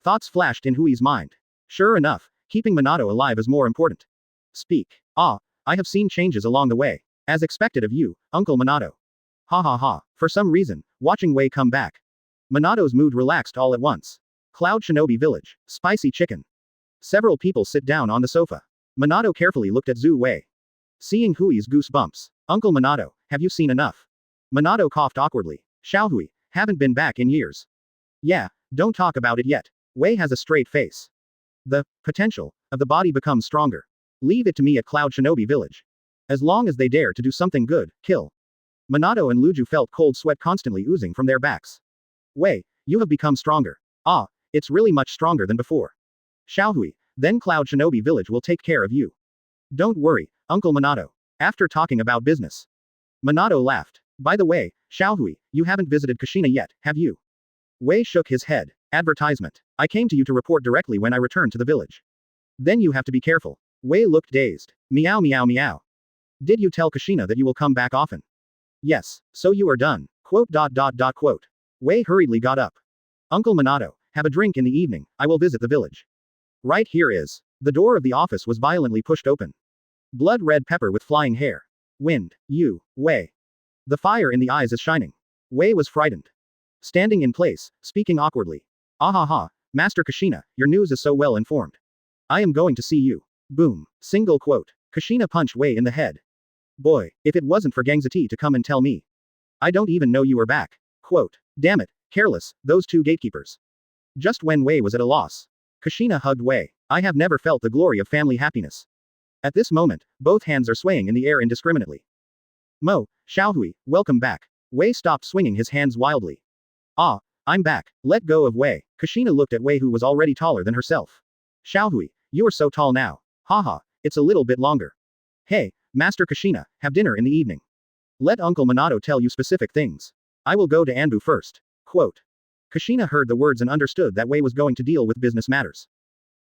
B: Thoughts flashed in Hui's mind. Sure enough, keeping Minato alive is more important. Speak. Ah, I have seen changes along the way. As expected of you, Uncle Minato. Ha ha ha. For some reason, watching Wei come back. Minato's mood relaxed all at once. Cloud Shinobi Village. Spicy chicken. Several people sit down on the sofa. Minato carefully looked at Zhu Wei. Seeing Hui's goosebumps. Uncle Minato, have you seen enough? Minato coughed awkwardly. Xiaohui, haven't been back in years. Yeah, don't talk about it yet. Wei has a straight face. The potential of the body becomes stronger. Leave it to me at Cloud Shinobi Village. As long as they dare to do something good, kill. Minato and Luju felt cold sweat constantly oozing from their backs. Wei, you have become stronger. Ah, it's really much stronger than before. Xiaohui, then Cloud Shinobi Village will take care of you. Don't worry, Uncle Minato. After talking about business. Minato laughed. By the way, Xiaohui, you haven't visited Kushina yet, have you? Wei shook his head. Advertisement. I came to you to report directly when I return to the village. Then you have to be careful. Wei looked dazed. Meow meow meow. Did you tell Kushina that you will come back often? Yes, so you are done. Quote. Wei hurriedly got up. Uncle Minato, have a drink in the evening, I will visit the village. Right here is. The door of the office was violently pushed open. Blood red pepper with flying hair. Wind, you, Wei. The fire in the eyes is shining. Wei was frightened. Standing in place, speaking awkwardly. Ahaha, Master Kushina, your news is so well informed. I am going to see you. Boom. Single quote. Kushina punched Wei in the head. Boy, if it wasn't for Gangzati to come and tell me. I don't even know you were back. Quote. Damn it, careless, those two gatekeepers. Just when Wei was at a loss. Kushina hugged Wei. I have never felt the glory of family happiness. At this moment, both hands are swaying in the air indiscriminately. Mo, Xiaohui, welcome back. Wei stopped swinging his hands wildly. Ah, I'm back. Let go of Wei. Kushina looked at Wei, who was already taller than herself. Xiaohui, you are so tall now. Haha, it's a little bit longer. Hey, Master Kushina, have dinner in the evening. Let Uncle Minato tell you specific things. I will go to Anbu first. Quote. Kushina heard the words and understood that Wei was going to deal with business matters.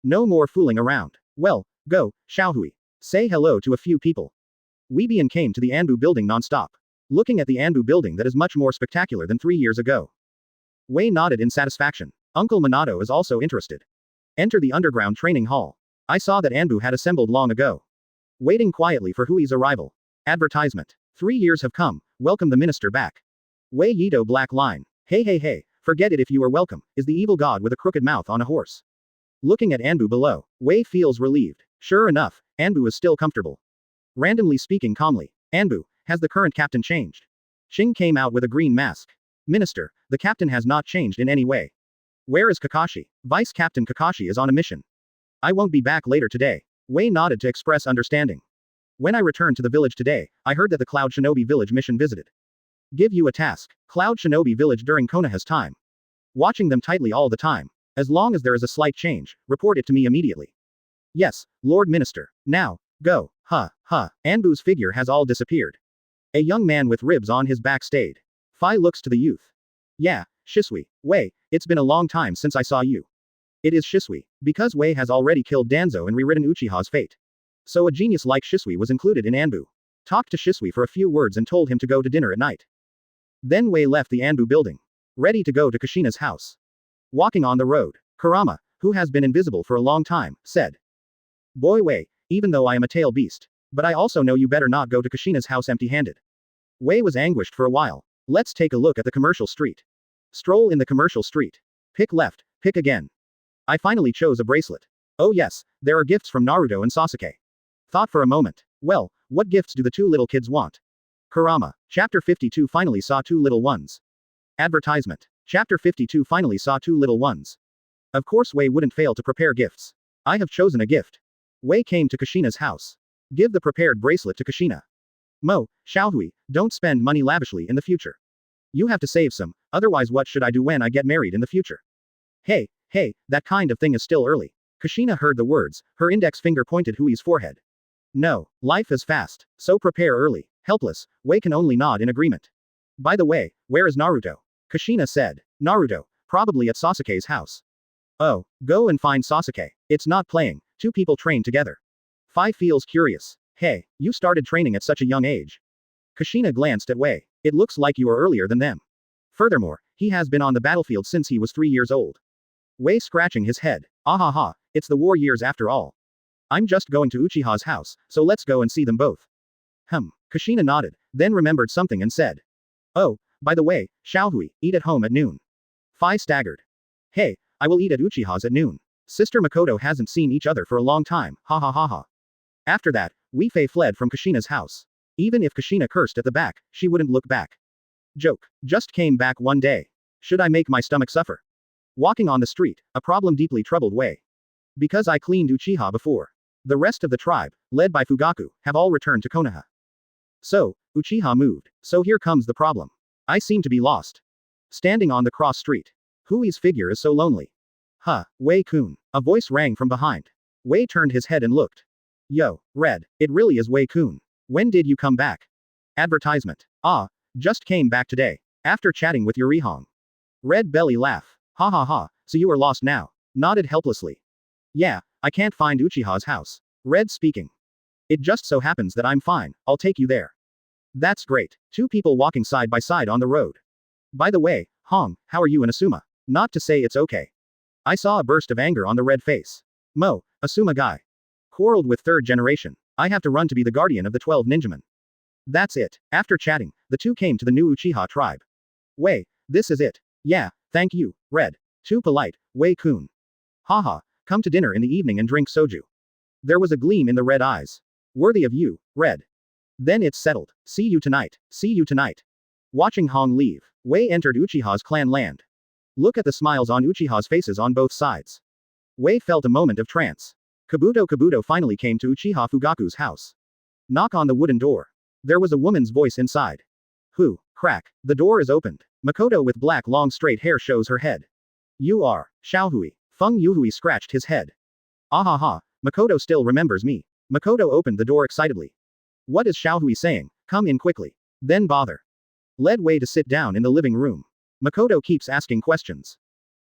B: No more fooling around. Well, go, Xiaohui. Say hello to a few people. Weebian came to the Anbu building non-stop. Looking at the Anbu building that is much more spectacular than 3 years ago. Wei nodded in satisfaction. Uncle Minato is also interested. Enter the underground training hall. I saw that Anbu had assembled long ago. Waiting quietly for Hui's arrival. Advertisement. 3 years have come, welcome the minister back. Wei Yito black line. Hey, forget it if you are welcome, is the evil god with a crooked mouth on a horse. Looking at Anbu below, Wei feels relieved. Sure enough, Anbu is still comfortable. Randomly speaking calmly. Anbu, has the current captain changed? Xing came out with a green mask. Minister, the captain has not changed in any way. Where is Kakashi? Vice Captain Kakashi is on a mission. I won't be back later today. Wei nodded to express understanding. When I returned to the village today, I heard that the Cloud Shinobi Village mission visited. Give you a task. Cloud Shinobi Village during Konoha's time. Watching them tightly all the time. As long as there is a slight change, report it to me immediately. Yes, Lord Minister. Now, go. Anbu's figure has all disappeared. A young man with ribs on his back stayed. Fai looks to the youth. Yeah, Shisui. Wei, it's been a long time since I saw you. It is Shisui, because Wei has already killed Danzo and rewritten Uchiha's fate. So a genius like Shisui was included in Anbu. Talked to Shisui for a few words and told him to go to dinner at night. Then Wei left the Anbu building. Ready to go to Kushina's house. Walking on the road, Kurama, who has been invisible for a long time, said. Boy Wei, even though I am a tail beast. But I also know you better not go to Kushina's house empty-handed. Wei was anguished for a while. Let's take a look at the commercial street. Stroll in the commercial street. Pick left, pick again. I finally chose a bracelet. Oh yes, there are gifts from Naruto and Sasuke. Thought for a moment. Well, what gifts do the two little kids want? Kurama. Chapter 52 finally saw two little ones. Advertisement. Chapter 52 finally saw two little ones. Of course Wei wouldn't fail to prepare gifts. I have chosen a gift. Wei came to Kushina's house. Give the prepared bracelet to Kushina. Mo, Xiaohui, don't spend money lavishly in the future. You have to save some, otherwise what should I do when I get married in the future? Hey, that kind of thing is still early. Kushina heard the words, her index finger pointed Hui's forehead. No, life is fast, so prepare early. Helpless, Wei can only nod in agreement. By the way, where is Naruto? Kushina said. Naruto, probably at Sasuke's house. Oh, go and find Sasuke. It's not playing, two people train together. Fai feels curious. Hey, you started training at such a young age. Kushina glanced at Wei. It looks like you are earlier than them. Furthermore, he has been on the battlefield since he was 3 years old. Wei scratching his head. Ahaha, it's the war years after all. I'm just going to Uchiha's house, so let's go and see them both. Kushina nodded, then remembered something and said. Oh, by the way, Xiaohui, eat at home at noon. Phi staggered. Hey, I will eat at Uchiha's at noon. Sister Makoto hasn't seen each other for a long time, ha ha ha ha. After that, Wei Fei fled from Kushina's house. Even if Kushina cursed at the back, she wouldn't look back. Joke. Just came back one day. Should I make my stomach suffer? Walking on the street, a problem deeply troubled Wei. Because I cleaned Uchiha before. The rest of the tribe, led by Fugaku, have all returned to Konoha. So, Uchiha moved, so here comes the problem. I seem to be lost. Standing on the cross street. Hui's figure is so lonely. Wei-kun. A voice rang from behind. Wei turned his head and looked. Yo, Red, it really is Wei-kun. When did you come back? Advertisement. Just came back today. After chatting with Yurihong. Red belly laugh. Ha ha ha, so you are lost now. Nodded helplessly. Yeah, I can't find Uchiha's house. Red speaking. It just so happens that I'm fine, I'll take you there. That's great. Two people walking side by side on the road. By the way, Hong, how are you and Asuma? Not to say it's okay. I saw a burst of anger on the red face. Mo, Asuma guy. Quarreled with third generation. I have to run to be the guardian of the 12 ninjamen. That's it. After chatting, the two came to the new Uchiha tribe. Wei, this is it. Yeah, thank you, Red. Too polite, Wei-kun. Haha, come to dinner in the evening and drink soju. There was a gleam in the red eyes. Worthy of you, Red. Then it's settled. See you tonight. See you tonight. Watching Hong leave, Wei entered Uchiha's clan land. Look at the smiles on Uchiha's faces on both sides. Wei felt a moment of trance. Kabuto finally came to Uchiha Fugaku's house. Knock on the wooden door. There was a woman's voice inside. Who? Crack. The door is opened. Makoto with black long straight hair shows her head. You are Xiaohui. Feng Youhui scratched his head. Ahaha, Makoto still remembers me. Makoto opened the door excitedly. What is Xiaohui saying? Come in quickly. Then bother. Led Wei to sit down in the living room. Makoto keeps asking questions.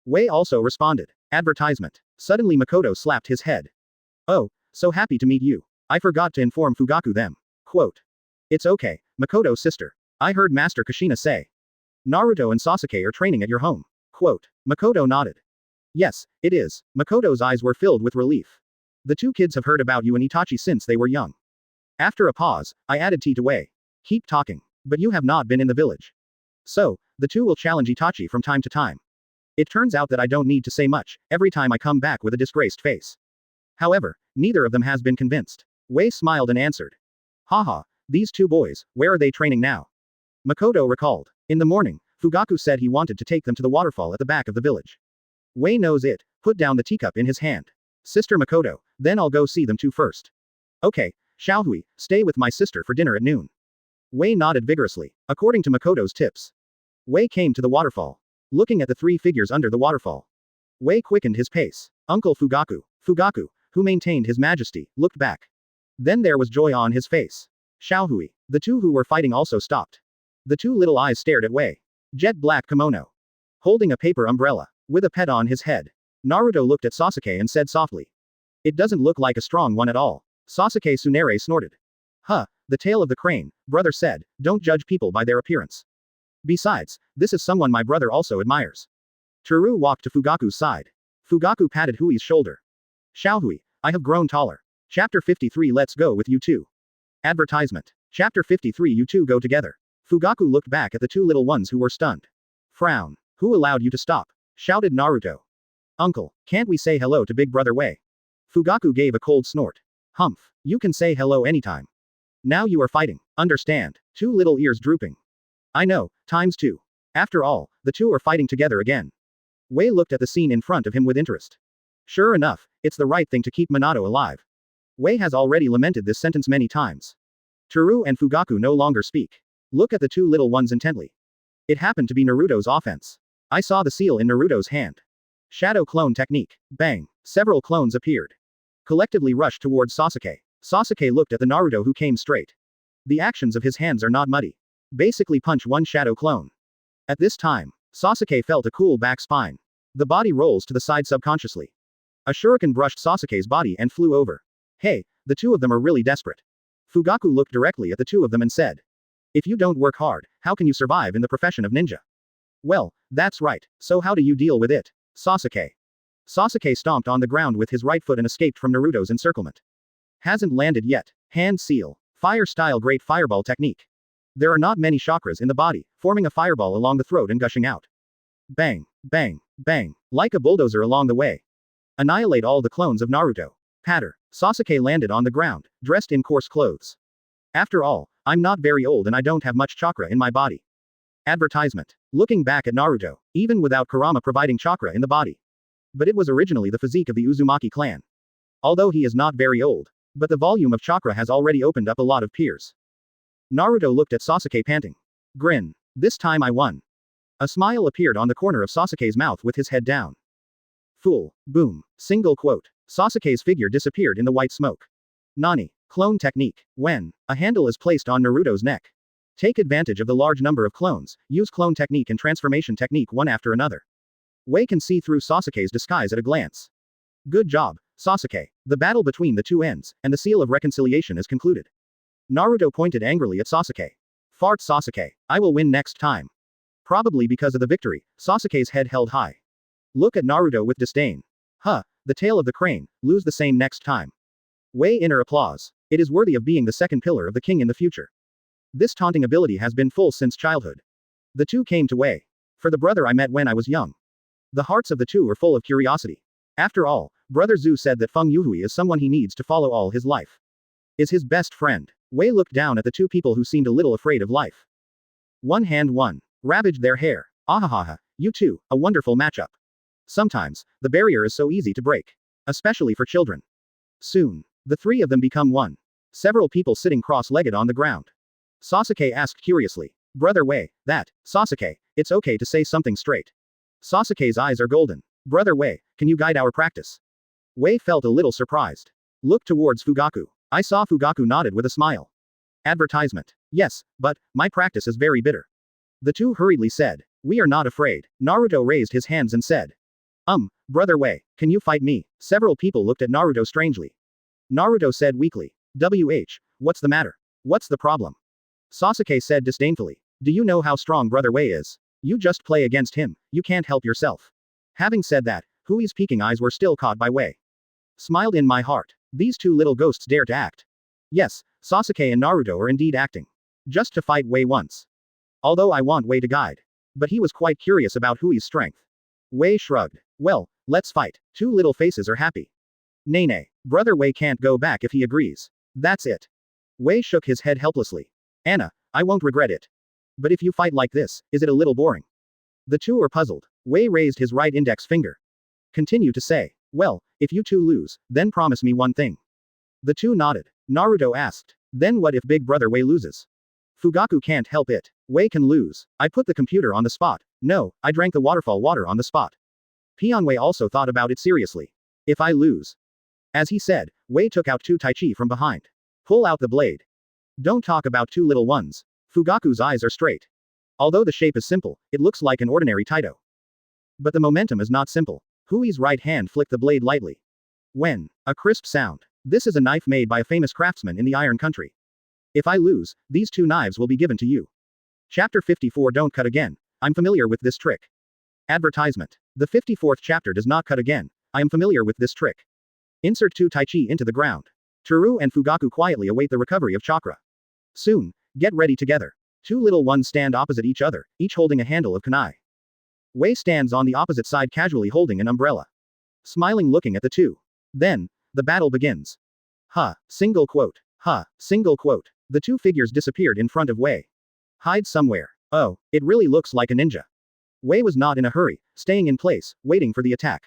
B: Wei also responded. Advertisement. Suddenly Makoto slapped his head. Oh, so happy to meet you. I forgot to inform Fugaku them. Quote. It's okay, Makoto's sister. I heard Master Kushina say. Naruto and Sasuke are training at your home. Quote. Makoto nodded. Yes, it is. Makoto's eyes were filled with relief. The two kids have heard about you and Itachi since they were young. After a pause, I added tea to Wei. Keep talking. But you have not been in the village. So, the two will challenge Itachi from time to time. It turns out that I don't need to say much, every time I come back with a disgraced face. However, neither of them has been convinced. Wei smiled and answered. Haha, these two boys, where are they training now? Makoto recalled. In the morning, Fugaku said he wanted to take them to the waterfall at the back of the village. Wei knows it, put down the teacup in his hand. Sister Makoto, then I'll go see them two first. Okay, Xiaohui, stay with my sister for dinner at noon. Wei nodded vigorously, according to Makoto's tips. Wei came to the waterfall. Looking at the three figures under the waterfall. Wei quickened his pace. Uncle Fugaku, who maintained his majesty, looked back. Then there was joy on his face. Xiaohui, the two who were fighting also stopped. The two little eyes stared at Wei. Jet black kimono. Holding a paper umbrella. With a pet on his head. Naruto looked at Sasuke and said softly. It doesn't look like a strong one at all. Sasuke Tsunade snorted. The tail of the crane, brother said, don't judge people by their appearance. Besides, this is someone my brother also admires. Toru walked to Fugaku's side. Fugaku patted Hui's shoulder. Xiaohui, I have grown taller. Chapter 53 Let's go with you two. Advertisement. Chapter 53 You two go together. Fugaku looked back at the two little ones who were stunned. Frown. Who allowed you to stop? Shouted Naruto. Uncle, can't we say hello to big brother Wei? Fugaku gave a cold snort. Humph, you can say hello anytime. Now you are fighting, understand, two little ears drooping. I know, times two. After all, the two are fighting together again. Wei looked at the scene in front of him with interest. Sure enough, it's the right thing to keep Minato alive. Wei has already lamented this sentence many times. Toru and Fugaku no longer speak. Look at the two little ones intently. It happened to be Naruto's offense. I saw the seal in Naruto's hand. Shadow clone technique. Bang. Several clones appeared. Collectively rushed towards Sasuke. Sasuke looked at the Naruto who came straight. The actions of his hands are not muddy. Basically punch one shadow clone. At this time, Sasuke felt a cool back spine. The body rolls to the side subconsciously. A shuriken brushed Sasuke's body and flew over. Hey, the two of them are really desperate. Fugaku looked directly at the two of them and said. If you don't work hard, how can you survive in the profession of ninja? Well, that's right, so how do you deal with it? Sasuke. Sasuke stomped on the ground with his right foot and escaped from Naruto's encirclement. Hasn't landed yet. Hand seal. Fire style great fireball technique. There are not many chakras in the body, forming a fireball along the throat and gushing out. Bang, bang, bang, like a bulldozer along the way. Annihilate all the clones of Naruto. Patter. Sasuke landed on the ground, dressed in coarse clothes. After all, I'm not very old and I don't have much chakra in my body. Advertisement. Looking back at Naruto, even without Kurama providing chakra in the body. But it was originally the physique of the Uzumaki clan. Although he is not very old, but the volume of chakra has already opened up a lot of peers. Naruto looked at Sasuke panting. Grin. This time I won. A smile appeared on the corner of Sasuke's mouth with his head down. Fool. Boom. Single quote. Sasuke's figure disappeared in the white smoke. Nani. Clone technique. When a handle is placed on Naruto's neck. Take advantage of the large number of clones, use clone technique and transformation technique one after another. Wei can see through Sasuke's disguise at a glance. Good job, Sasuke. The battle between the two ends, and the seal of reconciliation is concluded. Naruto pointed angrily at Sasuke. Fart Sasuke. I will win next time. Probably because of the victory, Sasuke's head held high. Look at Naruto with disdain. Huh, the tail of the crane, lose the same next time. Wei inner applause. It is worthy of being the second pillar of the king in the future. This taunting ability has been full since childhood. The two came to Wei. For the brother I met when I was young. The hearts of the two are full of curiosity. After all, Brother Zhu said that Feng Youhui is someone he needs to follow all his life. Is his best friend. Wei looked down at the two people who seemed a little afraid of life. One hand won. Ravaged their hair. Ahahaha, you two, a wonderful matchup. Sometimes, the barrier is so easy to break. Especially for children. Soon, the three of them become one. Several people sitting cross-legged on the ground. Sasuke asked curiously. Brother Wei, Sasuke, it's okay to say something straight. Sasuke's eyes are golden. Brother Wei, can you guide our practice? Wei felt a little surprised. Looked towards Fugaku. I saw Fugaku nodded with a smile. Advertisement. Yes, but, my practice is very bitter. The two hurriedly said. We are not afraid. Naruto raised his hands and said. Brother Wei, can you fight me? Several people looked at Naruto strangely. Naruto said weakly. What's the matter? What's the problem? Sasuke said disdainfully. Do you know how strong Brother Wei is? You just play against him, you can't help yourself. Having said that, Hui's peeking eyes were still caught by Wei. Smiled in my heart. These two little ghosts dare to act. Yes, Sasuke and Naruto are indeed acting. Just to fight Wei once. Although I want Wei to guide. But he was quite curious about Hui's strength. Wei shrugged. Well, let's fight. Two little faces are happy. Nay, Brother Wei can't go back if he agrees. That's it. Wei shook his head helplessly. Anna, I won't regret it. But if you fight like this, is it a little boring? The two are puzzled. Wei raised his right index finger. Continue to say. Well, if you two lose, then promise me one thing. The two nodded. Naruto asked. Then what if Big Brother Wei loses? Fugaku can't help it. Wei can lose. I put the computer on the spot. No, I drank the waterfall water on the spot. Wei also thought about it seriously. If I lose. As he said, Wei took out two Tachi from behind. Pull out the blade. Don't talk about two little ones. Fugaku's eyes are straight. Although the shape is simple, it looks like an ordinary Taito. But the momentum is not simple. Hui's right hand flicked the blade lightly. When? A crisp sound. This is a knife made by a famous craftsman in the Iron Country. If I lose, these two knives will be given to you. Chapter 54 Don't cut again. I'm familiar with this trick. Advertisement. The 54th chapter does not cut again. I am familiar with this trick. Insert two Tachi into the ground. Toru and Fugaku quietly await the recovery of chakra. Soon, get ready together. Two little ones stand opposite each other, each holding a handle of kunai. Wei stands on the opposite side casually holding an umbrella. Smiling looking at the two. Then, the battle begins. Single quote. Single quote. The two figures disappeared in front of Wei. Hide somewhere. Oh, it really looks like a ninja. Wei was not in a hurry, staying in place, waiting for the attack.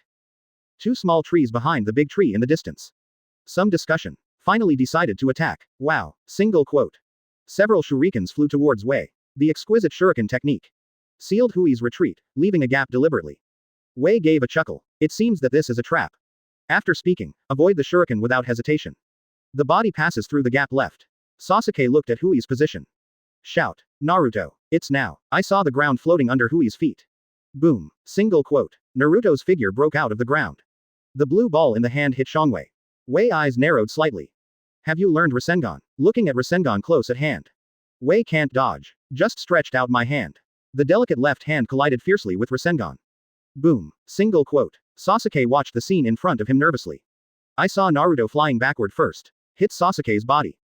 B: Two small trees behind the big tree in the distance. Some discussion. Finally decided to attack. Wow. Single quote. Several shurikens flew towards Wei. The exquisite shuriken technique. Sealed Hui's retreat, leaving a gap deliberately. Wei gave a chuckle. It seems that this is a trap. After speaking, avoid the shuriken without hesitation. The body passes through the gap left. Sasuke looked at Hui's position. Shout. Naruto. It's now. I saw the ground floating under Hui's feet. Boom. Single quote. Naruto's figure broke out of the ground. The blue ball in the hand hit Shongwei. Wei eyes narrowed slightly. Have you learned Rasengan? Looking at Rasengan close at hand. Wei can't dodge. Just stretched out my hand. The delicate left hand collided fiercely with Rasengan. Boom. Single quote. Sasuke watched the scene in front of him nervously. I saw Naruto flying backward first. Hit Sasuke's body.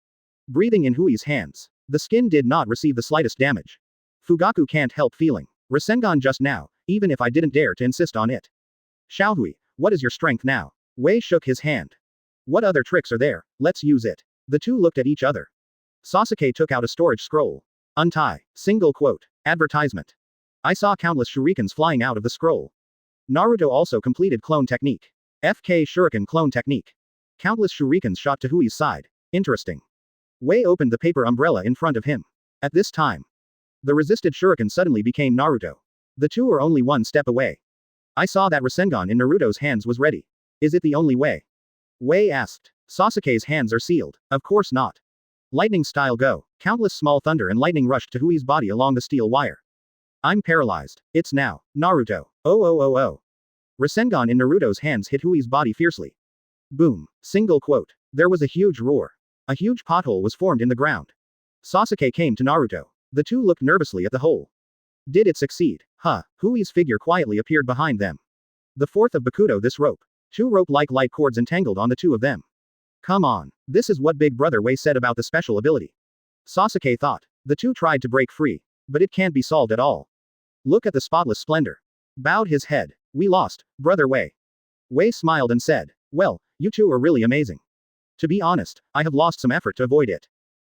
B: Breathing in Hui's hands. The skin did not receive the slightest damage. Fugaku can't help feeling Rasengan just now, even if I didn't dare to insist on it. Xiaohui, what is your strength now? Wei shook his hand. What other tricks are there? Let's use it. The two looked at each other. Sasuke took out a storage scroll. Untie. Single quote. Advertisement. I saw countless shurikens flying out of the scroll. Naruto also completed clone technique. FK Shuriken clone technique. Countless shurikens shot to Hui's side. Interesting. Wei opened the paper umbrella in front of him. At this time, the resisted shuriken suddenly became Naruto. The two are only one step away. I saw that Rasengan in Naruto's hands was ready. Is it the only way? Wei asked. Sasuke's hands are sealed. Of course not. Lightning style go. Countless small thunder and lightning rushed to Hui's body along the steel wire. I'm paralyzed. It's now. Naruto. Oh. Rasengan in Naruto's hands hit Hui's body fiercely. Boom. Single quote. There was a huge roar. A huge pothole was formed in the ground. Sasuke came to Naruto. The two looked nervously at the hole. Did it succeed? Hui's figure quietly appeared behind them. The fourth of Bakuto this rope. Two rope-like light cords entangled on the two of them. Come on. This is what Big Brother Wei said about the special ability. Sasuke thought. The two tried to break free. But it can't be solved at all. Look at the spotless splendor. Bowed his head. We lost, Brother Wei. Wei smiled and said, well, you two are really amazing. To be honest, I have lost some effort to avoid it.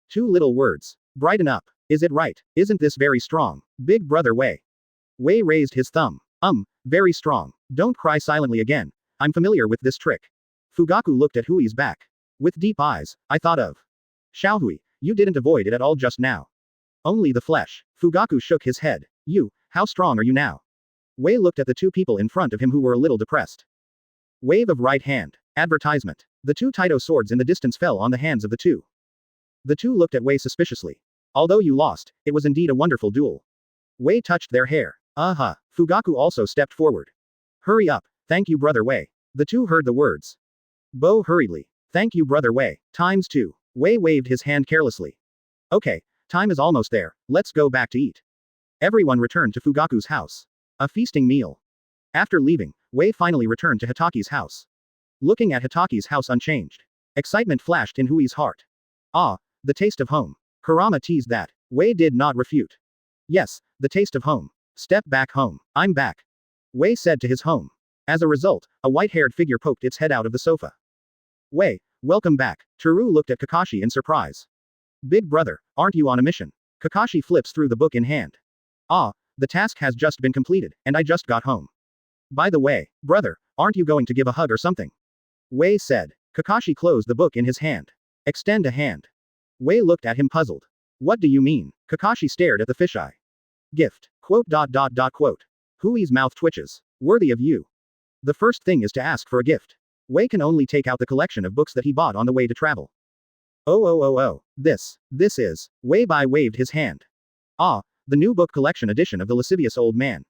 B: Two little words. Brighten up. Is it right? Isn't this very strong, Big Brother Wei? Wei raised his thumb. Very strong. Don't cry silently again. I'm familiar with this trick. Fugaku looked at Hui's back. With deep eyes, I thought of. Xiaohui, you didn't avoid it at all just now. Only the flesh. Fugaku shook his head. How strong are you now? Wei looked at the two people in front of him who were a little depressed. Wave of right hand. Advertisement. The two Taito swords in the distance fell on the hands of the two. The two looked at Wei suspiciously. Although you lost, it was indeed a wonderful duel. Wei touched their hair. Fugaku also stepped forward. Hurry up. Thank you Brother Wei. The two heard the words. Bo hurriedly. Thank you Brother Wei. ×2. Wei waved his hand carelessly. Okay, time is almost there, let's go back to eat. Everyone returned to Fugaku's house. A feasting meal. After leaving, Wei finally returned to Hitachi's house. Looking at Hitachi's house unchanged. Excitement flashed in Hui's heart. The taste of home. Kurama teased that. Wei did not refute. Yes, the taste of home. Step back home. I'm back. Wei said to his home. As a result, a white-haired figure poked its head out of the sofa. Wei, welcome back. Toru looked at Kakashi in surprise. Big brother, aren't you on a mission? Kakashi flips through the book in hand. The task has just been completed, and I just got home. By the way, brother, aren't you going to give a hug or something? Wei said. Kakashi closed the book in his hand. Extend a hand. Wei looked at him puzzled. What do you mean? Kakashi stared at the fisheye. Gift. Quote. Hui's mouth twitches. Worthy of you. The first thing is to ask for a gift. Wei can only take out the collection of books that he bought on the way to travel. This is. Wei waved his hand. The new book collection edition of The Lascivious Old Man.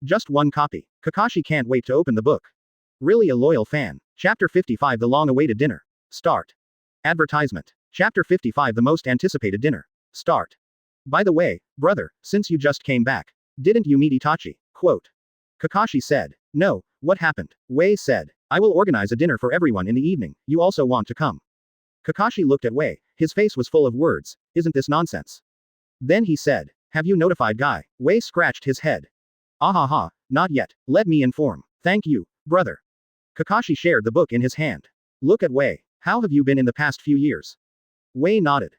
B: Just one copy. Kakashi can't wait to open the book. Really a loyal fan. Chapter 55 The long-awaited dinner. Start. Advertisement. Chapter 55 The most anticipated dinner. Start. By the way, brother, since you just came back, didn't you meet Itachi? Quote. Kakashi said. No, what happened? Wei said. I will organize a dinner for everyone in the evening, you also want to come. Kakashi looked at Wei, his face was full of words, isn't this nonsense? Then he said. Have you notified Guy? Wei scratched his head. Not yet, let me inform. Thank you, brother. Kakashi shared the book in his hand. Look at Wei. How have you been in the past few years? Wei nodded.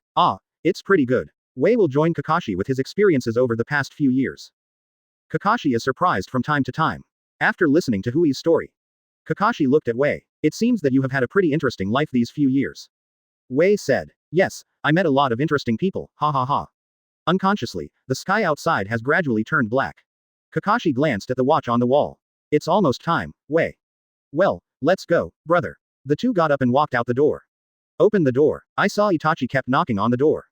B: It's pretty good. Wei will join Kakashi with his experiences over the past few years. Kakashi is surprised from time to time. After listening to Hui's story, Kakashi looked at Wei. It seems that you have had a pretty interesting life these few years. Wei said. Yes, I met a lot of interesting people, Unconsciously, the sky outside has gradually turned black. Kakashi glanced at the watch on the wall. It's almost time, Wei. Well, let's go, brother. The two got up and walked out the door. Open the door. I saw Itachi kept knocking on the door.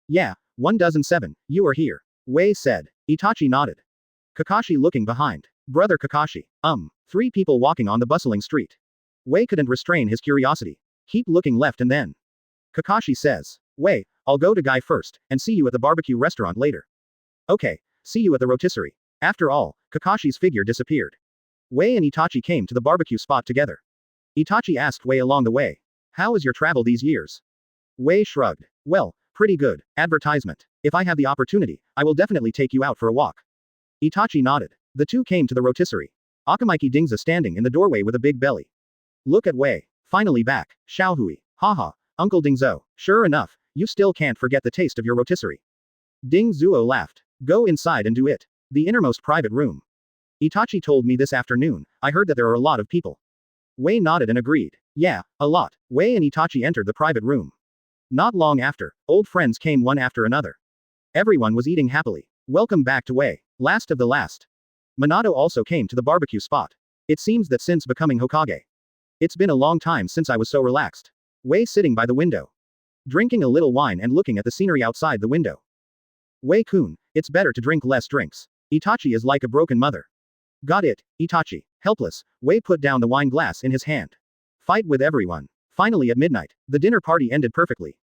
B: Yeah, 107, you are here. Wei said. Itachi nodded. Kakashi looking behind. Brother Kakashi. Three people walking on the bustling street. Wei couldn't restrain his curiosity. Keep looking left and then. Kakashi says. Wei, I'll go to Guy first, and see you at the barbecue restaurant later. Okay, see you at the rotisserie. After all, Kakashi's figure disappeared. Wei and Itachi came to the barbecue spot together. Itachi asked Wei along the way, "How was your travel these years?" Wei shrugged. "Well, pretty good. Advertisement. If I have the opportunity, I will definitely take you out for a walk." Itachi nodded. The two came to the rotisserie. Akamaiki Dingza standing in the doorway with a big belly. "Look at Wei. Finally back. Xiaohui. Haha. Uncle Dingzo. Sure enough, you still can't forget the taste of your rotisserie." Ding Zuo laughed. "Go inside and do it. The innermost private room. Itachi told me this afternoon. I heard that there are a lot of people." Wei nodded and agreed. Yeah, a lot. Wei and Itachi entered the private room. Not long after, old friends came one after another. Everyone was eating happily. Welcome back to Wei. Last of the last. Minato also came to the barbecue spot. It seems that since becoming Hokage, it's been a long time since I was so relaxed. Wei sitting by the window, drinking a little wine and looking at the scenery outside the window. Wei-kun, it's better to drink less drinks. Itachi is like a broken mother. Got it, Itachi. Helpless, Wei put down the wine glass in his hand. Fight with everyone. Finally at midnight, the dinner party ended perfectly.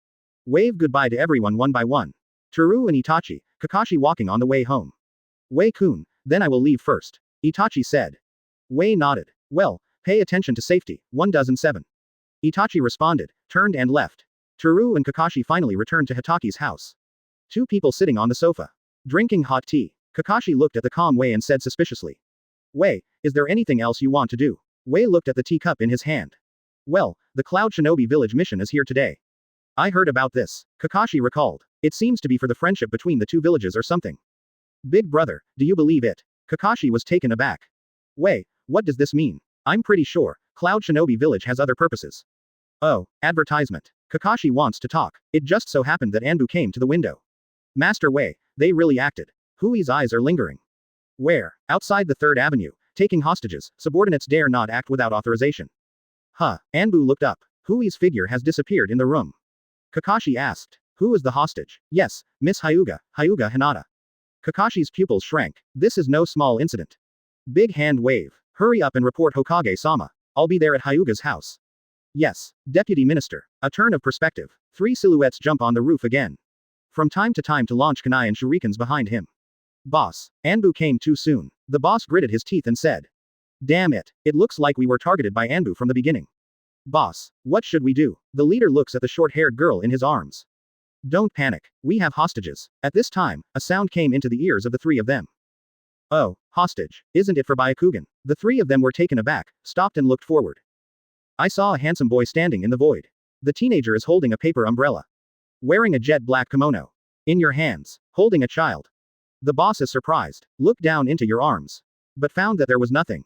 B: Wave goodbye to everyone one by one. Toru and Itachi, Kakashi walking on the way home. Wei-kun, then I will leave first. Itachi said. Wei nodded. Well, pay attention to safety, 1,007. Itachi responded, turned and left. Toru and Kakashi finally returned to Hitachi's house. Two people sitting on the sofa, drinking hot tea. Kakashi looked at the calm Wei and said suspiciously. Wei, is there anything else you want to do? Wei looked at the teacup in his hand. Well, the Cloud Shinobi village mission is here today. I heard about this. Kakashi recalled. It seems to be for the friendship between the two villages or something. Big brother, do you believe it? Kakashi was taken aback. Wei, what does this mean? I'm pretty sure, Cloud Shinobi village has other purposes. Oh, advertisement. Kakashi wants to talk. It just so happened that Anbu came to the window. Master Wei, they really acted. Hui's eyes are lingering. Where? Outside the 3rd Avenue, taking hostages, subordinates dare not act without authorization. Huh, Anbu looked up. Hui's figure has disappeared in the room. Kakashi asked. Who is the hostage? Yes, Miss Hyuga Hinata. Kakashi's pupils shrank. This is no small incident. Big hand wave. Hurry up and report Hokage-sama. I'll be there at Hyuga's house. Yes, Deputy Minister. A turn of perspective. 3 silhouettes jump on the roof again. From time to launch kunai and shurikens behind him. Boss, Anbu came too soon. The boss gritted his teeth and said. Damn it, it looks like we were targeted by Anbu from the beginning. Boss, what should we do? The leader looks at the short-haired girl in his arms. Don't panic, we have hostages. At this time, a sound came into the ears of the 3 of them. Oh, hostage, isn't it for Byakugan? The 3 of them were taken aback, stopped and looked forward. I saw a handsome boy standing in the void. The teenager is holding a paper umbrella. Wearing a jet black kimono. In your hands, holding a child. The boss is surprised, looked down into your arms. But found that there was nothing.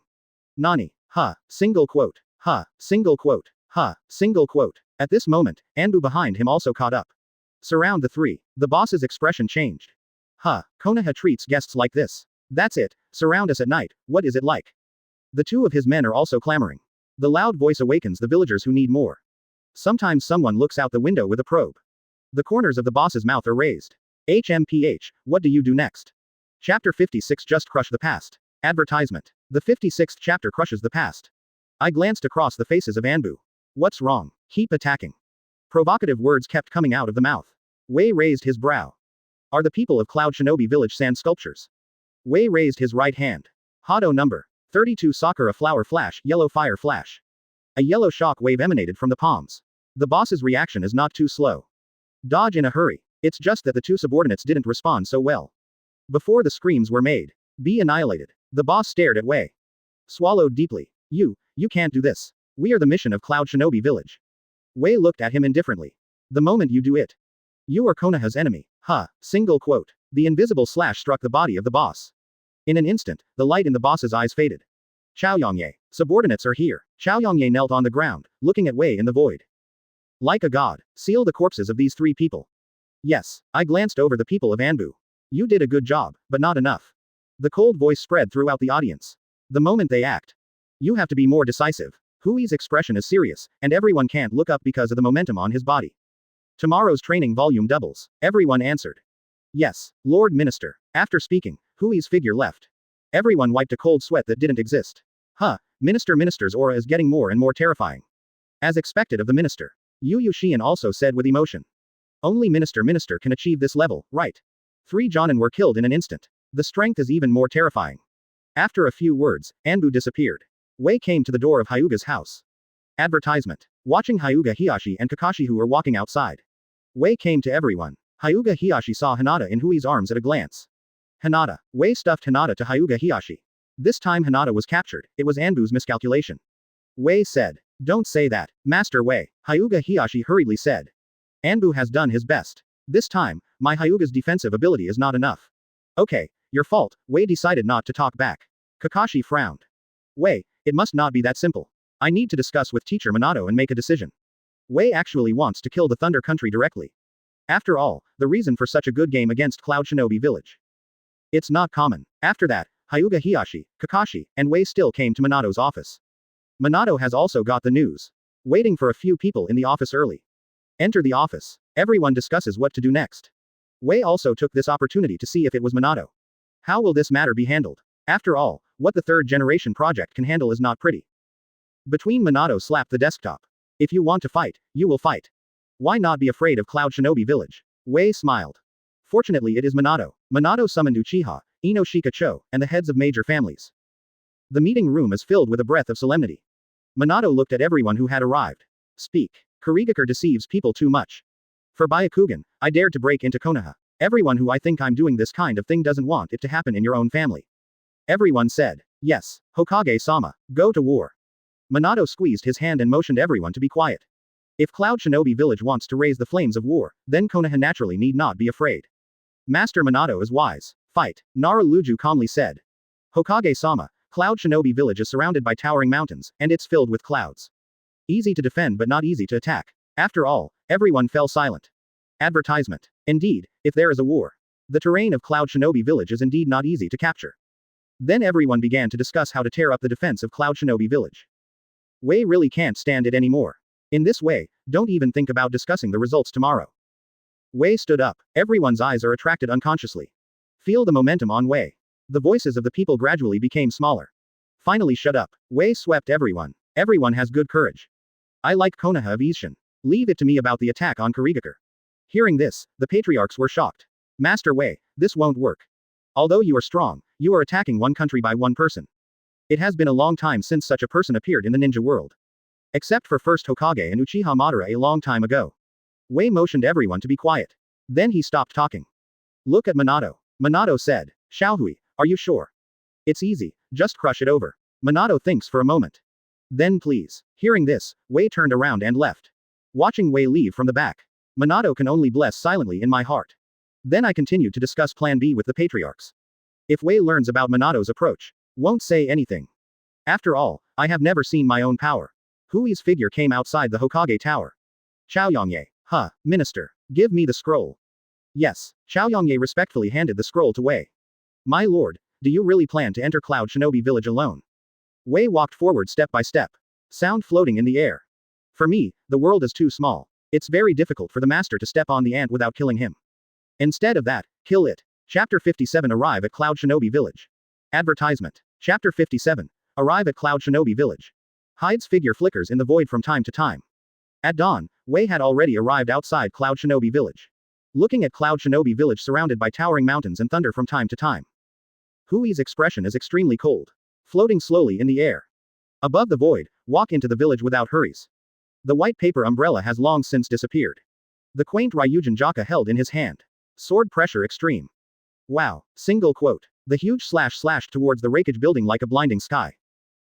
B: Nani, huh, single quote, huh, single quote, huh, single quote. At this moment, Anbu behind him also caught up. Surround the 3. The boss's expression changed. Huh, Konoha treats guests like this. That's it, surround us at night, what is it like? The 2 of his men are also clamoring. The loud voice awakens the villagers who need more. Sometimes someone looks out the window with a probe. The corners of the boss's mouth are raised. HMPH, what do you do next? Chapter 56 Just crush the past. Advertisement. The 56th chapter crushes the past. I glanced across the faces of Anbu. What's wrong? Keep attacking. Provocative words kept coming out of the mouth. Wei raised his brow. Are the people of Cloud Shinobi village sand sculptures? Wei raised his right hand. Hado number 32 Sakura flower flash, yellow fire flash. A yellow shock wave emanated from the palms. The boss's reaction is not too slow. Dodge in a hurry. It's just that the 2 subordinates didn't respond so well. Before the screams were made. Be annihilated. The boss stared at Wei. Swallowed deeply. You can't do this. We are the mission of Cloud Shinobi village. Wei looked at him indifferently. The moment you do it. You are Konoha's enemy. Huh, single quote. The invisible slash struck the body of the boss. In an instant, the light in the boss's eyes faded. Chaoyongye. Subordinates are here. Chaoyongye knelt on the ground, looking at Wei in the void. Like a god, seal the corpses of these 3 people. Yes, I glanced over the people of Anbu. You did a good job, but not enough. The cold voice spread throughout the audience. The moment they act. You have to be more decisive. Hui's expression is serious, and everyone can't look up because of the momentum on his body. Tomorrow's training volume doubles. Everyone answered. Yes, Lord Minister. After speaking, Hui's figure left. Everyone wiped a cold sweat that didn't exist. Huh, Minister's aura is getting more and more terrifying. As expected of the minister. Yu Yushian also said with emotion. Only minister can achieve this level, right? 3 Jonin were killed in an instant. The strength is even more terrifying. After a few words, Anbu disappeared. Wei came to the door of Hyuga's house. Advertisement. Watching Hyuga Hiyashi and Kakashi who were walking outside. Wei came to everyone. Hyuga Hiyashi saw Hinata in Hui's arms at a glance. Hinata. Wei stuffed Hinata to Hyuga Hiyashi. This time Hinata was captured, it was Anbu's miscalculation. Wei said. Don't say that, Master Wei, Hyuga Hiyashi hurriedly said. Anbu has done his best. This time, my Hyuga's defensive ability is not enough. Okay, your fault, Wei decided not to talk back. Kakashi frowned. Wei, it must not be that simple. I need to discuss with teacher Minato and make a decision. Wei actually wants to kill the Thunder Country directly. After all, the reason for such a good game against Cloud Shinobi Village. It's not common. After that, Hyuga Hiyashi, Kakashi, and Wei still came to Minato's office. Minato has also got the news. Waiting for a few people in the office early. Enter the office. Everyone discusses what to do next. Wei also took this opportunity to see if it was Minato. How will this matter be handled? After all, what the third generation project can handle is not pretty. Between Minato slapped the desktop. If you want to fight, you will fight. Why not be afraid of Cloud Shinobi Village? Wei smiled. Fortunately it is Minato. Minato summoned Uchiha, Ino Shikacho, and the heads of major families. The meeting room is filled with a breath of solemnity. Minato looked at everyone who had arrived. Speak. Kurigakure deceives people too much. For Byakugan, I dared to break into Konoha. Everyone who I think I'm doing this kind of thing doesn't want it to happen in your own family. Everyone said. Yes, Hokage-sama, go to war. Minato squeezed his hand and motioned everyone to be quiet. If Cloud Shinobi Village wants to raise the flames of war, then Konoha naturally need not be afraid. Master Minato is wise. Fight, Naruto calmly said. Hokage-sama, Cloud Shinobi Village is surrounded by towering mountains, and it's filled with clouds. Easy to defend but not easy to attack. After all, everyone fell silent. Advertisement. Indeed, if there is a war, the terrain of Cloud Shinobi Village is indeed not easy to capture. Then everyone began to discuss how to tear up the defense of Cloud Shinobi Village. Wei really can't stand it anymore. In this way, don't even think about discussing the results tomorrow. Wei stood up. Everyone's eyes are attracted unconsciously. Feel the momentum on Wei. The voices of the people gradually became smaller. Finally shut up. Wei swept everyone. Everyone has good courage. I like Konoha of Ishin. Leave it to me about the attack on Kurigakure. Hearing this, the patriarchs were shocked. Master Wei, this won't work. Although you are strong, you are attacking one country by one person. It has been a long time since such a person appeared in the ninja world. Except for first Hokage and Uchiha Madara a long time ago. Wei motioned everyone to be quiet. Then he stopped talking. Look at Minato. Minato said. Xiaohui, are you sure? It's easy, just crush it over. Minato thinks for a moment. Then please. Hearing this, Wei turned around and left. Watching Wei leave from the back. Minato can only bless silently in my heart. Then I continued to discuss Plan B with the patriarchs. If Wei learns about Minato's approach, won't say anything. After all, I have never seen my own power. Hui's figure came outside the Hokage tower. Chaoyongye, minister, give me the scroll. Yes, Chaoyongye respectfully handed the scroll to Wei. My lord, do you really plan to enter Cloud Shinobi Village alone? Wei walked forward step by step. Sound floating in the air. For me, the world is too small. It's very difficult for the master to step on the ant without killing him. Instead of that, kill it. Chapter 57 Arrive at Cloud Shinobi Village. Advertisement. Chapter 57. Arrive at Cloud Shinobi Village. Hyde's figure flickers in the void from time to time. At dawn, Wei had already arrived outside Cloud Shinobi Village. Looking at Cloud Shinobi Village surrounded by towering mountains and thunder from time to time. Hui's expression is extremely cold. Floating slowly in the air. Above the void, walk into the village without hurries. The white paper umbrella has long since disappeared. The quaint Ryujin Jaka held in his hand. Sword pressure extreme. Wow, single quote. The huge slash slashed towards the Rii building like a blinding sky.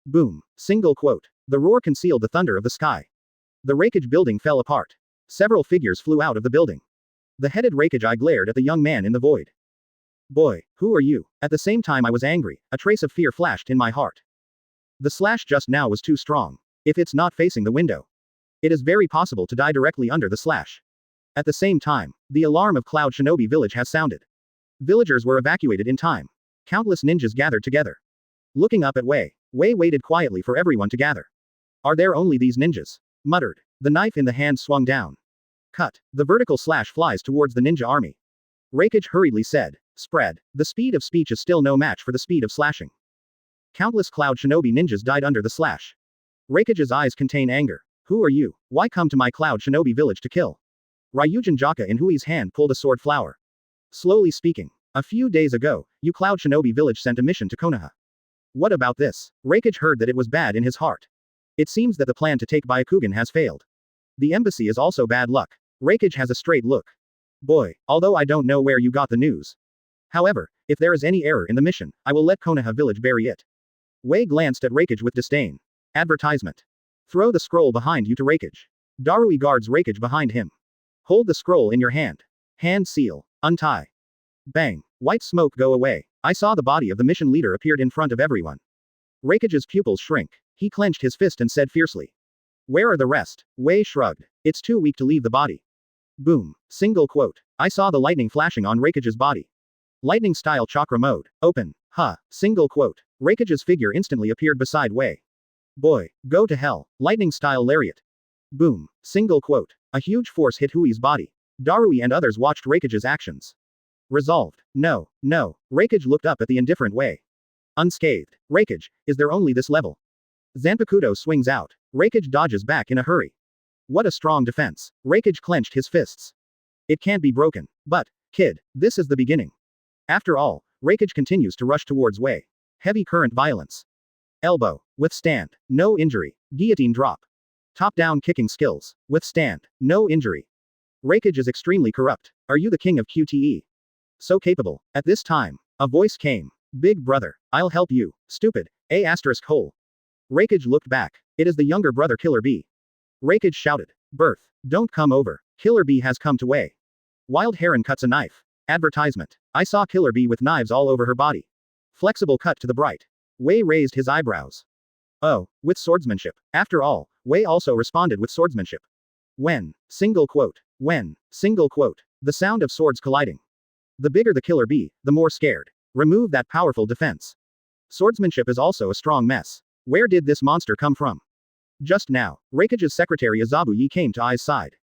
B: Boom, single quote. The roar concealed the thunder of the sky. The Rii building fell apart. Several figures flew out of the building. The headed Rii eye glared at the young man in the void. Boy, who are you? At the same time I was angry, a trace of fear flashed in my heart. The slash just now was too strong. If it's not facing the window, it is very possible to die directly under the slash. At the same time, the alarm of Cloud Shinobi Village has sounded. Villagers were evacuated in time. Countless ninjas gathered together. Looking up at Wei, Wei waited quietly for everyone to gather. Are there only these ninjas? Muttered. The knife in the hand swung down. Cut. The vertical slash flies towards the ninja army. Reikage hurriedly said. Spread. The speed of speech is still no match for the speed of slashing. Countless Cloud Shinobi ninjas died under the slash. Reikage's eyes contain anger. Who are you? Why come to my Cloud Shinobi Village to kill? Ryujin Jaka in Hui's hand pulled a sword flower. Slowly speaking. A few days ago, you Cloud Shinobi village sent a mission to Konoha. What about this? Reikage heard that it was bad in his heart. It seems that the plan to take Byakugan has failed. The embassy is also bad luck. Reikage has a straight look. Boy, although I don't know where you got the news. However, if there is any error in the mission, I will let Konoha village bury it. Wei glanced at Reikage with disdain. Advertisement. Throw the scroll behind you to Reikage. Darui guards Reikage behind him. Hold the scroll in your hand. Hand seal. Untie. Bang. White smoke go away. I saw the body of the mission leader appeared in front of everyone. Reikage's pupils shrink. He clenched his fist and said fiercely. Where are the rest? Wei shrugged. It's too weak to leave the body. Boom. Single quote. I saw the lightning flashing on Reikage's body. Lightning style chakra mode. Open. Huh. Single quote. Reikage's figure instantly appeared beside Wei. Boy. Go to hell. Lightning style lariat. Boom. Single quote. A huge force hit Hui's body. Darui and others watched Reikage's actions. Resolved. No. Reikage looked up at the indifferent Wei. Unscathed. Reikage, is there only this level? Zanpakuto swings out. Reikage dodges back in a hurry. What a strong defense. Reikage clenched his fists. It can't be broken. But, kid, this is the beginning. After all, Reikage continues to rush towards Wei. Heavy current violence. Elbow. Withstand. No injury. Guillotine drop. Top-down kicking skills. Withstand. No injury. Reikage is extremely corrupt. Are you the king of QTE? So capable. At this time, a voice came. Big brother, I'll help you. Stupid. *hole. Reikage looked back. It is the younger brother Killer B. Reikage shouted. Birth. Don't come over. Killer B has come to Wei. Wild Heron cuts a knife. Advertisement. I saw Killer B with knives all over her body. Flexible cut to the bright. Wei raised his eyebrows. Oh, with swordsmanship. After all, Wei also responded with swordsmanship. When. Single quote. When. Single quote. The sound of swords colliding. The bigger the Killer B, the more scared. Remove that powerful defense. Swordsmanship is also a strong mess. Where did this monster come from? Just now, Reikage's secretary Azabu Yi came to Ai's side.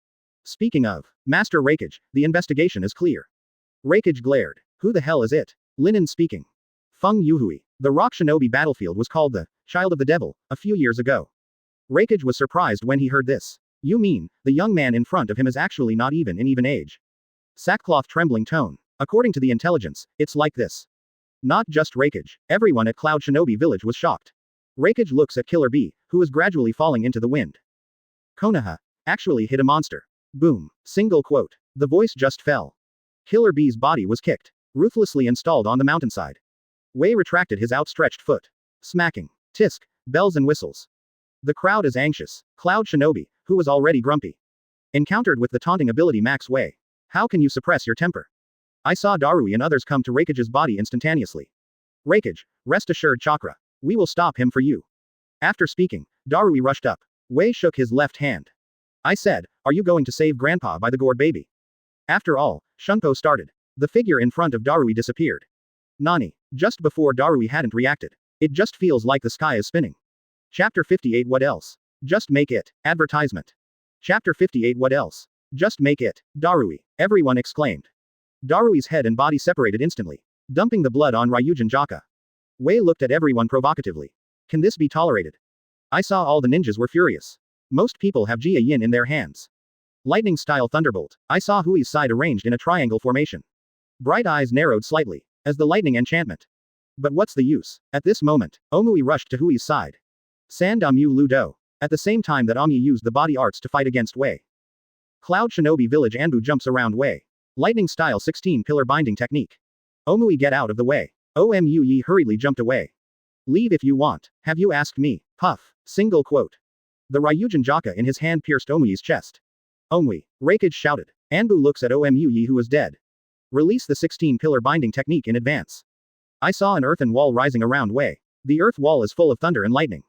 B: Speaking of, Master Reikage, the investigation is clear. Reikage glared. Who the hell is it? Linen speaking. Feng Youhui. The rock shinobi battlefield was called the Child of the Devil a few years ago. Reikage was surprised when he heard this. You mean, the young man in front of him is actually not even in even age? Sackcloth trembling tone. According to the intelligence, it's like this. Not just Reikage, everyone at Cloud Shinobi Village was shocked. Reikage looks at Killer B, who is gradually falling into the wind. Konoha actually hit a monster. Boom. Single quote. The voice just fell. Killer B's body was kicked, ruthlessly installed on the mountainside. Wei retracted his outstretched foot. Smacking. Tisk. Bells and whistles. The crowd is anxious. Cloud Shinobi, who was already grumpy, encountered with the taunting ability Max Wei. How can you suppress your temper? I saw Darui and others come to Reikage's body instantaneously. Reikage, rest assured chakra. We will stop him for you. After speaking, Darui rushed up. Wei shook his left hand. I said, are you going to save Grandpa by the gourd baby? After all, Shunpo started. The figure in front of Darui disappeared. Nani. Just before Darui hadn't reacted. It just feels like the sky is spinning. Chapter 58 What else? Just make it. Advertisement. Chapter 58 What else? Just make it. Darui. Everyone exclaimed. Darui's head and body separated instantly, dumping the blood on Ryujin Jaka. Wei looked at everyone provocatively. Can this be tolerated? I saw all the ninjas were furious. Most people have Jia Yin in their hands. Lightning style thunderbolt. I saw Hui's side arranged in a triangle formation. Bright eyes narrowed slightly, as the lightning enchantment. But what's the use? At this moment, Omui rushed to Hui's side. San Damu Lu Do. At the same time that Ami used the body arts to fight against Wei. Cloud Shinobi Village Anbu jumps around Wei. Lightning style 16 pillar binding technique. Omui get out of the way. Omu Yi hurriedly jumped away. Leave if you want. Have you asked me? Puff. Single quote. The Ryujin Jaka in his hand pierced Omui's chest. Omui. Reikage shouted. Anbu looks at Omu Yi who is dead. Release the 16 pillar binding technique in advance. I saw an earthen wall rising around Wei. The earth wall is full of thunder and lightning.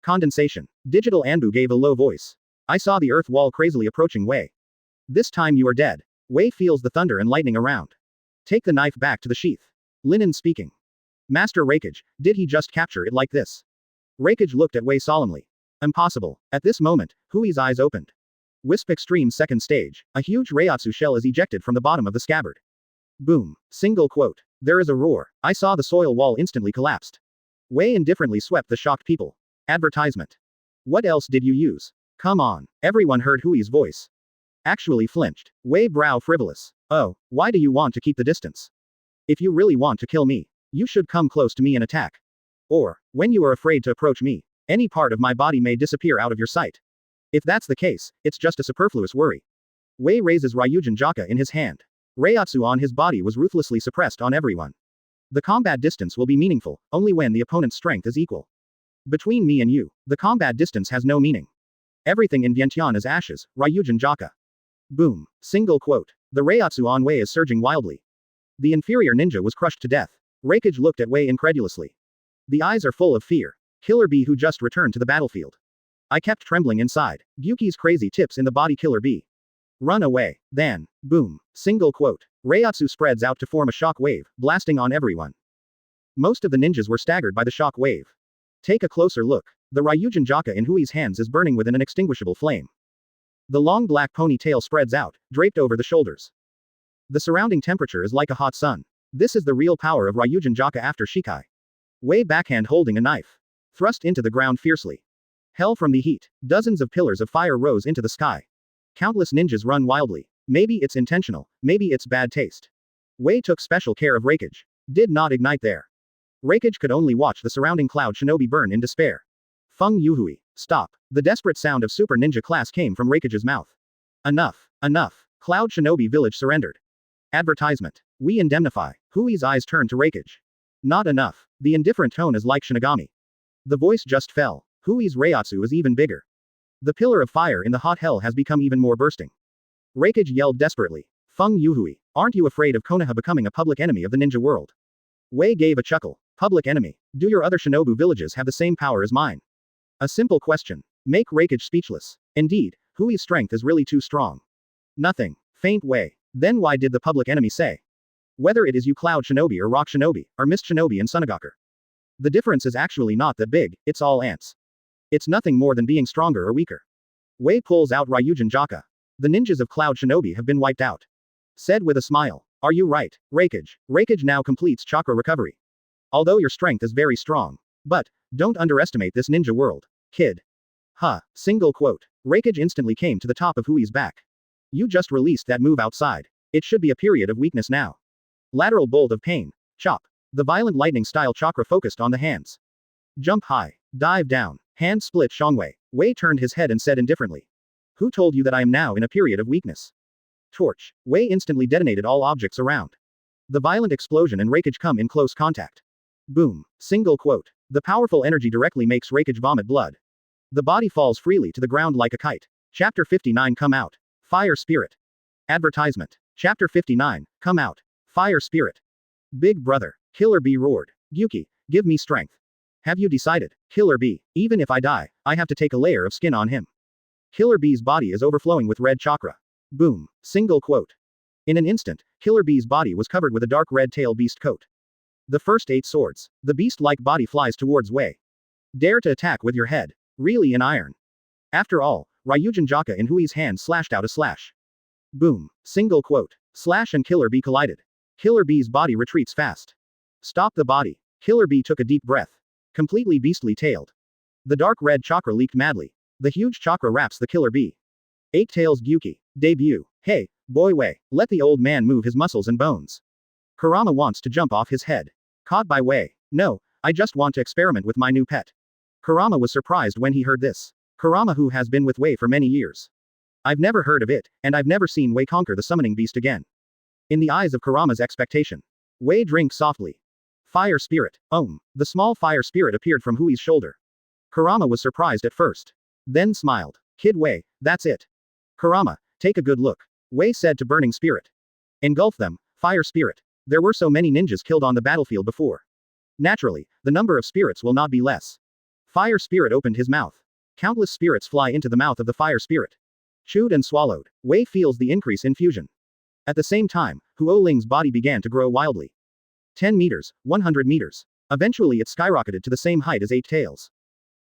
B: Condensation. Digital Anbu gave a low voice. I saw the earth wall crazily approaching Wei. This time you are dead. Wei feels the thunder and lightning around. Take the knife back to the sheath. Linen speaking. Master Reikage, did he just capture it like this? Reikage looked at Wei solemnly. Impossible. At this moment, Hui's eyes opened. Wisp Extreme second stage. A huge Reiatsu shell is ejected from the bottom of the scabbard. Boom. Single quote. There is a roar. I saw the soil wall instantly collapsed. Wei indifferently swept the shocked people. Advertisement. What else did you use? Come on. Everyone heard Hui's voice. actually flinched. Wei brow frivolous. Oh, why do you want to keep the distance? If you really want to kill me, you should come close to me and attack. Or, when you are afraid to approach me, any part of my body may disappear out of your sight. If that's the case, it's just a superfluous worry. Wei raises Ryujin Jaka in his hand. Reiatsu on his body was ruthlessly suppressed on everyone. The combat distance will be meaningful, only when the opponent's strength is equal. Between me and you, the combat distance has no meaning. Everything in Vientiane is ashes, Ryujin Jaka. Boom. Single quote. The Reiatsu on Wei is surging wildly. The inferior ninja was crushed to death. Reikage looked at Wei incredulously. The eyes are full of fear. Killer Bee who just returned to the battlefield. I kept trembling inside. Gyuki's crazy tips in the body Killer Bee. Run away. Then. Boom. Single quote. Reiatsu spreads out to form a shock wave, blasting on everyone. Most of the ninjas were staggered by the shock wave. Take a closer look. The Ryujin Jaka in Hui's hands is burning with an inextinguishable flame. The long black ponytail spreads out, draped over the shoulders. The surrounding temperature is like a hot sun. This is the real power of Ryujin Jaka after Shikai. Wei backhand holding a knife. Thrust into the ground fiercely. Hell from the heat. Dozens of pillars of fire rose into the sky. Countless ninjas run wildly. Maybe it's intentional, maybe it's bad taste. Wei took special care of Reikage. Did not ignite there. Reikage could only watch the surrounding cloud shinobi burn in despair. Feng Youhui, stop. The desperate sound of super ninja class came from Reikage's mouth. Enough, enough. Cloud shinobi village surrendered. Advertisement. We indemnify. Hui's eyes turned to Reikage. Not enough. The indifferent tone is like Shinigami. The voice just fell. Hui's Reiatsu is even bigger. The pillar of fire in the hot hell has become even more bursting. Reikage yelled desperately. Feng Youhui, aren't you afraid of Konoha becoming a public enemy of the ninja world? Wei gave a chuckle. Public enemy. Do your other shinobu villages have the same power as mine? A simple question. Make Reikage speechless. Indeed, Hui's strength is really too strong. Nothing. Faint Wei. Then why did the public enemy say? Whether it is you Cloud Shinobi or Rock Shinobi, or Mist Shinobi and Sunagaker. The difference is actually not that big, it's all ants. It's nothing more than being stronger or weaker. Wei pulls out Ryujin Jaka. The ninjas of Cloud Shinobi have been wiped out. Said with a smile. Are you right, Reikage? Reikage now completes chakra recovery. Although your strength is very strong. But, don't underestimate this ninja world, kid. Huh, single quote. Reikage instantly came to the top of Hui's back. You just released that move outside. It should be a period of weakness now. Lateral bolt of pain. Chop. The violent lightning style chakra focused on the hands. Jump high. Dive down. Hand split Shangwei. Wei turned his head and said indifferently. Who told you that I am now in a period of weakness? Torch. Wei instantly detonated all objects around. The violent explosion and Reikage come in close contact. Boom. Single quote. The powerful energy directly makes Reikage vomit blood. The body falls freely to the ground like a kite. Chapter 59 Come out. Fire Spirit. Advertisement. Chapter 59, Come out. Fire Spirit. Big brother. Killer Bee roared. Gyuki, give me strength. Have you decided, Killer Bee, even if I die, I have to take a layer of skin on him. Killer Bee's body is overflowing with red chakra. Boom. Single quote. In an instant, Killer Bee's body was covered with a dark red tail beast coat. The first 8 swords. The beast-like body flies towards Wei. Dare to attack with your head. Really in iron. After all, Ryujin Jaka in Hui's hand slashed out a slash. Boom. Single quote. Slash and Killer Bee collided. Killer Bee's body retreats fast. Stop the body. Killer Bee took a deep breath. Completely beastly tailed. The dark red chakra leaked madly. The huge chakra wraps the Killer Bee. 8 tails Gyuki. Debut. Hey, boy Wei, let the old man move his muscles and bones. Kurama wants to jump off his head. Caught by Wei. No, I just want to experiment with my new pet. Kurama was surprised when he heard this. Kurama who has been with Wei for many years. I've never heard of it, and I've never seen Wei conquer the summoning beast again. In the eyes of Kurama's expectation. Wei drank softly. Fire Spirit. The small fire spirit appeared from Hui's shoulder. Kurama was surprised at first. Then smiled. Kid Wei, that's it. Kurama, take a good look. Wei said to Burning Spirit. Engulf them, Fire Spirit. There were so many ninjas killed on the battlefield before. Naturally, the number of spirits will not be less. Fire Spirit opened his mouth. Countless spirits fly into the mouth of the Fire Spirit. Chewed and swallowed. Wei feels the increase in fusion. At the same time, Huo Ling's body began to grow wildly. 10 meters, 100 meters. Eventually it skyrocketed to the same height as 8 tails.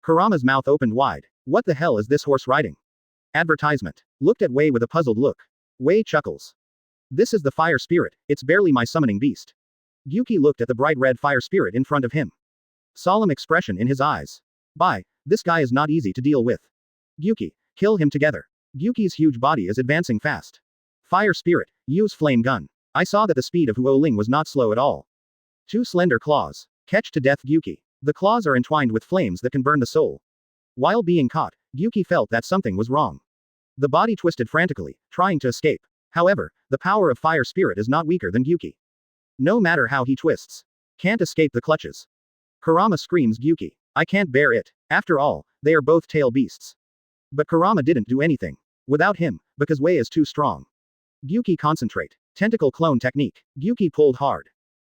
B: Kurama's mouth opened wide. What the hell is this horse riding? Advertisement. Looked at Wei with a puzzled look. Wei chuckles. This is the Fire Spirit, it's barely my summoning beast. Gyuki looked at the bright red Fire Spirit in front of him. Solemn expression in his eyes. This guy is not easy to deal with. Gyuki, kill him together. Gyuki's huge body is advancing fast. Fire spirit, use flame gun. I saw that the speed of Huo Ling was not slow at all. Two slender claws. Catch to death Gyuki. The claws are entwined with flames that can burn the soul. While being caught, Gyuki felt that something was wrong. The body twisted frantically, trying to escape. However, the power of fire spirit is not weaker than Gyuki. No matter how he twists. Can't escape the clutches. Kurama screams Gyuki. I can't bear it. After all, they are both tail beasts. But Kurama didn't do anything. Without him, because Wei is too strong. Gyuki concentrate. Tentacle clone technique. Gyuki pulled hard.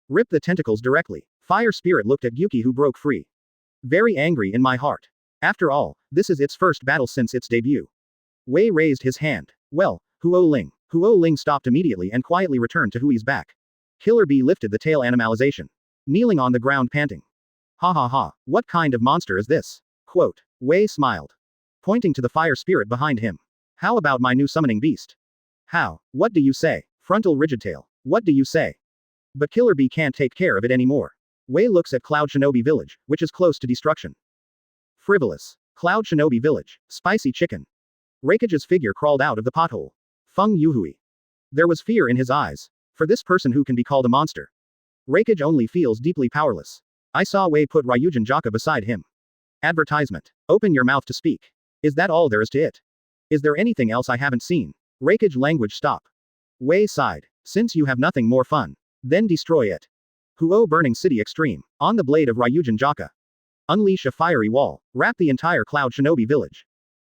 B: Rip the tentacles directly. Fire spirit looked at Gyuki who broke free. Very angry in my heart. After all, this is its first battle since its debut. Wei raised his hand. Well, Huo Ling. Huo Ling stopped immediately and quietly returned to Hui's back. Killer Bee lifted the tail animalization. Kneeling on the ground panting. Ha ha ha, what kind of monster is this? Quote. Wei smiled. Pointing to the fire spirit behind him. How about my new summoning beast? How? What do you say? Frontal rigid tail. What do you say? But Killer Bee can't take care of it anymore. Wei looks at Cloud Shinobi Village, which is close to destruction. Frivolous. Cloud Shinobi Village. Spicy chicken. Reikage's figure crawled out of the pothole. Feng Youhui. There was fear in his eyes. For this person who can be called a monster. Reikage only feels deeply powerless. I saw Wei put Ryujin Jaka beside him. Advertisement. Open your mouth to speak. Is that all there is to it? Is there anything else I haven't seen? Reikage language stop. Wei sighed. Since you have nothing more fun. Then destroy it. Huo Burning City Extreme. On the blade of Ryujin Jaka. Unleash a fiery wall. Wrap the entire Cloud Shinobi village.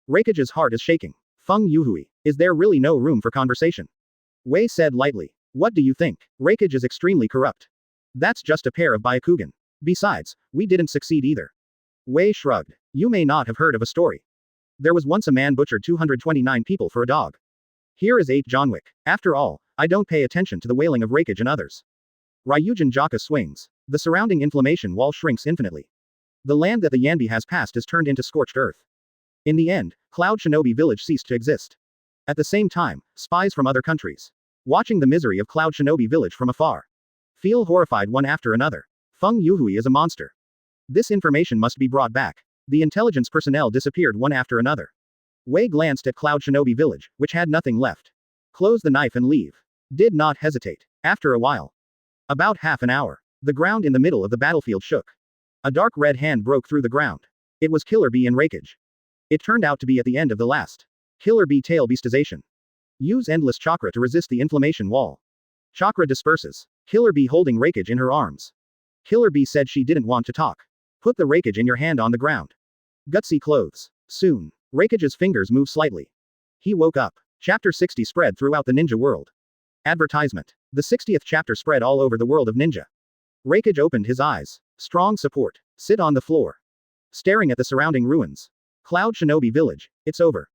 B: Reikage's heart is shaking. Feng Youhui. Is there really no room for conversation? Wei said lightly. What do you think? Reikage is extremely corrupt. That's just a pair of Byakugan. Besides, we didn't succeed either. Wei shrugged. You may not have heard of a story. There was once a man butchered 229 people for a dog. Here is 8 John Wick. After all, I don't pay attention to the wailing of Reikage and others. Ryujin Jaka swings. The surrounding inflammation wall shrinks infinitely. The land that the Yanbi has passed is turned into scorched earth. In the end, Cloud Shinobi Village ceased to exist. At the same time, spies from other countries. Watching the misery of Cloud Shinobi Village from afar. Feel horrified one after another. Feng Youhui is a monster. This information must be brought back. The intelligence personnel disappeared one after another. Wei glanced at Cloud Shinobi Village, which had nothing left. Close the knife and leave. Did not hesitate. After a while. About half an hour. The ground in the middle of the battlefield shook. A dark red hand broke through the ground. It was Killer Bee and Reikage. It turned out to be at the end of the last. Killer Bee tail beastization. Use endless chakra to resist the inflammation wall. Chakra disperses. Killer Bee holding Reikage in her arms. Killer Bee said she didn't want to talk. Put the Reikage in your hand on the ground. Gutsy clothes. Soon. Reikage's fingers move slightly. He woke up. Chapter 60 spread throughout the ninja world. Advertisement. The 60th chapter spread all over the world of ninja. Reikage opened his eyes. Strong support. Sit on the floor. Staring at the surrounding ruins. Cloud Shinobi Village. It's over.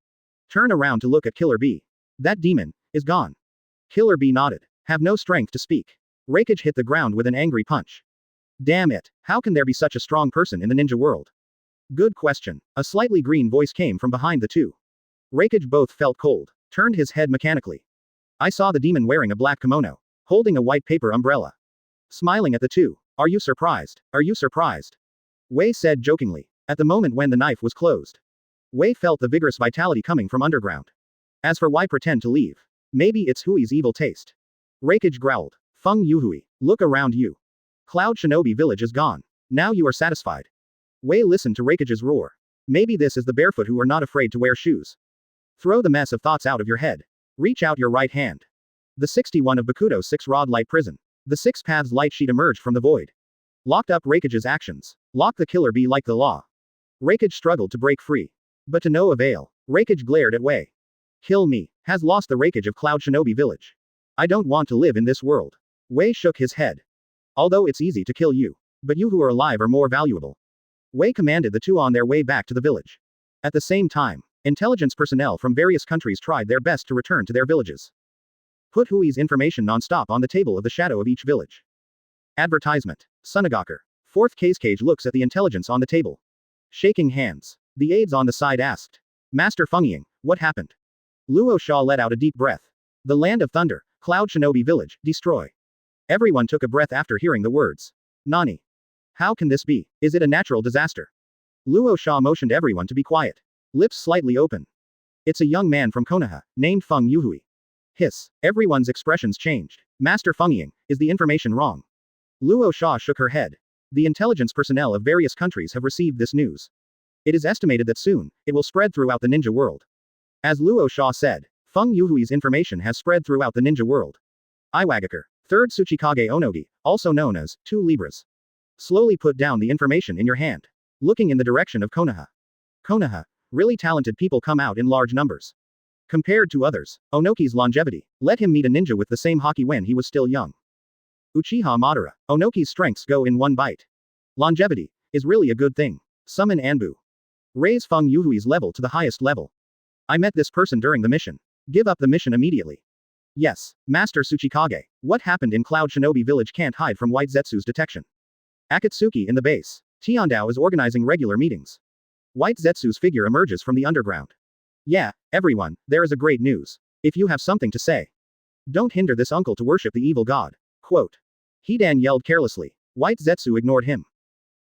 B: Turn around to look at Killer Bee. That demon is gone. Killer Bee nodded. Have no strength to speak. Reikage hit the ground with an angry punch. Damn it. How can there be such a strong person in the ninja world? Good question. A slightly green voice came from behind the two. Reikage both felt cold. Turned his head mechanically. I saw the demon wearing a black kimono. Holding a white paper umbrella. Smiling at the two. Are you surprised? Are you surprised? Wei said jokingly. At the moment when the knife was closed. Wei felt the vigorous vitality coming from underground. As for why pretend to leave? Maybe it's Hui's evil taste. Reikage growled. Feng Youhui, look around you. Cloud Shinobi Village is gone. Now you are satisfied. Wei listened to Reikage's roar. Maybe this is the barefoot who are not afraid to wear shoes. Throw the mess of thoughts out of your head. Reach out your right hand. The 61 of Bakudo's 6-rod light prison. The 6 paths light sheet emerged from the void. Locked up Reikage's actions. Lock the Killer Bee like the law. Reikage struggled to break free. But to no avail. Reikage glared at Wei. Kill me. Has lost the Reikage of Cloud Shinobi Village. I don't want to live in this world. Wei shook his head. Although it's easy to kill you. But you who are alive are more valuable. Wei commanded the two on their way back to the village. At the same time, intelligence personnel from various countries tried their best to return to their villages. Put Hui's information non-stop on the table of the shadow of each village. Advertisement. Sunagaker. 4th Cage looks at the intelligence on the table. Shaking hands. The aides on the side asked. Master Fengying, what happened? Luo Sha let out a deep breath. The land of thunder, Cloud Shinobi Village, destroy. Everyone took a breath after hearing the words. Nani? How can this be? Is it a natural disaster? Luo Sha motioned everyone to be quiet. Lips slightly open. It's a young man from Konoha, named Feng Youhui. Hiss. Everyone's expressions changed. Master Feng Ying, is the information wrong? Luo Sha shook her head. The intelligence personnel of various countries have received this news. It is estimated that soon, it will spread throughout the ninja world. As Luo Sha said, Feng Youhui's information has spread throughout the ninja world. Iwagakure, 3rd Tsuchikage Onogi, also known as 2 Libras. Slowly put down the information in your hand. Looking in the direction of Konoha. Konoha, really talented people come out in large numbers. Compared to others, Onoki's longevity, let him meet a ninja with the same haki when he was still young. Uchiha Madara, Onoki's strengths go in one bite. Longevity, is really a good thing. Summon Anbu. Raise Feng Youhui's level to the highest level. I met this person during the mission. Give up the mission immediately. Yes, Master Tsuchikage, what happened in Cloud Shinobi village can't hide from White Zetsu's detection. Akatsuki in the base. Tiandao is organizing regular meetings. White Zetsu's figure emerges from the underground. Yeah, everyone, there is a great news. If you have something to say. Don't hinder this uncle to worship the evil god. Quote. Hidan yelled carelessly. White Zetsu ignored him.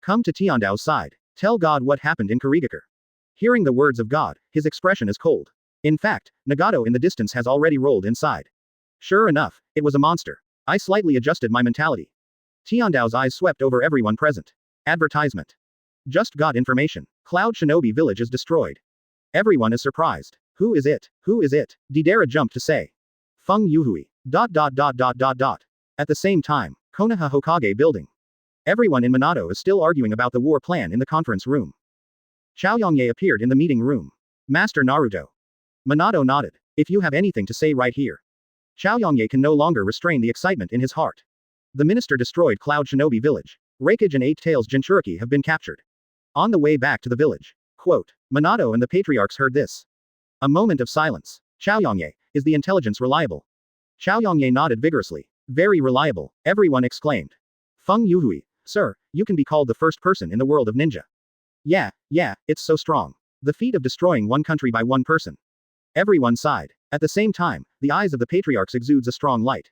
B: Come to Tiandao's side. Tell God what happened in Kurigakure. Hearing the words of God, his expression is cold. In fact, Nagato in the distance has already rolled inside. Sure enough, it was a monster. I slightly adjusted my mentality. Tiandao's eyes swept over everyone present. Advertisement. Just got information. Cloud Shinobi village is destroyed. Everyone is surprised. Who is it? Who is it? Deidara jumped to say. Feng Youhui. At the same time, Konoha Hokage building. Everyone in Minato is still arguing about the war plan in the conference room. Xiaoyongye appeared in the meeting room. Master Naruto. Minato nodded. If you have anything to say right here. Xiaoyongye can no longer restrain the excitement in his heart. The minister destroyed Cloud Shinobi village. Reikage and 8 Tails Jinchuriki have been captured. On the way back to the village. Quote. Minato and the patriarchs heard this. A moment of silence. Xiaoyongye, is the intelligence reliable? Xiaoyongye nodded vigorously. Very reliable, everyone exclaimed. Feng Youhui, sir, you can be called the first person in the world of ninja. Yeah, it's so strong. The feat of destroying one country by one person. Everyone sighed. At the same time, the eyes of the patriarchs exudes a strong light.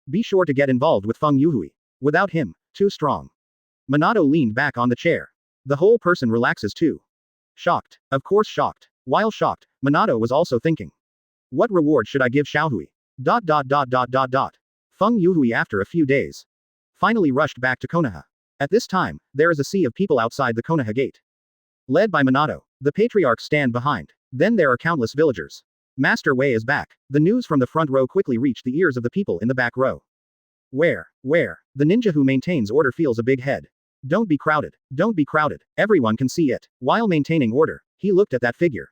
B: Be sure to get involved with Feng Youhui. Without him, too strong. Minato leaned back on the chair. The whole person relaxes too. Shocked. Of course shocked. While shocked, Minato was also thinking. What reward should I give Xiaohui? Feng Youhui after a few days. Finally rushed back to Konoha. At this time, there is a sea of people outside the Konoha gate. Led by Minato, the patriarchs stand behind. Then there are countless villagers. Master Wei is back. The news from the front row quickly reached the ears of the people in the back row. Where? The ninja who maintains order feels a big head. Don't be crowded. Everyone can see it. While maintaining order, he looked at that figure.